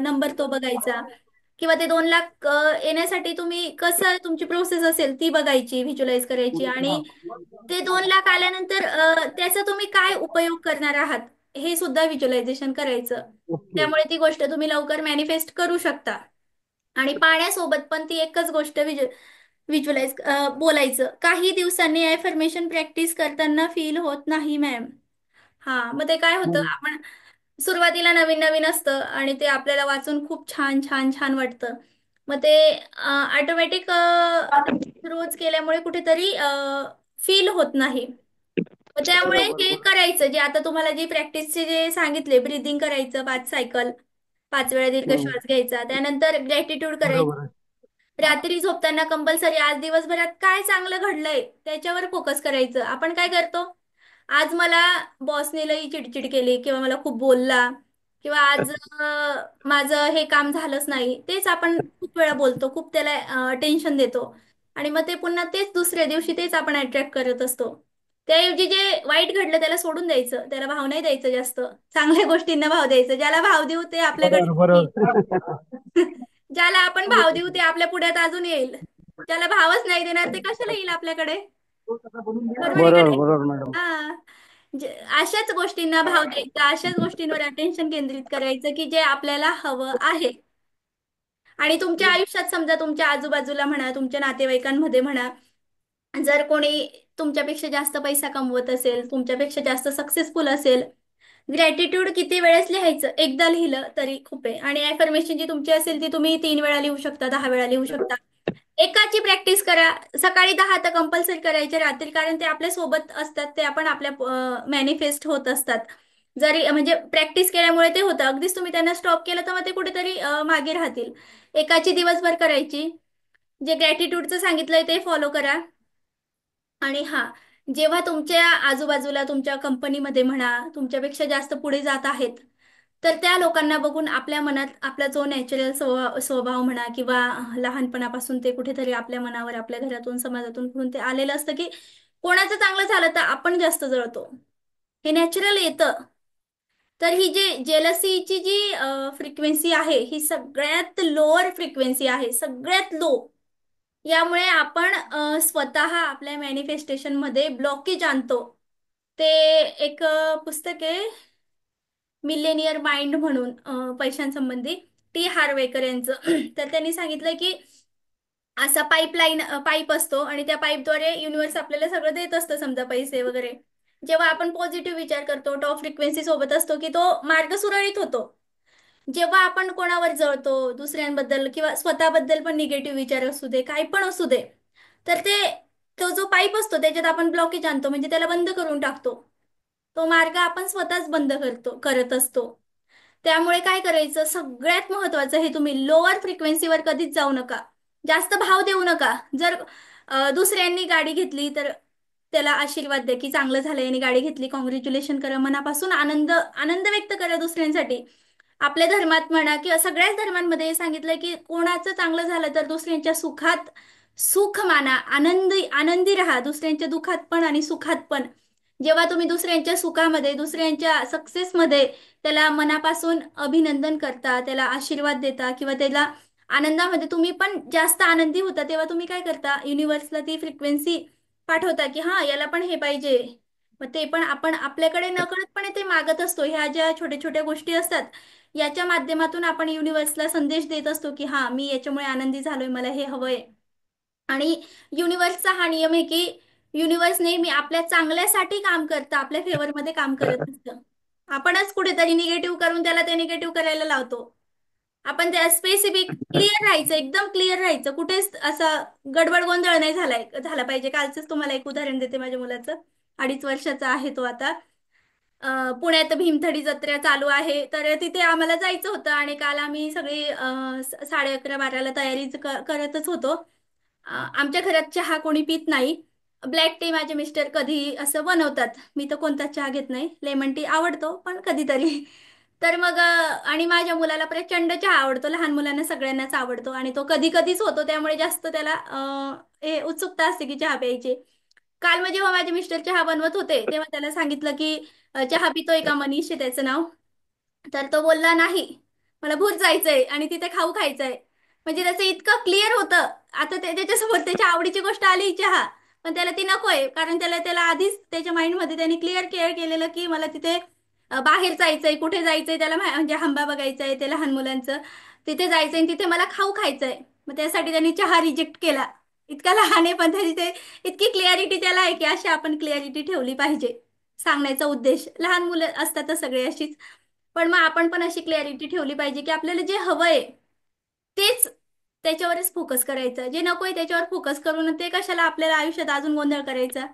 Speaker 1: नंबर तो बघायचा, किंवा ते 2 लाख येण्यासाठी तुम्ही कसं तुमची प्रोसेस असेल ती बघायची, व्हिज्युअलाइज करायची. आणि ते 2 लाख आल्यानंतर त्याचा तुम्ही काय उपयोग करणार आहात हे सुद्धा व्हिज्युअलायझेशन करायचं.
Speaker 5: ओके.
Speaker 1: त्यामुळे ती गोष्ट तुम्ही लवकर मॅनिफेस्ट करू शकता. आणि पाण्यासोबत पण ती एकच गोष्ट व्हिज्युअलाइज बोलायचं. काही दिवसांनी ॲफर्मेशन प्रॅक्टिस करताना फील होत नाही मॅम. हा, मग ते काय होतं, आपण सुरुवातीला नवीन नवीन असतं आणि ते आपल्याला वाचून खूप छान छान छान वाटतं. मग ते ऑटोमॅटिक रोज केल्यामुळे कुठेतरी फील होत नाही. मग त्यामुळे
Speaker 5: बरोबर
Speaker 1: हे
Speaker 5: बरोबर
Speaker 1: करायचं, जे आता तुम्हाला जे प्रॅक्टिसचे जे सांगितले, ब्रीदिंग करायचं 5 सायकल, 5 वेळा दीर्घ
Speaker 5: हम्म,
Speaker 1: श्वास घ्यायचा, त्यानंतर ग्रॅटिट्यूड
Speaker 5: बरोबर
Speaker 1: करायचं.
Speaker 5: आहे.
Speaker 1: रात्री झोपताना कंपल्सरी आज दिवसभरात काय चांगलं घडलंय त्याच्यावर फोकस करायचं. आपण काय करतो, आज मला बॉसने लई चिडचिड केली किंवा मला खूप बोलला, किंवा आज माझं हे काम झालंच नाही, तेच आपण खूप वेळा बोलतो, खूप त्याला टेन्शन देतो. आणि मग ते पुन्हा तेच दुसऱ्या दिवशी तेच आपण अट्रॅक्ट करत असतो. त्याऐवजी जे वाईट घडलं त्याला सोडून द्यायचं, त्याला भाव नाही द्यायचं जास्त, चांगल्या गोष्टींना भाव द्यायचं. ज्याला भाव देऊ ते आपल्याकडे
Speaker 5: बरोबर
Speaker 1: येईल.
Speaker 5: बरोबर.
Speaker 1: ज्याला आपण भाव देऊ ते आपल्या पुढ्यात अजून येईल. ज्याला भावच नाही देणार ते कशाला येईल आपल्याकडे. बरोबर आहे का
Speaker 5: बरोबर
Speaker 1: नाही?
Speaker 5: बरोबर मॅडम.
Speaker 1: हा, अशाच गोष्टींना भाव द्यायचा, अशाच गोष्टींवर अटेन्शन केंद्रित करायचं की जे आपल्याला हवं आहे. आणि तुमच्या आयुष्यात समजा तुमच्या आजूबाजूला म्हणा, तुमच्या नातेवाईकांमध्ये म्हणा, जर कोणी तुमच्यापेक्षा जास्त पैसा कमवत असेल, तुमच्यापेक्षा जास्त सक्सेसफुल असेल, ग्रॅटिट्यूड किती वेळेस लिहायचं, एकदा लिहिलं तरी खूप आहे. आणि ॲफर्मेशन जी तुमची असेल ती तुम्ही 3 वेळा लिहू शकता, 10 वेळा लिहू शकता. एकाची प्रॅक्टिस करा. सकाळी 10 तर कंपल्सरी करायचे, रात्री, कारण ते आपल्या सोबत असतात, ते आपण आपल्या मॅनिफेस्ट होत असतात. जरी म्हणजे प्रॅक्टिस केल्यामुळे ते होतं. अगदीच तुम्ही त्यांना स्टॉप केलं तर मग ते कुठेतरी मागे राहतील. एकाची दिवसभर करायची. जे ग्रॅटिट्यूडचं सांगितलंय ते फॉलो करा. आणि हा, जेव्हा तुमच्या आजूबाजूला तुमच्या कंपनीमध्ये म्हणा तुमच्यापेक्षा जास्त पुढे जात आहेत, तर त्या लोकांना बघून आपल्या मनात आपला जो नॅचरल स्वभाव म्हणा, किंवा लहानपणापासून ते कुठेतरी आपल्या मनावर, आपल्या घरातून, समाजातून कुठून ते आलेलं असतं की कोणाचं चांगलं झालं तर आपण जास्त जळतो. हे नॅचरल येतं. तर ही जी जेलसीची जी फ्रिक्वेन्सी आहे ही सगळ्यात लोअर फ्रिक्वेन्सी आहे, सगळ्यात लो. यामुळे आपण स्वतः आपल्या मॅनिफेस्टेशन मध्ये ब्लॉकेज आणतो. ते एक पुस्तक आहे, मिलेनियर माइंड म्हणून, पैशांसंबंधी, टी हार्वेकर यांचं. तर त्यांनी सांगितलं की असा पाईप असतो आणि त्या पाईपद्वारे युनिव्हर्स आपल्याला सगळं देत असतं, समजा पैसे वगैरे. जेव्हा आपण पॉझिटिव्ह विचार करतो, टॉप फ्रिक्वेन्सी सोबत असतो, की तो मार्ग सुरळीत होतो. जेव्हा आपण कोणावर जळतो, दुसऱ्यांबद्दल किंवा स्वतःबद्दल पण निगेटिव्ह विचार असू दे, काही पण असू दे, तर तो जो पाईप असतो त्याच्यात आपण ब्लॉकेज आणतो, म्हणजे त्याला बंद करून टाकतो. तो मार्ग आपण स्वतःच बंद करत असतो. त्यामुळे काय करायचं, सगळ्यात महत्वाचं हे, तुम्ही लोअर फ्रिक्वेन्सीवर कधीच जाऊ नका. जास्त भाव देऊ नका. जर दुसऱ्यांनी गाडी घेतली तर त्याला आशीर्वाद द्या की चांगलं झालंय आणि गाडी घेतली, कॉंग्रॅच्युलेशन करा, मनापासून आनंद आनंद व्यक्त करा दुसऱ्यांसाठी. आपल्या धर्मात म्हणा किंवा सगळ्याच धर्मांमध्ये सांगितलंय की कोणाचं चांगलं झालं तर दुसऱ्यांच्या सुखात सुख माना, आनंदी राहा, दुसऱ्यांच्या दुःखात पण आणि सुखात पण. जेव्हा तुम्ही दुसऱ्यांच्या सुखामध्ये, दुसऱ्यांच्या सक्सेसमध्ये त्याला मनापासून अभिनंदन करता, त्याला आशीर्वाद देता, किंवा त्याला आनंदामध्ये तुम्ही पण जास्त आनंदी होता, तेव्हा तुम्ही काय करता, युनिव्हर्सला ती फ्रिक्वेन्सी पाठवता की हा, याला पण हे पाहिजे. मग ते पण आपण आपल्याकडे नकळतपणे ते मागत असतो. ह्या ज्या छोट्या छोट्या गोष्टी असतात याच्या माध्यमातून आपण युनिव्हर्सला संदेश देत असतो की हा, मी याच्यामुळे आनंदी झालोय, मला हे हवंय. आणि युनिव्हर्सचा हा नियम आहे की युनिव्हर्स नेहमी आपल्या चांगल्यासाठी काम करतं, आपल्या फेवरमध्ये काम करत नसतं. आपणच कुठेतरी निगेटिव्ह करून त्याला ते निगेटिव्ह करायला लावतो. आपण त्या स्पेसिफिक क्लिअर राहायचं, एकदम क्लिअर राहायचं, कुठेच असं गडबड गोंधळ नाही झाला पाहिजे. कालचंच तुम्हाला एक उदाहरण देते माझ्या मुलाचं. 2.5 वर्षाचा आहे तो आता. पुण्यात भीमथडी जत्रा चालू आहे, तर तिथे आम्हाला जायचं होतं आणि काल आम्ही सगळी 11:30-12ला तयारी करतच होतो. आमच्या घरात चहा कोणी पित नाही. ब्लॅक टी माझे मिस्टर कधी असं बनवतात. मी तर कोणता चहा घेत नाही, लेमन टी आवडतो पण कधीतरी. तर मग आणि माझ्या मुलाला प्रचंड चहा आवडतो, लहान मुलांना सगळ्यांनाच आवडतो आणि तो कधी कधीच होतो, त्यामुळे जास्त त्याला हे उत्सुकता असते की चहा प्यायची. काल मग जेव्हा माझे मिस्टर चहा बनवत होते तेव्हा त्याला सांगितलं की चहा पितोय का, मनीष आहे त्याचं नाव. तर तो बोलला नाही, मला भूत जायचंय आणि तिथे खाऊ खायचंय. म्हणजे त्याचं इतकं क्लिअर होतं. आता त्याच्यासमोर त्याच्या आवडीची गोष्ट आली चहा, पण त्याला ती नकोय, कारण त्याला त्याला आधीच त्याच्या माइंडमध्ये त्यांनी क्लिअर केअर केलेलं की मला तिथे बाहेर जायचंय, कुठे जायचंय त्याला म्हणजे हंबा बघायचंय ते लहान मुलांचं, तिथे जायचंय आणि तिथे मला खाऊ खायचंय. मग त्यासाठी त्यांनी चहा रिजेक्ट केला. इतका लहान आहे पण तरी ते इतकी क्लिअरिटी त्याला आहे की अशी आपण क्लिअरिटी ठेवली पाहिजे. सांगण्याचा उद्देश, लहान मुलं असतातच सगळे अशीच, पण मग आपण पण अशी क्लॅरिटी ठेवली पाहिजे की आपल्याला जे हवंय तेच, त्याच्यावरच फोकस करायचं. जे नकोय त्याच्यावर फोकस करून ते कशाला आपल्याला आयुष्यात अजून गोंधळ करायचा.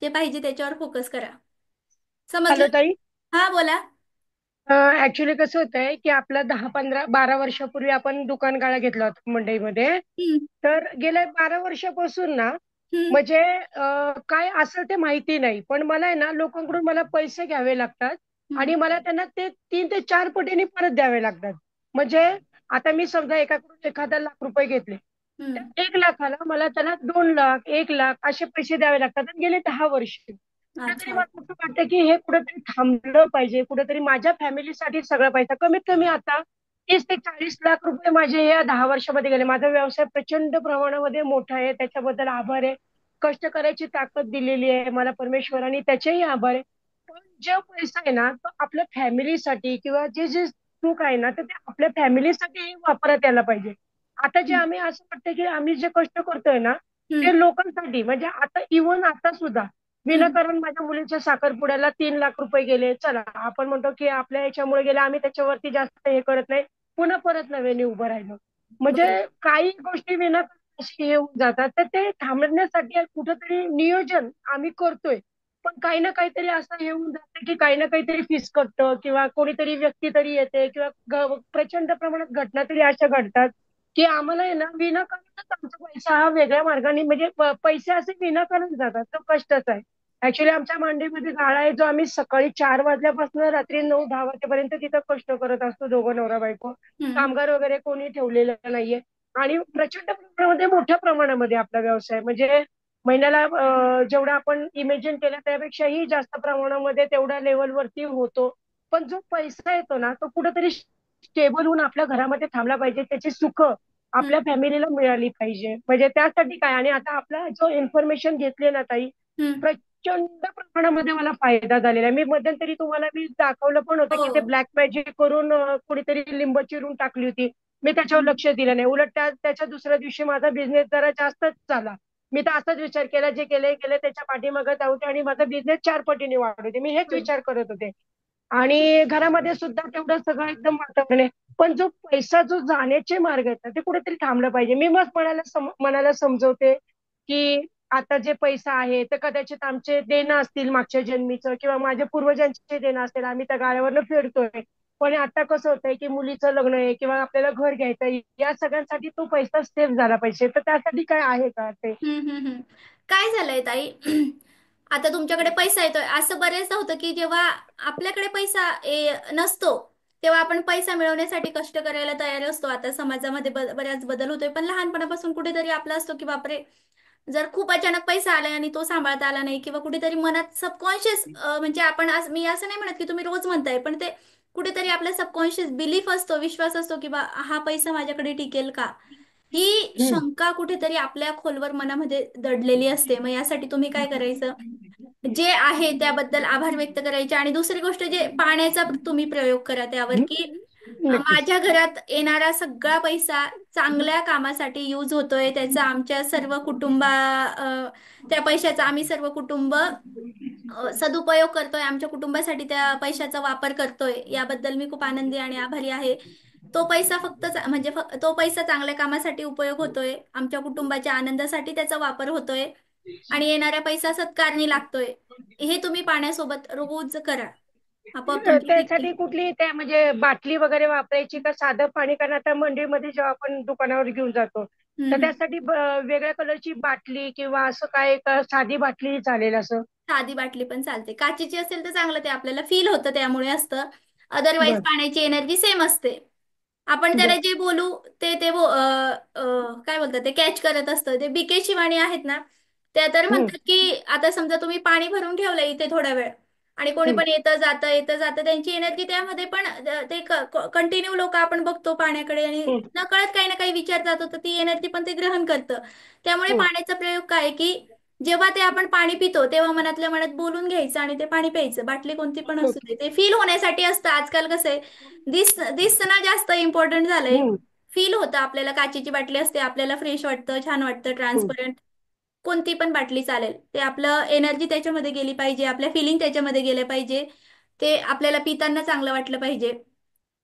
Speaker 1: जे पाहिजे त्याच्यावर फोकस करा.
Speaker 2: हॅलो
Speaker 1: समजलं?
Speaker 2: ताई.
Speaker 1: हा बोला.
Speaker 2: ऍक्च्युली कसं होतंय की आपला 10-15-12 वर्षापूर्वी आपण दुकान गाळा घेतला होता मंडईमध्ये.
Speaker 1: हम्म.
Speaker 2: तर गेल्या 12 वर्षापासून ना,
Speaker 1: हम्म.
Speaker 2: म्हणजे काय असेल ते माहिती नाही, पण मला आहे ना लोकांकडून मला पैसे घ्यावे लागतात
Speaker 1: हम्म.
Speaker 2: आणि मला त्यांना ते 3 ते 4 पटीने परत द्यावे लागतात. म्हणजे आता मी समजा एकाकडून एखादा लाख रुपये घेतले,
Speaker 1: हम्म.
Speaker 2: तर 1 लाखाला मला त्याला 2 लाख 1 लाख असे पैसे द्यावे लागतात आणि गेले 10 वर्ष. कुठेतरी
Speaker 1: अच्छा.
Speaker 2: मला असं वाटतं की हे कुठेतरी थांबलं पाहिजे, कुठेतरी माझ्या फॅमिलीसाठी सगळं पाहिजे. कमीत कमी आता 30 ते 40 लाख रुपये माझे या 10 वर्षामध्ये गेले. माझा व्यवसाय प्रचंड प्रमाणामध्ये मोठा आहे, त्याच्याबद्दल आभार आहे. कष्ट करायची ताकद दिलेली आहे मला परमेश्वराने, त्याचेही आभार आहे. पण जो पैसा आहे ना, तो आपल्या फॅमिलीसाठी किंवा जे जे सुख आहे ना, तर ते आपल्या फॅमिलीसाठी वापरत यायला पाहिजे. आता जे
Speaker 1: हम्म.
Speaker 2: आम्ही असं वाटतं की आम्ही जे कष्ट करतोय ना, ते
Speaker 1: हम्म.
Speaker 2: लोकांसाठी, म्हणजे आता इव्हन आता सुद्धा
Speaker 1: हम्म.
Speaker 2: विनाकारण माझ्या मुलीच्या साखरपुड्याला 3 लाख रुपये गेले. चला आपण म्हणतो की आपल्या याच्यामुळे गेले, आम्ही त्याच्यावरती जास्त हे करत नाही. पुन्हा परत नव्याने उभं राहिलो. म्हणजे
Speaker 1: बरोबर.
Speaker 2: काही गोष्टी विनाकारण अशी हे होऊन जातात, तर ते थांबण्यासाठी कुठंतरी नियोजन आम्ही करतोय. पण काही ना काहीतरी असं हे होऊन जातं की काही ना काहीतरी फिसकटतं किंवा कोणीतरी व्यक्ती तरी येते किंवा प्रचंड प्रमाणात घटना तरी अशा घडतात की आम्हाला आहे ना विनाकारणच आमचा पैसा हा वेगळ्या मार्गाने, म्हणजे पैसे असे विनाकारण जातात, तो कष्टच आहे. ऍक्च्युली आमच्या मांडीमध्ये गाळा आहे, जो आम्ही सकाळी 4 वाजल्यापासून रात्री 9-10 वाजेपर्यंत तिथं कष्ट करत असतो, दोघं नवरा बायको.
Speaker 1: हम्म.
Speaker 2: कामगार वगैरे कोणी ठेवलेलं नाहीये. आणि प्रचंड प्रमाणामध्ये मोठ्या प्रमाणामध्ये आपला व्यवसाय, म्हणजे महिन्याला जेवढा आपण इमेजिन केलं त्यापेक्षाही जास्त प्रमाणामध्ये तेवढ्या लेवलवरती होतो. पण जो पैसा येतो ना, तो कुठेतरी स्टेबल होऊन आपल्या घरामध्ये थांबला पाहिजे, त्याची सुख
Speaker 1: हम्म.
Speaker 2: आपल्या फॅमिलीला मिळाली पाहिजे. म्हणजे त्यासाठी काय, आणि आता आपला जो इन्फॉर्मेशन घेतली ना ताई,
Speaker 1: हम्म.
Speaker 2: प्रचंड प्रमाणामध्ये मला फायदा झालेला आहे. मी मध्यंतरी तुम्हाला मी दाखवलं पण होतं
Speaker 1: हो.
Speaker 2: की ते ब्लॅक मॅजिक करून कुणीतरी लिंब चिरून टाकली होती. मी त्याच्यावर
Speaker 1: हम्म.
Speaker 2: लक्ष दिलं नाही. उलट त्याच्या दुसऱ्या दिवशी माझा बिझनेस जरा जास्तच झाला. मी तर असाच विचार केला, जे केले केले त्याच्या पाठीमागे जाऊ दे आणि माझा बिझनेस 4 पटीने वाढू दे. मी हेच विचार करत होते. आणि घरामध्ये सुद्धा तेवढं सगळं एकदम वातावरण आहे. पण जो पैसा जो जाण्याचे मार्ग आहेत ना, ते कुठेतरी थांबलं पाहिजे. मी मग मनाला समजवते की आता जे पैसा आहे ते कदाचित आमचे देणं असतील मागच्या जन्मीचं, किंवा माझ्या पूर्वजांचे देणं असेल, आम्ही त्या गाड्यावरनं फेडतोय. पण आता कसं होतंय की मुलीचं लग्न आहे किंवा आपल्याला घर घ्यायचं आहे, या सगळ्यांसाठी तो पैसा सेव्ह झाला पाहिजे. तर त्यासाठी काय आहे का ते?
Speaker 1: हम्म. हम्म. हम्म. काय झालंय ताई? आता तुमच्याकडे पैसा येतोय, असं बरेचदा होतं की जेव्हा आपल्याकडे पैसा नसतो तेव्हा आपण पैसा मिळवण्यासाठी कष्ट करायला तयार असतो. आता समाजामध्ये बऱ्याच बदल होतोय, पण लहानपणापासून कुठेतरी आपला असतो की बापरे, जर खूप अचानक पैसा आलाय आणि तो सांभाळता आला नाही किंवा कुठेतरी मनात सबकॉन्शियस, म्हणजे आपण मी असं नाही म्हणत की तुम्ही रोज म्हणताय, पण ते कुठेतरी आपला सबकॉन्शियस बिलीफ असतो, विश्वास असतो की बा हा पैसा माझ्याकडे टिकेल का, ही
Speaker 2: हम्म.
Speaker 1: शंका कुठेतरी आपल्या खोलवर मनामध्ये दडलेली असते. मग यासाठी तुम्ही काय करायचं, जे आहे त्याबद्दल आभार व्यक्त करायचे आणि दुसरी गोष्ट जे पाण्याचा तुम्ही प्रयोग करा त्यावर की
Speaker 2: नक्कीच.
Speaker 1: माझ्या घरात येणारा सगळा पैसा चांगल्या कामासाठी यूज होतोय, त्याचा आमच्या सर्व त्या पैशाचा आम्ही सर्व कुटुंब सदुपयोग करतोय, आमच्या कुटुंबासाठी त्या पैशाचा वापर करतोय, याबद्दल मी खूप आनंदी आणि आभारी आहे. तो पैसा फक्त म्हणजे तो पैसा चांगल्या कामासाठी उपयोग होतोय, आमच्या कुटुंबाच्या आनंदासाठी त्याचा वापर होतोय आणि येणारा पैसा सत्कारणी लागतोय. हे तुम्ही पाण्यासोबत रोज करा, आपोआप तुमची टिकेल.
Speaker 2: त्यासाठी कुठली त्या म्हणजे बाटली वगैरे वापरायची का साधं पाणी? कारण आता मंडईमध्ये जेव्हा आपण दुकानावर घेऊन जातो तर
Speaker 1: हम्म.
Speaker 2: त्यासाठी वेगळ्या कलरची बाटली किंवा असं काय का साधी बाटली चालेल असं?
Speaker 1: साधी बाटली पण चालते, काचेची असेल तर चांगलं, ते आपल्याला फील होतं त्यामुळे असतं. अदरवाईज
Speaker 2: बर
Speaker 1: पाण्याची एनर्जी सेम असते. आपण त्याला
Speaker 2: बर.
Speaker 1: जे बोलू काय बोलतात ते कॅच करत असतं. ते बीके शिवाणी आहेत ना, त्या तर
Speaker 2: हम्म
Speaker 1: म्हणतात की आता समजा तुम्ही पाणी भरून ठेवलं इथे थोडा वेळ, आणि कोणी
Speaker 2: हम्म
Speaker 1: पण येतं जातं त्यांची एनर्जी त्यामध्ये पण ते कंटिन्यू लोक आपण बघतो पाण्याकडे, आणि
Speaker 2: हम्म
Speaker 1: नकळत काही ना काही विचार जातो, तर ती एनर्जी पण ते ग्रहण करतं. त्यामुळे
Speaker 2: हम्म
Speaker 1: पाण्याचा प्रयोग काय की जेव्हा ते आपण पाणी पितो तेव्हा मनातल्या मनात बोलून घ्यायचं आणि ते पाणी प्यायचं. बाटली कोणती पण असू दे, ते फील होण्यासाठी असतं. आजकाल कसं आहे, दिसणं जास्त इम्पॉर्टंट झालंय.
Speaker 2: हम्म
Speaker 1: फील होतं आपल्याला. काचेची बाटली असते, आपल्याला फ्रेश वाटतं, छान वाटतं,
Speaker 2: हम्म.
Speaker 1: ट्रान्सपरंट. कोणती पण बाटली चालेल. ते आपलं एनर्जी त्याच्यामध्ये गेली पाहिजे, आपल्या फिलिंग त्याच्यामध्ये गेले पाहिजे, ते आपल्याला पिताना चांगलं वाटलं पाहिजे.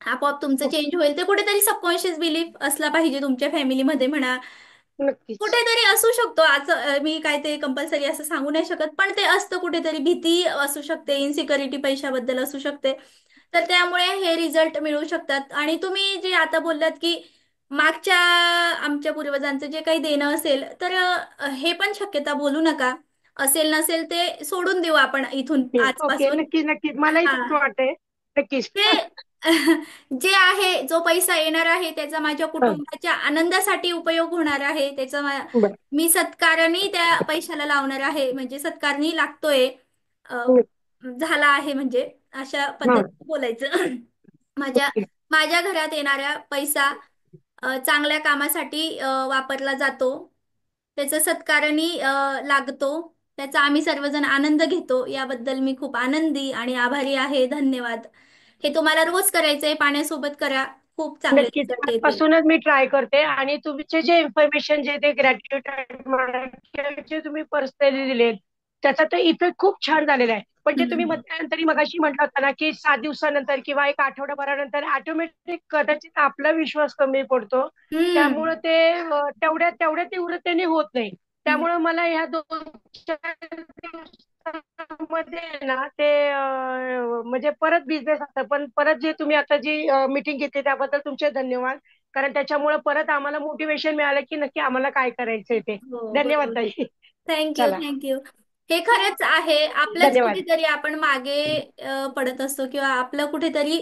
Speaker 1: आपोआप तुमचं
Speaker 2: हो,
Speaker 1: चेंज होईल. ते कुठेतरी सबकॉन्शियस बिलीफ असला पाहिजे तुमच्या फॅमिलीमध्ये म्हणा,
Speaker 2: नक्कीच.
Speaker 1: कुठेतरी असू शकतो. आज मी काय ते कंपल्सरी असं सांगू नाही शकत, पण ते असतं कुठेतरी. भीती असू शकते, इन्सिक्युरिटी पैशाबद्दल असू शकते. तर त्यामुळे हे रिझल्ट मिळू शकतात. आणि तुम्ही जे आता बोललात की मागच्या आमच्या पूर्वजांचं जे काही देणं असेल, तर हे पण शक्यता बोलू नका. असेल नसेल ते सोडून देऊ आपण इथून
Speaker 2: ओके,
Speaker 1: आजपासून.
Speaker 2: नक्कीच नक्कीच, मलाही
Speaker 1: हा,
Speaker 2: तसं वाटतंय. नक्कीच.
Speaker 1: ते जे आहे, जो पैसा येणार आहे त्याचा माझ्या
Speaker 2: हं,
Speaker 1: कुटुंबाच्या आनंदासाठी उपयोग होणार आहे.
Speaker 2: बरं.
Speaker 1: मी सत्कारणी त्या पैशाला लावणार आहे, म्हणजे सत्कारणी लागतोय, अ,
Speaker 2: हं,
Speaker 1: झाला आहे, म्हणजे अशा
Speaker 2: हां,
Speaker 1: पद्धतीने बोलायचं. माझ्या
Speaker 2: ओके.
Speaker 1: माझ्या घरात येणारा पैसा चांगल्या कामासाठी वापरला जातो. त्याचं सत्कारणी लागतो. त्याचा आम्ही सर्वजण आनंद घेतो. याबद्दल मी खूप आनंदी आणि आभारी आहे. धन्यवाद. हे तुम्हाला रोज करायचंय. पाण्यासोबत करा. खूप चांगले
Speaker 2: नक्कीच
Speaker 1: रिझल्ट येतील.
Speaker 2: आजपासूनच मी ट्राय करते. आणि तुमचे जे इन्फॉर्मेशन जे ते ग्रॅज्युएट जे तुम्ही पर्सनली दिले, त्याचा तर इफेक्ट खूप छान झालेला आहे. पण जे तुम्ही
Speaker 1: हम्म.
Speaker 2: मध्यंतरी मगाशी म्हटलं होतं ना की 7 दिवसानंतर किंवा एक आठवडाभरानंतर ऑटोमॅटिक कदाचित आपला विश्वास कमी पडतो.
Speaker 1: हम्म.
Speaker 2: त्यामुळे ते तेवढ्या तेवढ्या तीव्रतेने होत नाही.
Speaker 1: हम्म.
Speaker 2: त्यामुळे मला ह्या 2-4 दिवसामध्ये ना ते म्हणजे परत बिझनेस असतं. पण परत जे तुम्ही आता जी मीटिंग घेतली त्याबद्दल तुमचे धन्यवाद. कारण त्याच्यामुळे परत आम्हाला मोटिवेशन मिळालं की नक्की आम्हाला काय करायचंय ते.
Speaker 1: हो,
Speaker 2: धन्यवाद
Speaker 1: बरोबर.
Speaker 2: ताई.
Speaker 1: थँक्यू,
Speaker 2: चला,
Speaker 1: थँक्यू. हे खरंच आहे. आपलंच
Speaker 2: धन्यवाद.
Speaker 1: कुठेतरी आपण मागे पडत असतो, किंवा आपलं कुठेतरी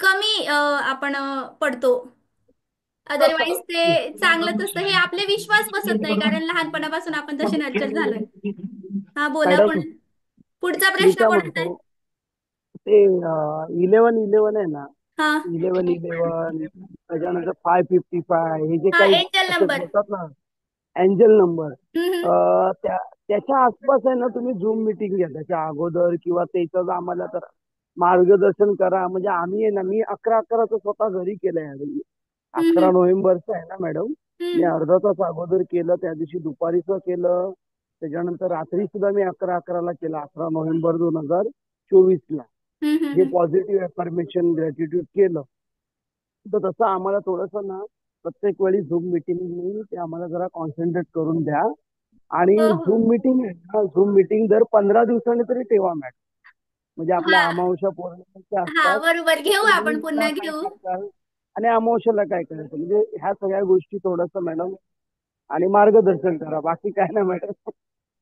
Speaker 1: कमी आपण पडतो. अदरवाईज ते चांगलंच असतं. हे आपले विश्वास बसत नाही, कारण लहानपणापासून आपण तसे नर्चर झालोय. हा, बोला.
Speaker 5: मॅडम,
Speaker 1: पण पुढचा
Speaker 5: मी
Speaker 1: प्रश्न
Speaker 5: काय
Speaker 1: कोणता आहे?
Speaker 5: म्हणतो, ते 11-11 आहे ना,
Speaker 1: हा.
Speaker 5: 11-11, त्याच्यानंतर 555, हे जे काही
Speaker 1: एंजल
Speaker 5: असे
Speaker 1: नंबर.
Speaker 5: बोलतात ना, अँजल नंबर,
Speaker 1: हम्म.
Speaker 5: त्याच्या आसपास आहे ना, तुम्ही झूम मिटिंग घ्या त्याच्या अगोदर, किंवा त्याचं आम्हाला तर मार्गदर्शन करा. म्हणजे आम्ही आहे ना, मी 11-11चं स्वतः घरी केलंय.
Speaker 1: हम्म.
Speaker 5: 11 नोव्हेंबरचं आहे ना मॅडम, मी
Speaker 1: हम्म.
Speaker 5: अर्धा तास अगोदर केलं, त्या दिवशी दुपारीचं केलं, त्याच्यानंतर रात्री सुद्धा मी 11-11ला केलं, 11 नोव्हेंबर 2024 ला.
Speaker 1: हम्म.
Speaker 5: जे पॉझिटिव्ह अफर्मेशन ग्रॅटिट्यूड केलं, तर तसं आम्हाला थोडंसं ना, प्रत्येक वेळी झूम मिटिंग ते आम्हाला जरा कॉन्सन्ट्रेट करून द्या. आणि
Speaker 1: हो, हो.
Speaker 5: झूम मिटिंग आहे ना, झूम मिटिंग दर 15 दिवसांनी तरी ठेवा मॅडम. म्हणजे आपल्या
Speaker 1: हा,
Speaker 5: अमावस्या पौर्णिमेच्या
Speaker 1: हा,
Speaker 5: असतात,
Speaker 1: बरोबर.
Speaker 5: तर
Speaker 1: घेऊ
Speaker 5: तुम्ही
Speaker 1: आपण,
Speaker 5: मला
Speaker 1: पुन्हा
Speaker 5: काय
Speaker 1: घेऊ.
Speaker 5: करताल आणि अमावस्याला काय करायचं, म्हणजे ह्या सगळ्या गोष्टी थोडंसं मॅडम, आणि मार्गदर्शन करा, बाकी काय ना मॅडम.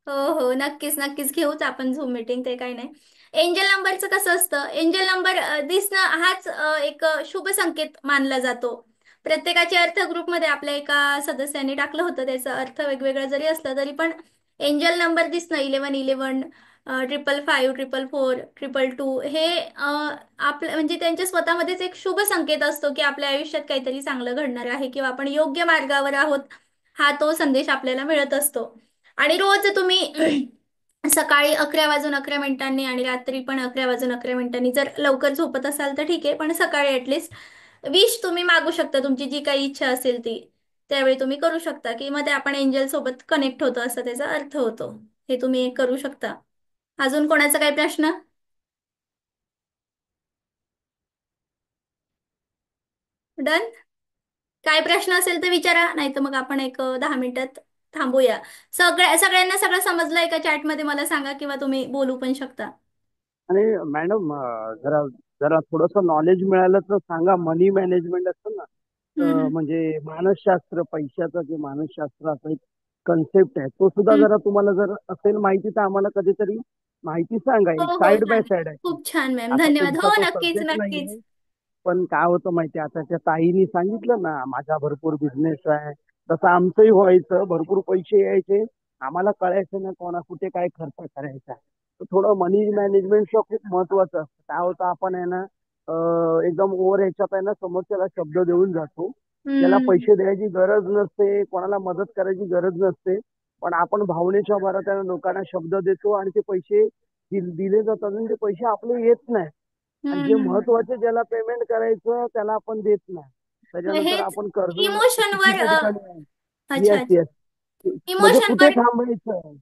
Speaker 1: हो, हो, नक्कीच, नक्कीच घेऊच आपण झूम मीटिंग, ते काही नाही. एंजल नंबरचं कसं असतं, एंजल नंबर दिसणं हाच एक शुभ संकेत मानला जातो. प्रत्येकाचे अर्थ ग्रुपमध्ये आपल्या एका सदस्याने टाकलं होतं, त्याचा अर्थ वेगवेगळा जरी असला तरी पण एंजल नंबर दिसणं, 11-11, 555, 444, 222, हे आपलं म्हणजे त्यांच्या स्वतःमध्येच एक शुभ संकेत असतो की आपल्या आयुष्यात काहीतरी चांगलं घडणार आहे, किंवा आपण योग्य मार्गावर आहोत, हा तो संदेश आपल्याला मिळत असतो. आणि रोज तुम्ही सकाळी 11:11 आणि रात्री पण 11:11 जर लवकर झोपत असाल तर ठीक आहे, पण सकाळी ऍटलिस्ट विश तुम्ही मागू शकता, तुमची जी काही इच्छा असेल ती त्यावेळी तुम्ही करू शकता, की मग ते आपण एंजल सोबत कनेक्ट होतो असा त्याचा अर्थ होतो. हे तुम्ही करू शकता. अजून कोणाचा काही प्रश्न? डन. काय प्रश्न असेल तर विचारा, नाही तर मग आपण एक 10 मिनिटात थांबूया. सगळ्यांना सगळं समजलंय का चॅटमध्ये मला सांगा, किंवा तुम्ही बोलू पण शकता.
Speaker 5: आणि मॅडम, जरा जरा थोडंसं नॉलेज मिळालं तर सांगा. मनी मॅनेजमेंट असतं ना,
Speaker 1: हम्म.
Speaker 5: म्हणजे मानसशास्त्र, पैशाचं जे मानसशास्त्राचा एक कन्सेप्ट आहे, तो सुद्धा
Speaker 1: हम्म.
Speaker 5: जरा तुम्हाला जर असेल माहिती तर आम्हाला कधीतरी माहिती सांगा.
Speaker 1: हो
Speaker 5: एक
Speaker 1: हो,
Speaker 5: साइड बाय
Speaker 1: सांगेन.
Speaker 5: साइड आहे.
Speaker 1: खूप छान मॅम,
Speaker 5: आता
Speaker 1: धन्यवाद.
Speaker 5: तुमचा
Speaker 1: हो,
Speaker 5: तो
Speaker 1: नक्कीच
Speaker 5: सब्जेक्ट
Speaker 1: नक्कीच.
Speaker 5: नाहीये. पण काय होतं माहितीये, आता त्या ताईनी सांगितलं ना, माझा भरपूर बिझनेस आहे, तसं आमचंही व्हायचं, भरपूर पैसे यायचे, आम्हाला कळायचं ना कोणा कुठे काय खर्च करायचा. तर थोडं मनी मॅनेजमेंटचं खूप महत्वाचं असतं. काय होतं, आपण आहे ना एकदम ओव्हर ह्याच्यात आहे ना, समोरच्याला शब्द देऊन जातो. त्याला
Speaker 1: हम्म.
Speaker 5: पैसे द्यायची गरज नसते, कोणाला मदत करायची गरज नसते, पण आपण भावनेच्या भरात त्या लोकांना शब्द देतो आणि ते पैसे दिले जातात आणि ते पैसे आपले येत नाही. आणि जे
Speaker 1: हम्म.
Speaker 5: महत्वाचे ज्याला पेमेंट करायचं त्याला आपण देत नाही.
Speaker 1: मग
Speaker 5: त्याच्यानंतर
Speaker 1: हेच
Speaker 5: आपण कर्ज
Speaker 1: इमोशनवर,
Speaker 5: चुकीच्या ठिकाणी आहे.
Speaker 1: अच्छा
Speaker 5: येस
Speaker 1: अच्छा,
Speaker 5: येस. म्हणजे कुठे
Speaker 1: इमोशनवर.
Speaker 5: थांबायचं,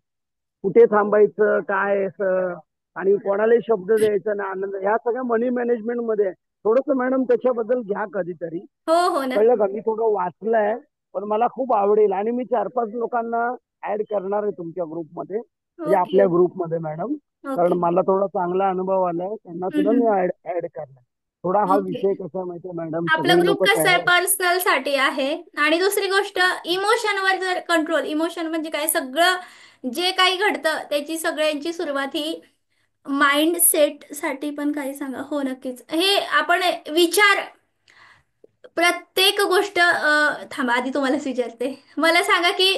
Speaker 5: कुठे थांबायचं, काय असं, आणि कोणालाही शब्द द्यायचा ना, आनंद, ह्या सगळ्या मनी मॅनेजमेंट मध्ये थोडस मॅडम त्याच्याबद्दल घ्या कधीतरी.
Speaker 1: हो हो,
Speaker 5: कळलं का?
Speaker 1: नक्की.
Speaker 5: मी थोडं वाचलंय, पण मला खूप आवडेल आणि मी 4-5 लोकांना ऍड करणार आहे तुमच्या ग्रुपमध्ये, म्हणजे
Speaker 1: ओके
Speaker 5: आपल्या ग्रुपमध्ये मॅडम. कारण
Speaker 1: ओके.
Speaker 5: मला थोडा चांगला अनुभव आलाय, त्यांना सुद्धा मी
Speaker 1: हम्म.
Speaker 5: ऍड करणार. थोडा हा
Speaker 1: ओके.
Speaker 5: विषय कसा आहे माहितीये मॅडम,
Speaker 1: आपला
Speaker 5: सगळे
Speaker 1: ग्रुप
Speaker 5: लोक
Speaker 1: कसा आहे,
Speaker 5: तयार.
Speaker 1: पर्सनल साठी आहे. आणि दुसरी गोष्ट, इमोशनवर जर कंट्रोल, इमोशन म्हणजे काय, सगळं जे काही घडतं त्याची सगळ्यांची सुरुवात ही माइंड सेट साठी. पण काही सांगा. हो, नक्कीच. हे आपण विचार, प्रत्येक गोष्ट थांबा, आधी तुम्हालाच विचारते. मला सांगा की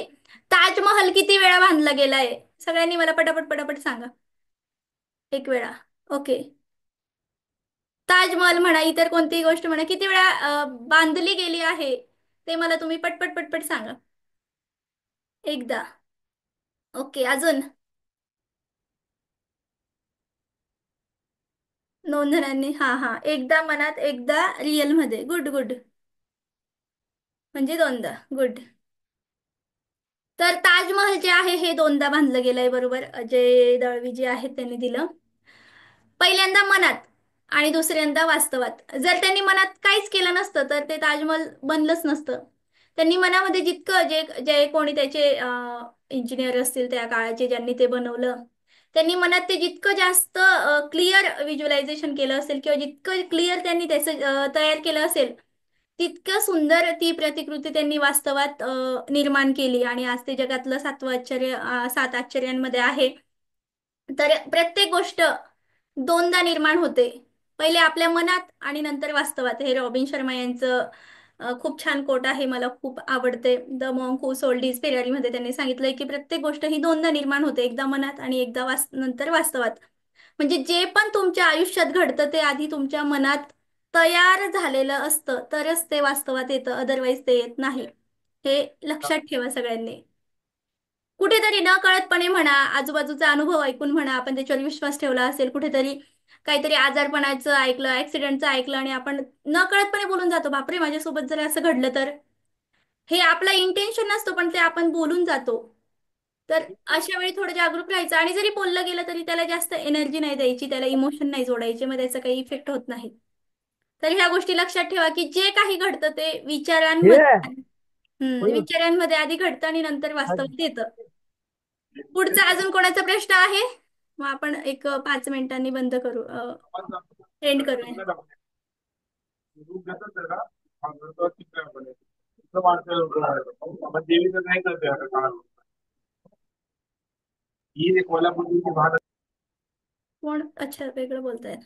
Speaker 1: ताजमहल किती वेळा बांधला गेलाय? सगळ्यांनी मला पटापट पटापट सांगा. एक वेळा. ओके. ताजमहल म्हणा, इतर कोणतीही गोष्ट म्हणा, किती वेळा बांधली गेली आहे ते मला तुम्ही पटपट पटपट सांगा. एकदा. ओके, अजून? 2 जणांनी, हा हा, एकदा मनात, एकदा रिअल मध्ये. Good good. म्हणजे 2दा. गुड. तर ताजमहल जे आहे हे 2दा बांधलं गेलंय, बरोबर. अजय दळवी जे आहेत त्यांनी दिलं. पहिल्यांदा मनात आणि दुसऱ्यांदा वास्तवात. जर त्यांनी मनात काहीच केलं नसतं तर ते ताजमहल बनलंच नसतं. त्यांनी मनामध्ये जितकं, जे जे कोणी त्याचे इंजिनियर असतील त्या काळाचे, ज्यांनी ते बनवलं, त्यांनी मनात ते जितकं जास्त क्लिअर व्हिज्युअलायझेशन केलं असेल, किंवा जितकं क्लिअर त्यांनी त्याचं तयार केलं असेल, तितकं सुंदर ती प्रतिकृती त्यांनी वास्तवात निर्माण केली. आणि आज ते जगातलं 7वं आश्चर्य, 7 आश्चर्यांमध्ये आहे. तर प्रत्येक गोष्ट 2दा निर्माण होते. पहिले आपल्या मनात आणि नंतर वास्तवात. हे रॉबिन शर्मा यांचं खूप छान कोट आहे, मला खूप आवडते. The monk who sold his Ferrari मध्ये त्यांनी सांगितलंय की प्रत्येक गोष्ट ही 2दा निर्माण होते, एकदा मनात आणि एकदा नंतर वास्तवात. म्हणजे जे पण तुमच्या आयुष्यात घडतं ते आधी तुमच्या मनात तयार झालेलं असतं, तरच ते वास्तवात येतं, अदरवाईज ते येत नाही. हे लक्षात ठेवा सगळ्यांनी. कुठेतरी न कळतपणे म्हणा, आजूबाजूचा अनुभव ऐकून म्हणा, आपण त्याच्यावर विश्वास ठेवला असेल, कुठेतरी काहीतरी आजारपणाचं ऐकलं, ऍक्सिडेंटचं ऐकलं, आणि आपण न कळतपणे बोलून जातो, बापरे माझ्यासोबत जर असं घडलं तर. हे आपला इंटेन्शन नसतो, पण ते आपण बोलून जातो. तर अशा वेळी थोडं जागरूक राहायचं. आणि जरी बोललं गेलं तरी त्याला जास्त एनर्जी नाही द्यायची, त्याला इमोशन नाही जोडायचे, मग त्याचा काही इफेक्ट होत नाही. तर ह्या गोष्टी लक्षात ठेवा की जे काही घडतं ते
Speaker 5: हे
Speaker 1: विचारांमध्ये, विचारांमध्ये आधी घडतं आणि नंतर वास्तवात येतं. पुढचा अजून कोणाचा प्रश्न आहे? मग आपण एक 5 मिनिटांनी बंद करू, एंड करूया. कोण? अच्छा, वेगळं बोलतायत.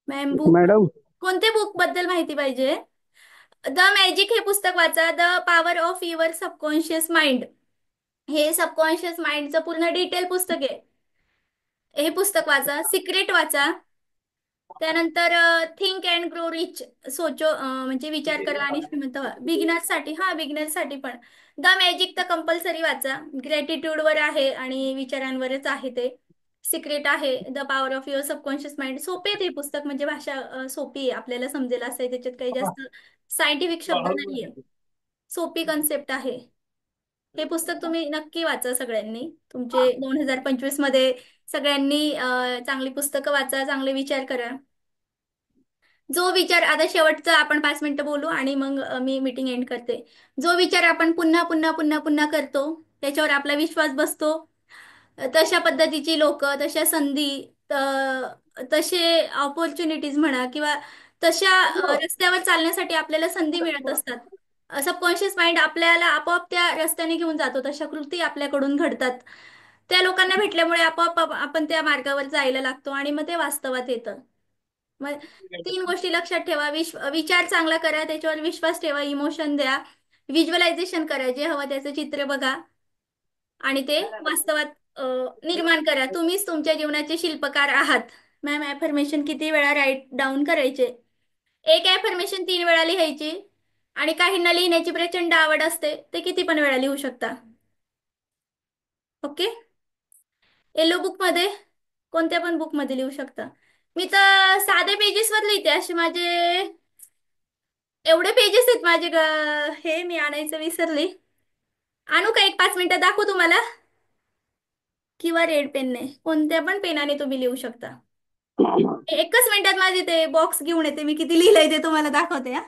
Speaker 1: मॅम, बुक
Speaker 5: मॅडम,
Speaker 1: कोणते बुक बद्दल माहिती पाहिजे? द मॅजिक हे पुस्तक वाचा. The power of your subconscious mind, हे सबकॉन्शियस माइंडचं पूर्ण डिटेल पुस्तक आहे. हे पुस्तक वाचा. सिक्रेट वाचा. त्यानंतर थिंक अँड ग्रो रिच, सोचो म्हणजे विचार करा आणि श्रीमंत व्हा. बिगिनर्ससाठी, हा बिगिनर्ससाठी पण. द मॅजिक तर कंपल्सरी वाचा. ग्रॅटिट्यूडवर आहे आणि विचारांवरच आहे ते. सिक्रेट आहे. The power of your subconscious mind. सोपे आहे ते पुस्तक, म्हणजे भाषा सोपी आहे, आपल्याला समजेल असं आहे. त्याच्यात काही जास्त सायंटिफिक शब्द नाहीये, सोपी कन्सेप्ट आहे. हे पुस्तक तुम्ही नक्की वाचा सगळ्यांनी. तुमचे 2025 मध्ये सगळ्यांनी चांगली पुस्तकं वाचा, चांगले विचार करा. जो विचार, आता शेवटचा आपण 5 मिनिटं बोलू आणि मग मी मीटिंग एंड करते. जो विचार आपण पुन्हा पुन्हा पुन्हा पुन्हा करतो, त्याच्यावर आपला विश्वास बसतो, तशा पद्धतीची लोक, तशा संधी, तसे ऑपॉर्च्युनिटीज म्हणा, किंवा तशा रस्त्यावर चालण्यासाठी आपल्याला संधी मिळत असतात. सबकॉन्शियस माइंड आपल्याला आपोआप त्या रस्त्याने घेऊन जातो, तशा कृती आपल्याकडून घडतात. त्या लोकांना भेटल्यामुळे आपोआप आपण त्या मार्गावर जायला लागतो आणि मग ते वास्तवात येतं. मग 3 गोष्टी लक्षात ठेवा. विचार चांगला करा, त्याच्यावर विश्वास ठेवा, इमोशन द्या, व्हिज्युअलायझेशन करा, जे हवं त्याचं चित्र बघा आणि ते वास्तवात निर्माण करा. तुम्हीच तुमच्या जीवनाचे शिल्पकार आहात. मॅम, ॲफर्मेशन किती वेळा राईट डाऊन करायचे? एक ॲफर्मेशन 3 वेळा लिहायची. आणि काहींना लिहिण्याची प्रचंड आवड असते, ते किती पण वेळा लिहू शकता. ओके. येलो बुक मध्ये, कोणत्या पण बुक मध्ये लिहू शकता. मी तर साधे पेजेसवर लिहिते. असे माझे एवढे पेजेस आहेत माझे हे मी आणायचं विसरले. आणू का? एक 5 मिनिटं दाखवू तुम्हाला? किंवा रेड पेनने, कोणत्या पण पेनाने तुम्ही लिहू शकता. एकच मिनिटात माझे ते बॉक्स घेऊन येते. मी किती लिहिलंय ते तुम्हाला दाखवते हा.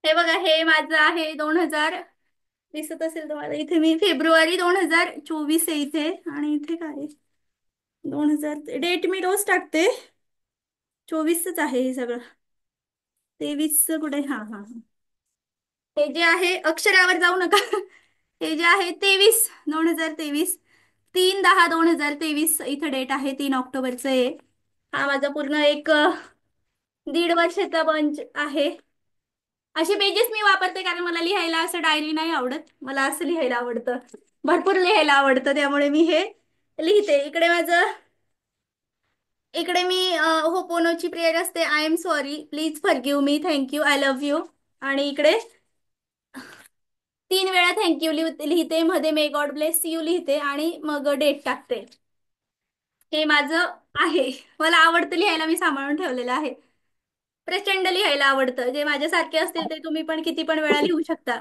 Speaker 1: हे बघा, हे माझं आहे 2000, दिसत असेल तुम्हाला इथे. मी फेब्रुवारी 2024 आहे इथे. आणि इथे काय आहे? 2000 डेट मी रोज टाकते. 24च आहे हे सगळं. 23 कुठे? हा हा हा. हे जे आहे, अक्षरावर जाऊ नका. हे जे आहे 23/2023, 3/10/2023 इथं डेट आहे. 3 ऑक्टोबरचं आहे. हा माझा पूर्ण एक 1.5 वर्षाचा बंच आहे. असे पेजेस मी वापरते कारण मला लिहायला असं डायरी नाही आवडत. मला असं लिहायला आवडतं, भरपूर लिहायला आवडतं. त्यामुळे मी हे लिहिते. इकडे मी होपोनोची प्रेयर असते. I am sorry, please forgive me, thank you, I love you. आणि इकडे 3 वेळा थँक्यू लिहिते, मध्ये मे गॉड ब्लेस यू लिहिते आणि मग डेट टाकते. हे माझं आहे. मला आवडतं लिहायला, मी सांभाळून ठेवलेलं आहे. प्रचंड लिहायला आवडतं. जे माझ्यासारखे असतील ते तुम्ही पण किती पण वेळा लिहू शकता.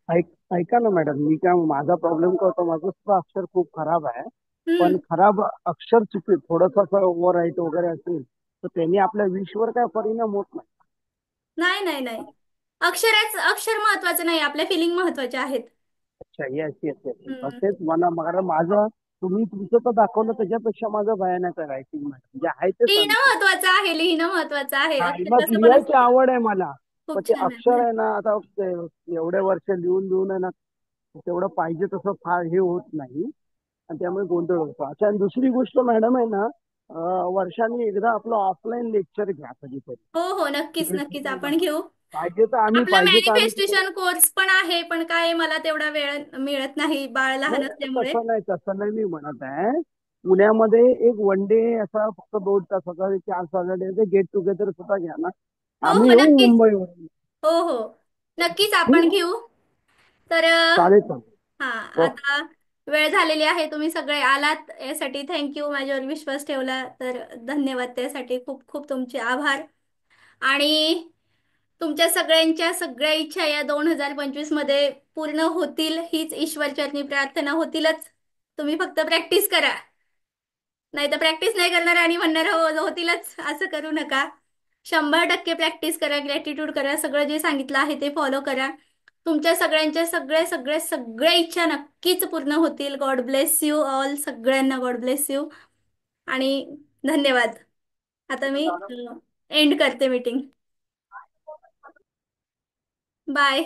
Speaker 5: ऐका ना मॅडम, मी काय, माझा प्रॉब्लेम काय होता, माझं सुद्धा अक्षर खूप खराब आहे.
Speaker 1: हम्म.
Speaker 5: पण खराब अक्षर चुकी थोडस ओव्हर राईट वगैरे असेल तर त्यांनी आपल्या विषवर काय परिणाम होत नाही.
Speaker 1: नाही नाही नाही, अक्षर महत्वाचं नाही, आपल्या फिलिंग महत्वाच्या आहेत.
Speaker 5: अच्छा, येस येस येस.
Speaker 1: हम्म.
Speaker 5: तेच मला कारण माझं, तुम्ही तुमचं तर दाखवलं त्याच्यापेक्षा माझं भयानक आहे रायटिंग मॅडम, जे आहे ते
Speaker 1: लिहिणं
Speaker 5: सांगतो.
Speaker 1: महत्वाचं आहे, लिहिणं महत्वाचं आहे.
Speaker 5: हा,
Speaker 1: अक्षर
Speaker 5: मग
Speaker 1: कसं पण
Speaker 5: लिहायची
Speaker 1: असतं.
Speaker 5: आवड आहे मला. पण
Speaker 1: खूप
Speaker 5: ते
Speaker 1: छान
Speaker 5: अक्षर
Speaker 1: आहे.
Speaker 5: आहे ना, आता एवढे वर्ष लिहून लिहून आहे ना, तेवढं पाहिजे तसं फार हे होत नाही. आणि त्यामुळे गोंधळ होतो. अच्छा, आणि दुसरी गोष्ट मॅडम आहे ना, वर्षांनी एकदा आपलं ऑफलाईन लेक्चर घ्या कधीतरी.
Speaker 1: हो हो, नक्कीच
Speaker 5: तिकडे
Speaker 1: नक्कीच
Speaker 5: तुम्ही
Speaker 1: आपण घेऊ. आपलं
Speaker 5: पाहिजे तर आम्ही तिकडे.
Speaker 1: मॅनिफेस्टेशन कोर्स पण आहे, पण काय मला तेवढा वेळ मिळत नाही, बाळ लहान
Speaker 5: नाही,
Speaker 1: असल्यामुळे.
Speaker 5: तसं नाही मी म्हणत आहे. पुण्यामध्ये एक वन डे असा फक्त 2 तासाचा 4 तासाचा गेट टुगेदर सुद्धा घ्या ना.
Speaker 1: हो
Speaker 5: आम्ही
Speaker 1: हो,
Speaker 5: येऊ
Speaker 1: नक्कीच.
Speaker 5: मुंबईवरून.
Speaker 1: हो हो, नक्कीच आपण
Speaker 5: हं?
Speaker 1: घेऊ. तर
Speaker 5: चालेल चालेल.
Speaker 1: हा,
Speaker 5: हो.
Speaker 1: आता वेळ झालेली आहे. तुम्ही सगळे आलात यासाठी थँक्यू. माझ्यावर विश्वास ठेवला तर धन्यवाद. त्यासाठी खूप खूप तुमचे आभार. आणि तुमच्या सगळ्यांच्या सगळ्या इच्छा या 2025 मध्ये पूर्ण होतील, हीच ईश्वरचरणी प्रार्थना. होतीलच. तुम्ही फक्त प्रॅक्टिस करा. नाही तर प्रॅक्टिस नाही करणार आणि म्हणणार हो होतीलच, असं करू नका. 100% प्रॅक्टिस करा, ग्रॅटिट्यूड करा, सगळं जे सांगितलं आहे ते फॉलो करा. तुमच्या सगळ्यांच्या सगळ्या सगळ्या सगळ्या इच्छा नक्कीच पूर्ण होतील. God bless you all. सगळ्यांना गॉड ब्लेस यू. आणि धन्यवाद. आता मी एंड करते मीटिंग. बाय.